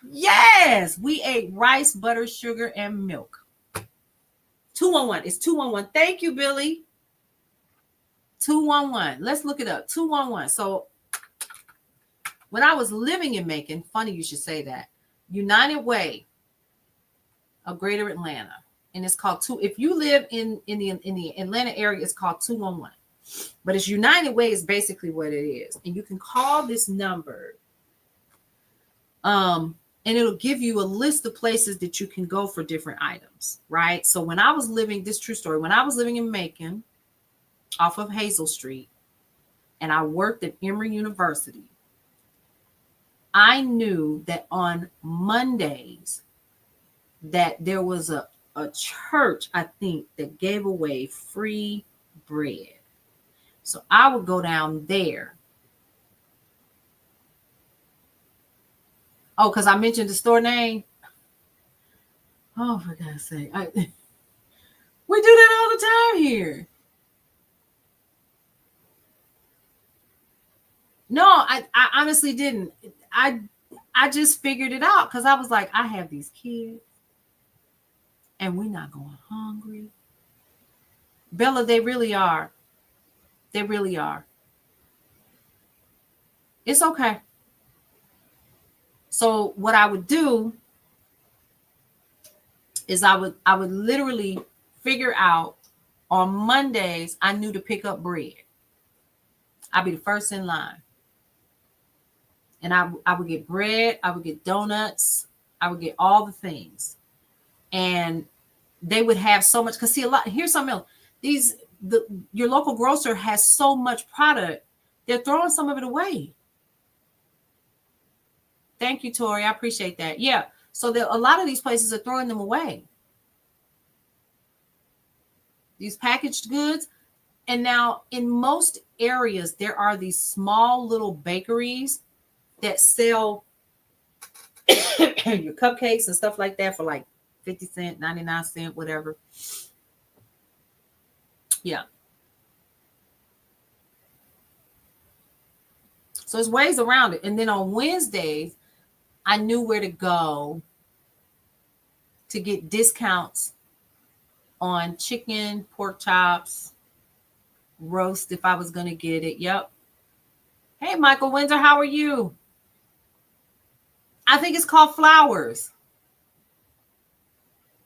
Yes, we ate rice, butter, sugar, and milk. 211. It's 211. Thank you, Billy. 211. Let's look it up. 211. So when I was living in Macon, funny you should say that, United Way of Greater Atlanta. And it's called if you live in the Atlanta area, it's called 211. But it's United Way is basically what it is. And you can call this number. And it'll give you a list of places that you can go for different items, right? So when I was living, this true story, when I was living in Macon off of Hazel Street, and I worked at Emory University, I knew that on Mondays that there was a church, I think, that gave away free bread. So I would go down there. Oh, because I mentioned the store name. Oh, for God's sake. We do that all the time here. No, I honestly didn't. I just figured it out because I was like, I have these kids and we're not going hungry. Bella, they really are. They really are. It's okay. So what I would do is I would literally figure out on Mondays, I knew to pick up bread. I'd be the first in line. And I would get bread, I would get donuts, I would get all the things. And they would have so much, because see, here's something else. Your local grocer has so much product, they're throwing some of it away. Thank you, Tori. I appreciate that. Yeah. So a lot of these places are throwing them away. These packaged goods. And now in most areas, there are these small little bakeries that sell your cupcakes and stuff like that for like 50 cents, 99 cents, whatever. Yeah. So there's ways around it. And then on Wednesdays, I knew where to go to get discounts on chicken, pork chops, roast if I was going to get it. Yep. Hey, Michael Windsor, how are you? I think it's called Flowers.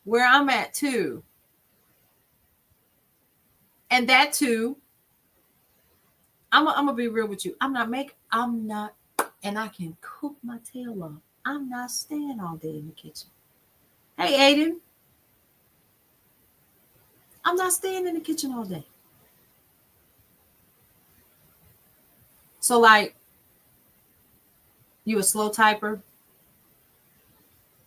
Where I'm at too. And that too, I'm going to be real with you. And I can cook my tail off. I'm not staying all day in the kitchen. Hey, Aiden. I'm not staying in the kitchen all day. So like, you a slow typer?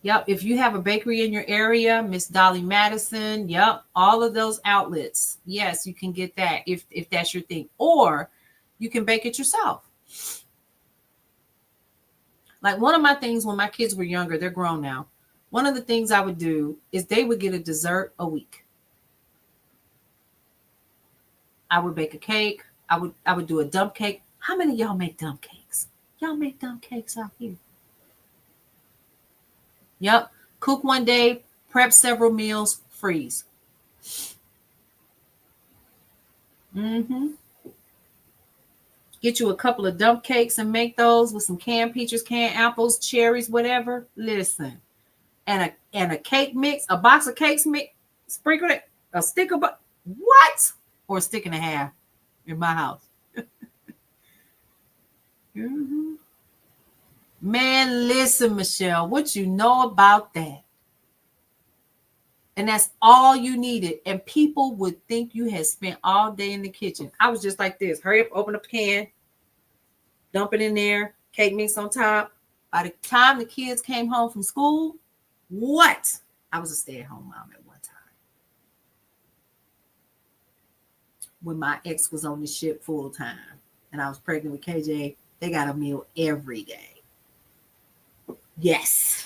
Yep. If you have a bakery in your area, Miss Dolly Madison, yep, all of those outlets. Yes, you can get that if that's your thing. Or you can bake it yourself. Like one of my things when my kids were younger, they're grown now. One of the things I would do is they would get a dessert a week. I would bake a cake. I would do a dump cake. How many of y'all make dump cakes? Y'all make dump cakes out here. Yep. Cook one day, prep several meals, freeze. Mm-hmm. Get you a couple of dump cakes and make those with some canned peaches, canned apples, cherries, whatever. Listen. And a cake mix, a box of cakes mix, sprinkle it, a stick of what? Or a stick and a half in my house. Mm-hmm. Man, listen, Michelle, what you know about that? And that's all you needed. And people would think you had spent all day in the kitchen. I was just like this. Hurry up, open up the can, dump it in there, cake mix on top. By the time the kids came home from school, what? I was a stay-at-home mom at one time. When my ex was on the ship full time and I was pregnant with KJ, they got a meal every day. Yes.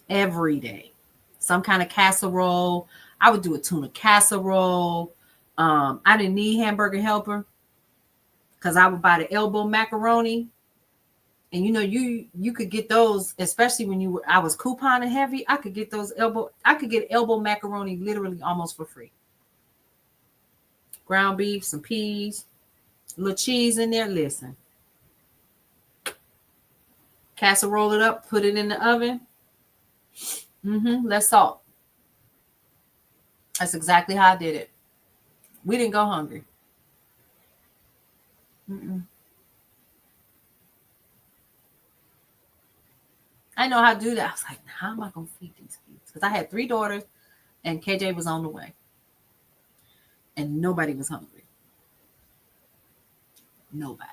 every day. Some kind of casserole. I would do a tuna casserole. I didn't need hamburger helper because I would buy the elbow macaroni. And you could get those, especially when I was couponing heavy. I could get elbow macaroni literally almost for free. Ground beef, some peas, a little cheese in there. Listen, casserole it up, put it in the oven. Less salt. That's exactly how I did it. We didn't go hungry. I know how to do that. I was like, how am I going to feed these kids? Because I had 3 daughters and KJ was on the way. And nobody was hungry. Nobody.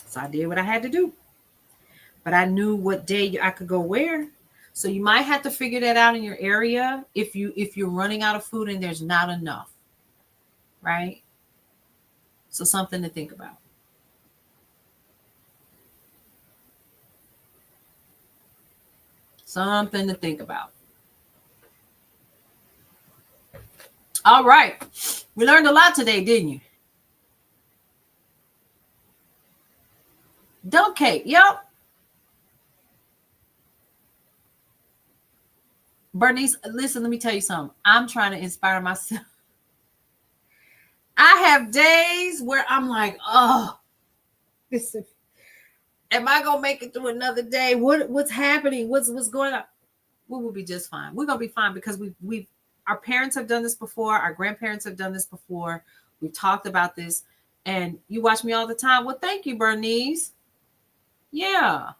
So I did what I had to do. But I knew what day I could go where. So you might have to figure that out in your area if you're running out of food and there's not enough. Right? So something to think about. Something to think about. All right. We learned a lot today, didn't you? Dough cake. Yep. Bernice, listen, let me tell you something. I'm trying to inspire myself. I have days where I'm like, oh, listen, am I going to make it through another day? What's happening? What's going on? We will be just fine. We're going to be fine because our parents have done this before. Our grandparents have done this before. We've talked about this. And you watch me all the time. Well, thank you, Bernice. Yeah.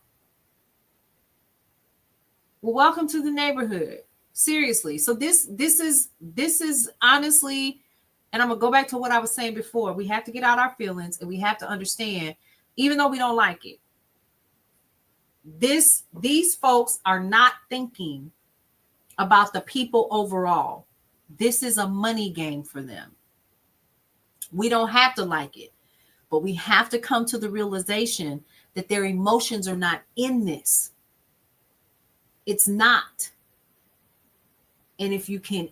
Well, welcome to the neighborhood. Seriously. So this is honestly, and I'm going to go back to what I was saying before. We have to get out our feelings and we have to understand, even though we don't like it, these folks are not thinking about the people overall. This is a money game for them. We don't have to like it, but we have to come to the realization that their emotions are not in this. It's not. And if you can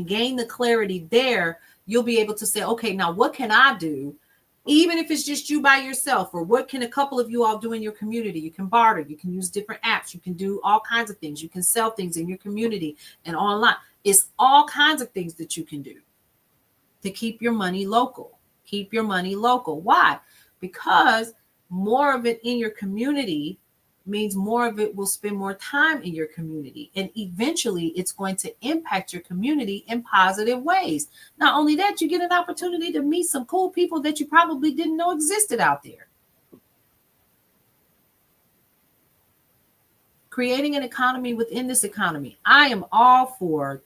gain the clarity there, you'll be able to say, okay, now what can I do? Even if it's just you by yourself, or what can a couple of you all do in your community? You can barter, you can use different apps, you can do all kinds of things. You can sell things in your community and online. It's all kinds of things that you can do to keep your money local. Keep your money local. Why? Because more of it in your community means more of it will spend more time in your community. And eventually it's going to impact your community in positive ways. Not only that, you get an opportunity to meet some cool people that you probably didn't know existed out there. Creating an economy within this economy. I am all for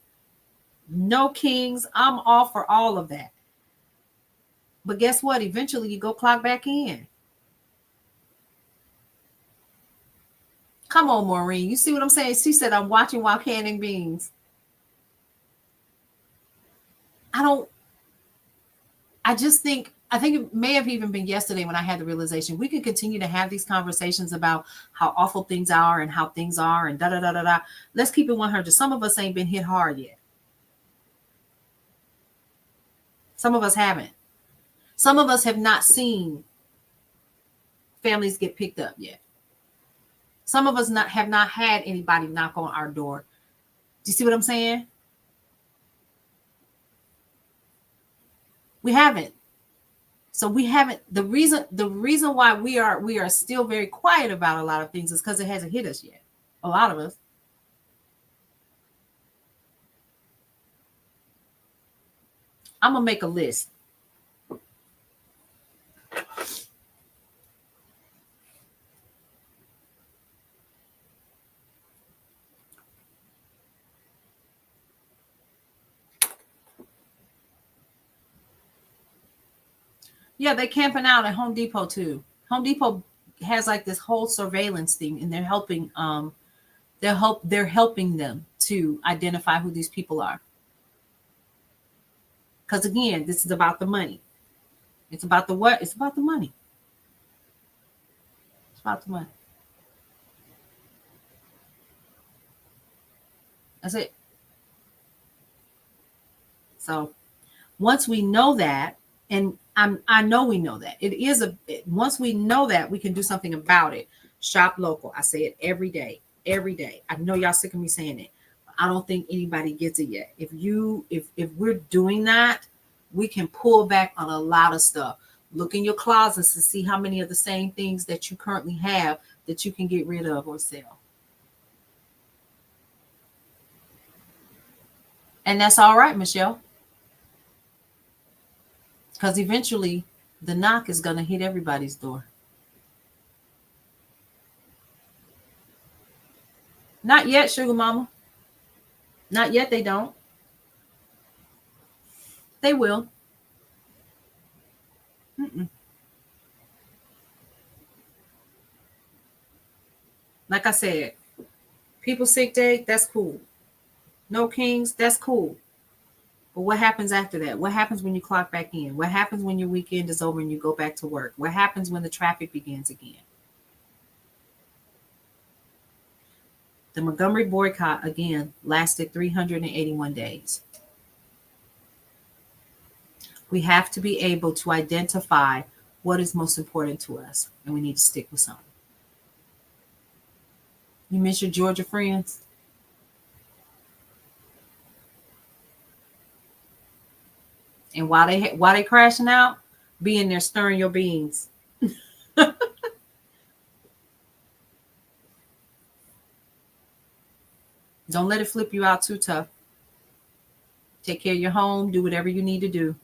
no kings. I'm all for all of that. But guess what? Eventually you go clock back in. Come on, Maureen. You see what I'm saying? She said, I'm watching while canning beans. I think it may have even been yesterday when I had the realization we could continue to have these conversations about how awful things are and how things are and da-da-da-da-da. Let's keep it 100. Some of us ain't been hit hard yet. Some of us haven't. Some of us have not seen families get picked up yet. Some of us have not had anybody knock on our door. Do you see what I'm saying? We haven't. So we haven't. The reason why we are still very quiet about a lot of things is because it hasn't hit us yet. A lot of us. I'm gonna make a list. Yeah, they're camping out at Home Depot too. Home Depot has like this whole surveillance thing, and they're helping them to identify who these people are. Because again, this is about the money. It's about the what? It's about the money. It's about the money. That's it. So once we know that, and I know we know that it is once we know that, we can do something about it. Shop local. I say it every day, every day. I know y'all sick of me saying it. But I don't think anybody gets it yet. If we're doing that, we can pull back on a lot of stuff. Look in your closets to see how many of the same things that you currently have that you can get rid of or sell. And that's all right, Michelle. Because eventually the knock is going to hit everybody's door. Not yet, sugar mama. Not yet, they don't. They will. Mm-mm. Like I said, people sick day, that's cool. No kings, that's cool. But what happens after that? What happens when you clock back in? What happens when your weekend is over and you go back to work? What happens when the traffic begins again? The Montgomery boycott, again, lasted 381 days. We have to be able to identify what is most important to us, and we need to stick with something. You miss your Georgia friends? And while they crashing out, be in there stirring your beans. Don't let it flip you out too tough. Take care of your home. Do whatever you need to do.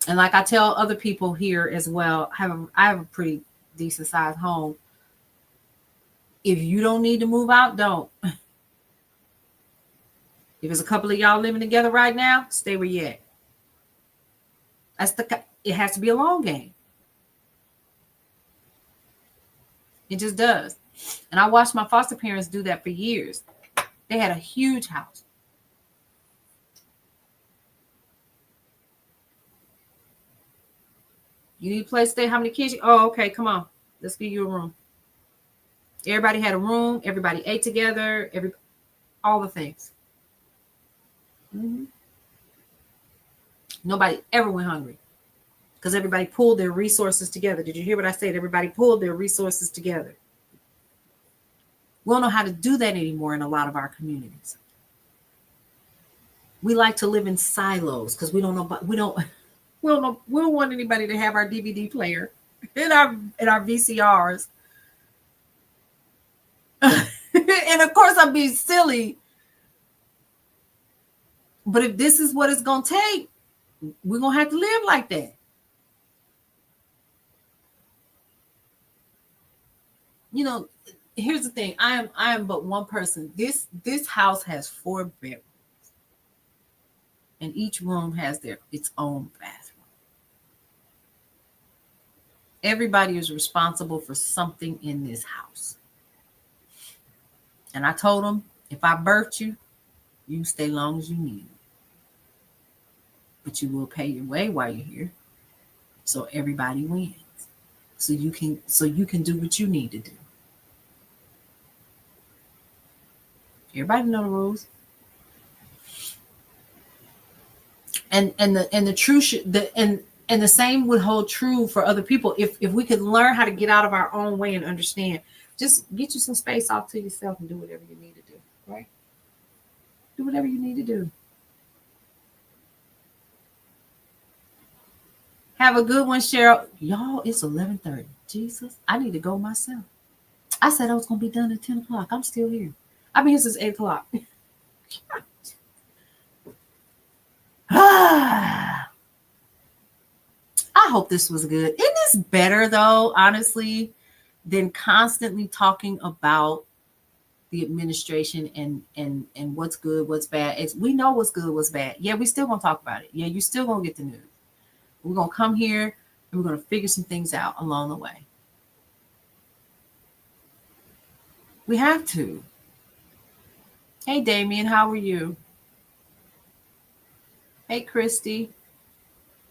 And like I tell other people here as well, I have a pretty decent sized home. If you don't need to move out, don't. If there's a couple of y'all living together right now, stay where you at. It has to be a long game. It just does. And I watched my foster parents do that for years. They had a huge house. You need a place to stay? How many kids? Oh, okay, come on. Let's give you a room. Everybody had a room. Everybody ate together. All the things. Mm-hmm. Nobody ever went hungry because everybody pulled their resources together. Did you hear what I said? Everybody pulled their resources together. We don't know how to do that anymore in a lot of our communities. We like to live in silos because we don't want anybody to have our DVD player in our VCRs. And of course I'm being silly. But if this is what it's gonna take, we're gonna have to live like that. You know, here's the thing. I am but one person. This house has 4 bedrooms. And each room has its own bathroom. Everybody is responsible for something in this house. And I told them, if I birthed you, you stay long as you need. But you will pay your way while you're here. So everybody wins. So you can do what you need to do. Everybody know the rules. And the true and the same would hold true for other people. If we could learn how to get out of our own way and understand, just get you some space off to yourself and do whatever you need to do, right? Do whatever you need to do. Have a good one, Cheryl. Y'all, it's 11:30. Jesus, I need to go myself. I said I was going to be done at 10 o'clock. I'm still here. I've been here since 8 o'clock. I hope this was good. Isn't this better, though, honestly, than constantly talking about the administration and what's good, what's bad? We know what's good, what's bad. Yeah, we still going to talk about it. Yeah, you still going to get the news. We're going to come here and we're going to figure some things out along the way. We have to. Hey, Damien, how are you? Hey, Christy.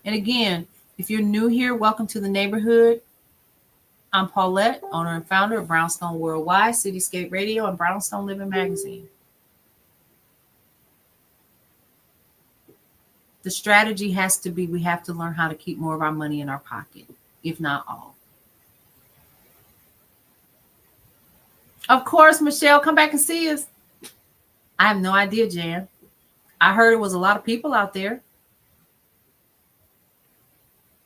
And again, if you're new here, welcome to the neighborhood. I'm Paulette, owner and founder of Brownstone Worldwide, Cityscape Radio, and Brownstone Living Magazine. The strategy has to be, we have to learn how to keep more of our money in our pocket, if not all. Of course, Michelle, come back and see us. I have no idea, Jan. I heard it was a lot of people out there.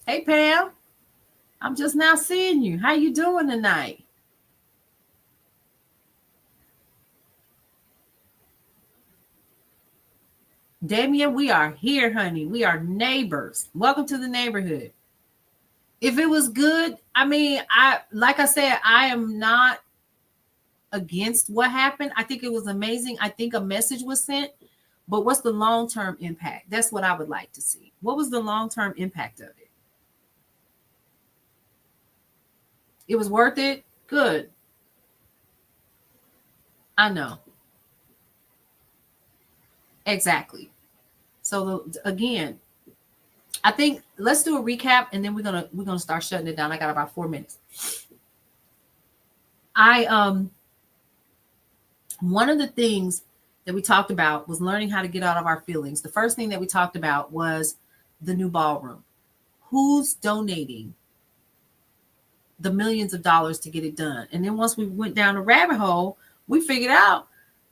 Hey, Pam. I'm just now seeing you. How you doing tonight? Damien, we are here, honey. We are neighbors. Welcome to the neighborhood. If it was good, I mean, like I said, I am not against what happened. I think it was amazing. I think a message was sent. But what's the long-term impact? That's what I would like to see. What was the long-term impact of it? It was worth it? Good. I know. Exactly. So again, I think let's do a recap and then we're gonna start shutting it down. I got about 4 minutes. One of the things that we talked about was learning how to get out of our feelings. The first thing that we talked about was the new ballroom. Who's donating the millions of dollars to get it done? And then once we went down a rabbit hole, we figured out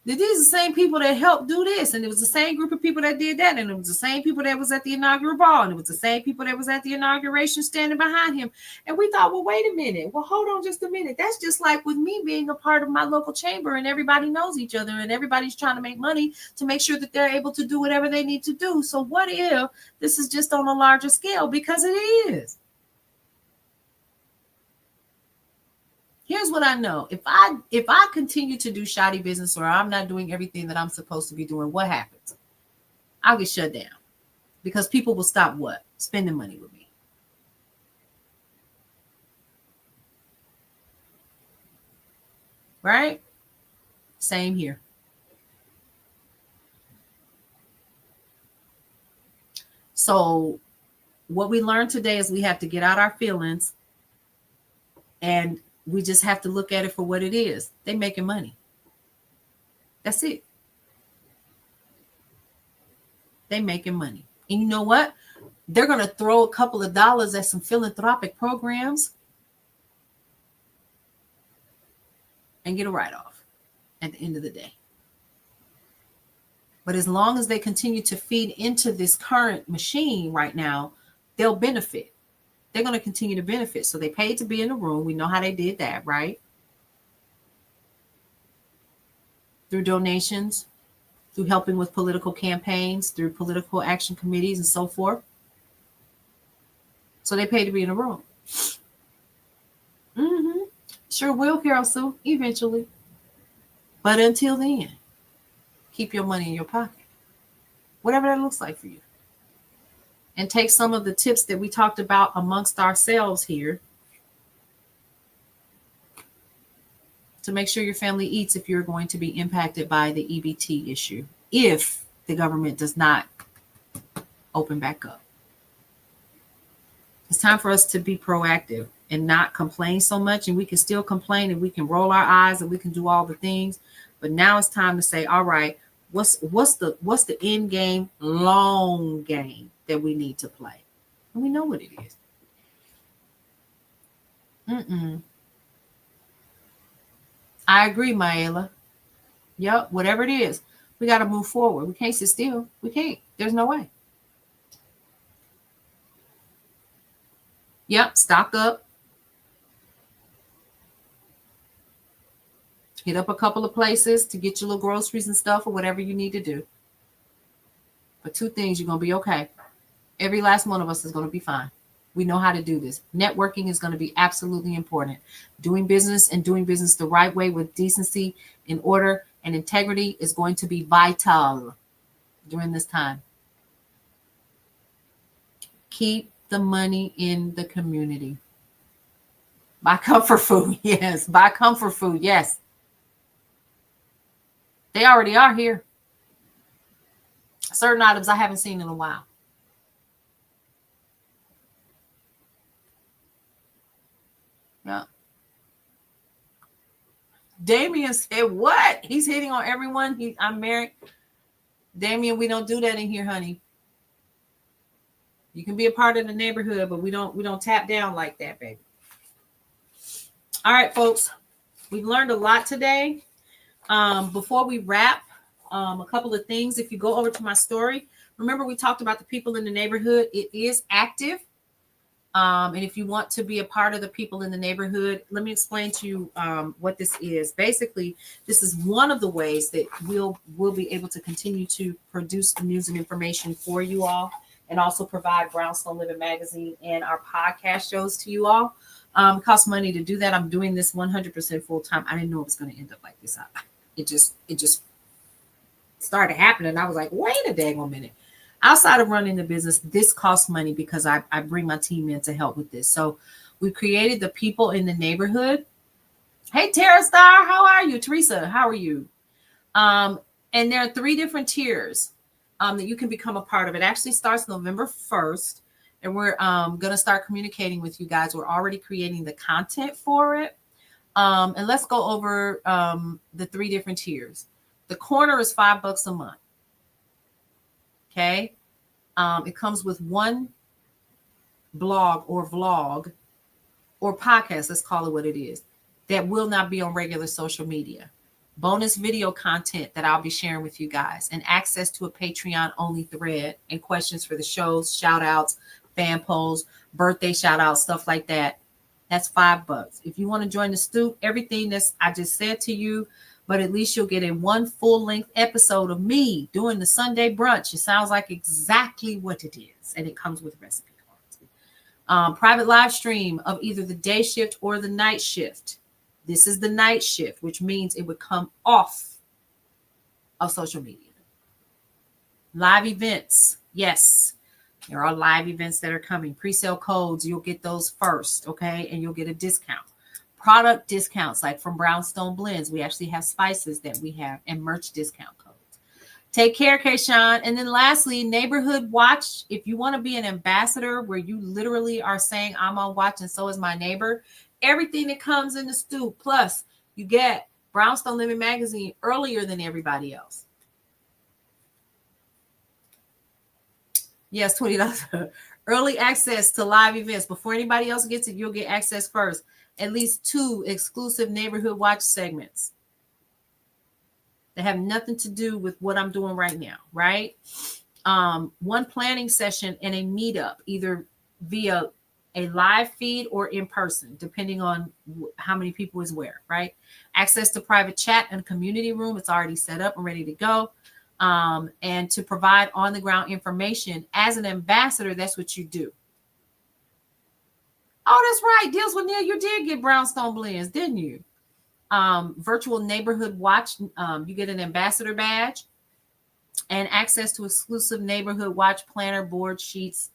that these are the same people that helped do this. And it was the same group of people that did that. And it was the same people that was at the inaugural ball. And it was the same people that was at the inauguration standing behind him. And we thought, well, wait a minute. Well, hold on just a minute. That's just like with me being a part of my local chamber and everybody knows each other and everybody's trying to make money to make sure that they're able to do whatever they need to do. So what if this is just on a larger scale? Because it is. Here's what I know. If I continue to do shoddy business or I'm not doing everything that I'm supposed to be doing, what happens? I'll get shut down because people will stop what? Spending money with me. Right? Same here. So what we learned today is we have to get out our feelings and we just have to look at it for what it is. They're making money. That's it. They're making money. And you know what? They're going to throw a couple of dollars at some philanthropic programs and get a write-off at the end of the day. But as long as they continue to feed into this current machine right now, they'll benefit. They're going to continue to benefit. So they paid to be in the room. We know how they did that, right? Through donations, through helping with political campaigns, through political action committees and so forth. So they paid to be in the room. Sure will, Carol Sue, eventually. But until then, keep your money in your pocket. Whatever that looks like for you. And take some of the tips that we talked about amongst ourselves here to make sure your family eats if you're going to be impacted by the EBT issue, if the government does not open back up. It's time for us to be proactive and not complain so much. And we can still complain and we can roll our eyes and we can do all the things. But now it's time to say, all right, what's the end game, long game that we need to play? And we know what it is. I agree, Maela. Yep, whatever it is, we got to move forward. We can't sit still. We can't. There's no way. Yep, stock up. Hit up a couple of places to get your little groceries and stuff or whatever you need to do. But two things, you're going to be okay. Every last one of us is going to be fine. We know how to do this. Networking is going to be absolutely important. Doing business the right way with decency, in order, and integrity is going to be vital during this time. Keep the money in the community. Buy comfort food. Yes. Buy comfort food. Yes. They already are here. Certain items I haven't seen in a while. Yeah. Damien said, what? He's hitting on everyone. I'm married. Damien, we don't do that in here, honey. You can be a part of the neighborhood, but we don't tap down like that, baby. All right, folks. We've learned a lot today. Before we wrap, a couple of things. If you go over to my story, remember we talked about the people in the neighborhood. It is active. And if you want to be a part of the people in the neighborhood, let me explain to you what this is. Basically, this is one of the ways that we'll be able to continue to produce the news and information for you all, and also provide Brownstone Living Magazine and our podcast shows to you all. It costs money to do that. I'm doing this 100% full time. I didn't know it was going to end up like this. It just started happening. I was like, wait a daggone minute. Outside of running the business, this costs money because I bring my team in to help with this. So we created the people in the neighborhood. Hey, Tara Star, how are you? Teresa, how are you? And there are 3 different tiers that you can become a part of. It actually starts November 1st, and we're going to start communicating with you guys. We're already creating the content for it. And let's go over the 3 different tiers. The corner is $5 a month. Okay. It comes with 1 blog or vlog or podcast, let's call it what it is, that will not be on regular social media. Bonus video content that I'll be sharing with you guys, and access to a Patreon only thread, and questions for the shows, shout outs, fan polls, birthday shout outs, stuff like that. That's $5. If you want to join the stoop, everything that's I just said to you, but at least you'll get a 1 full-length episode of me doing the Sunday brunch. It sounds like exactly what it is, and it comes with recipe cards. Private live stream of either the day shift or the night shift. This is the night shift, which means it would come off of social media. Live events. Yes, there are live events that are coming. Pre-sale codes, you'll get those first, okay? And you'll get a discount. Product discounts, like from Brownstone Blends. We actually have spices that we have, and merch discount codes. Take care, Kayshawn. And then lastly, Neighborhood Watch. If you want to be an ambassador where you literally are saying, I'm on watch and so is my neighbor, everything that comes in the stoop, plus you get Brownstone Living Magazine earlier than everybody else. Yes, $20. Early access to live events. Before anybody else gets it, you'll get access first. At least 2 exclusive Neighborhood Watch segments that have nothing to do with what I'm doing right now, right? 1 planning session and a meetup, either via a live feed or in person, depending on how many people is where, right? Access to private chat and community room. It's already set up and ready to go. And to provide on-the-ground information. As an ambassador, that's what you do. Oh, that's right. Deals with Neil. You did get Brownstone Blends, didn't you? Virtual Neighborhood Watch. You get an ambassador badge and access to exclusive Neighborhood Watch planner, board sheets,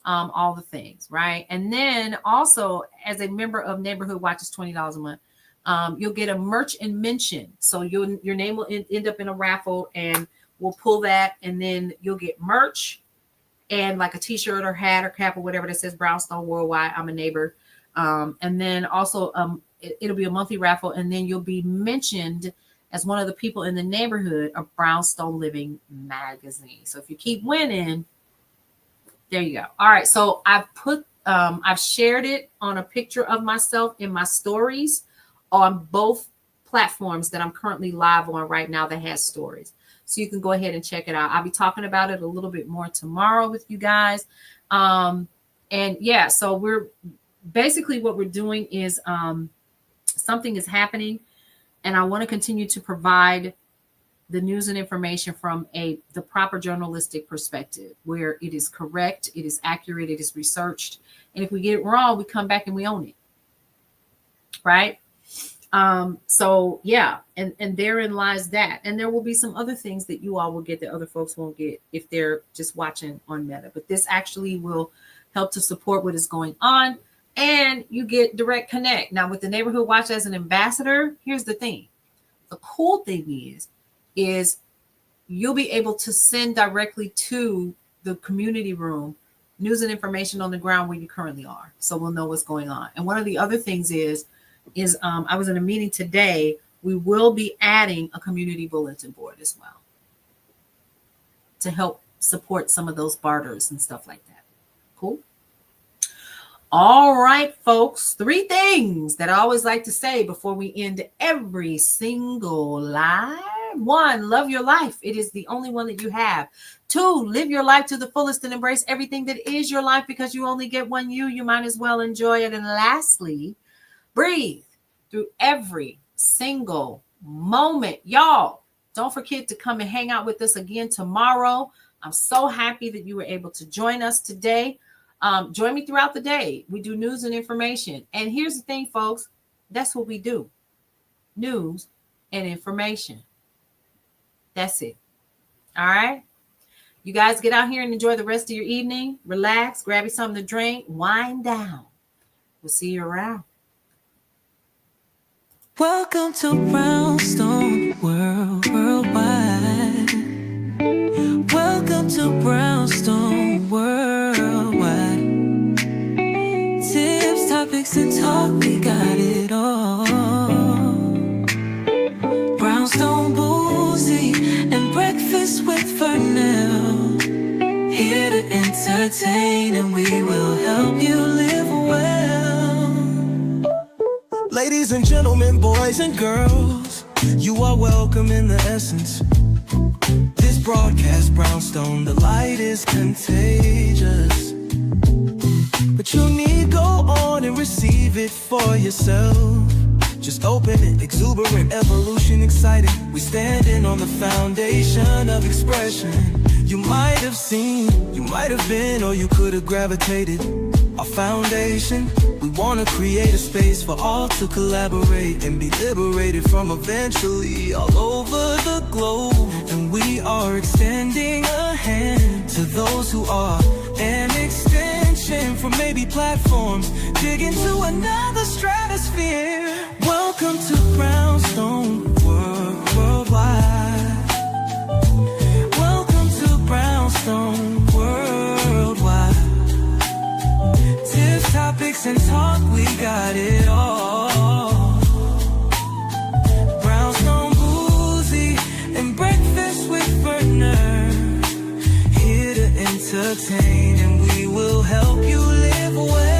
all the things, right? And then also, as a member of Neighborhood Watch, is $20 a month. You'll get a merch and mention. So your name will end up in a raffle, and we'll pull that, and then you'll get merch and like a t-shirt or hat or cap or whatever that says Brownstone Worldwide, I'm a neighbor. And then also it'll be a monthly raffle, and then you'll be mentioned as one of the people in the neighborhood of Brownstone Living Magazine. So if you keep winning, there you go. All right. So I've shared it on a picture of myself in my stories on both platforms that I'm currently live on right now that has stories. So you can go ahead and check it out. I'll be talking about it a little bit more tomorrow with you guys. And yeah, so we're basically what we're doing is something is happening, and I want to continue to provide the news and information from the proper journalistic perspective, where it is correct, it is accurate, it is researched. And if we get it wrong, we come back and we own it. Right? So yeah, and therein lies that. And there will be some other things that you all will get that other folks won't get if they're just watching on Meta. But this actually will help to support what is going on, and you get direct connect. Now with the Neighborhood Watch as an ambassador, here's the thing. The cool thing is you'll be able to send directly to the community room news and information on the ground where you currently are. So we'll know what's going on. And one of the other things is I was in a meeting today. We will be adding a community bulletin board as well to help support some of those barters and stuff like that. Cool. All right, folks. 3 things that I always like to say before we end every single live. 1, love your life. It is the only one that you have. 2, live your life to the fullest and embrace everything that is your life, because you only get one you. You might as well enjoy it. And lastly, breathe through every single moment. Y'all, don't forget to come and hang out with us again tomorrow. I'm so happy that you were able to join us today. Join me throughout the day. We do news and information. And here's the thing, folks. That's what we do. News and information. That's it. All right. You guys get out here and enjoy the rest of your evening. Relax. Grab you something to drink. Wind down. We'll see you around. Welcome to Brownstone Worldwide. Welcome to Brownstone Worldwide. Tips, topics, and talk, we got it all. Brownstone Boozy and Breakfast with Fernell. Here to entertain, and we will help you live well. Ladies and gentlemen, boys and girls, you are welcome in the essence. This broadcast, Brownstone, the light is contagious. But you need go on and receive it for yourself. Just open it, exuberant, evolution, excited. We standing on the foundation of expression. You might have seen, you might have been, or you could have gravitated. Our foundation, we want to create a space for all to collaborate and be liberated from eventually all over the globe. And we are extending a hand to those who are an extension from maybe platforms, dig into another stratosphere. Welcome to Brownstone Worldwide. Welcome to Brownstone Worldwide. Tips, topics, and talk, we got it all. Brownstone Boozy and Breakfast with Fernell. Here to entertain, and we will help you live well.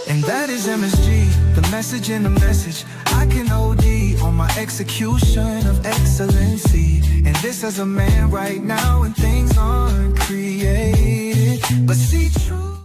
And that is MSG, the message in the message. I can OD on my execution of excellency. And this as a man right now, and things aren't created, but see true.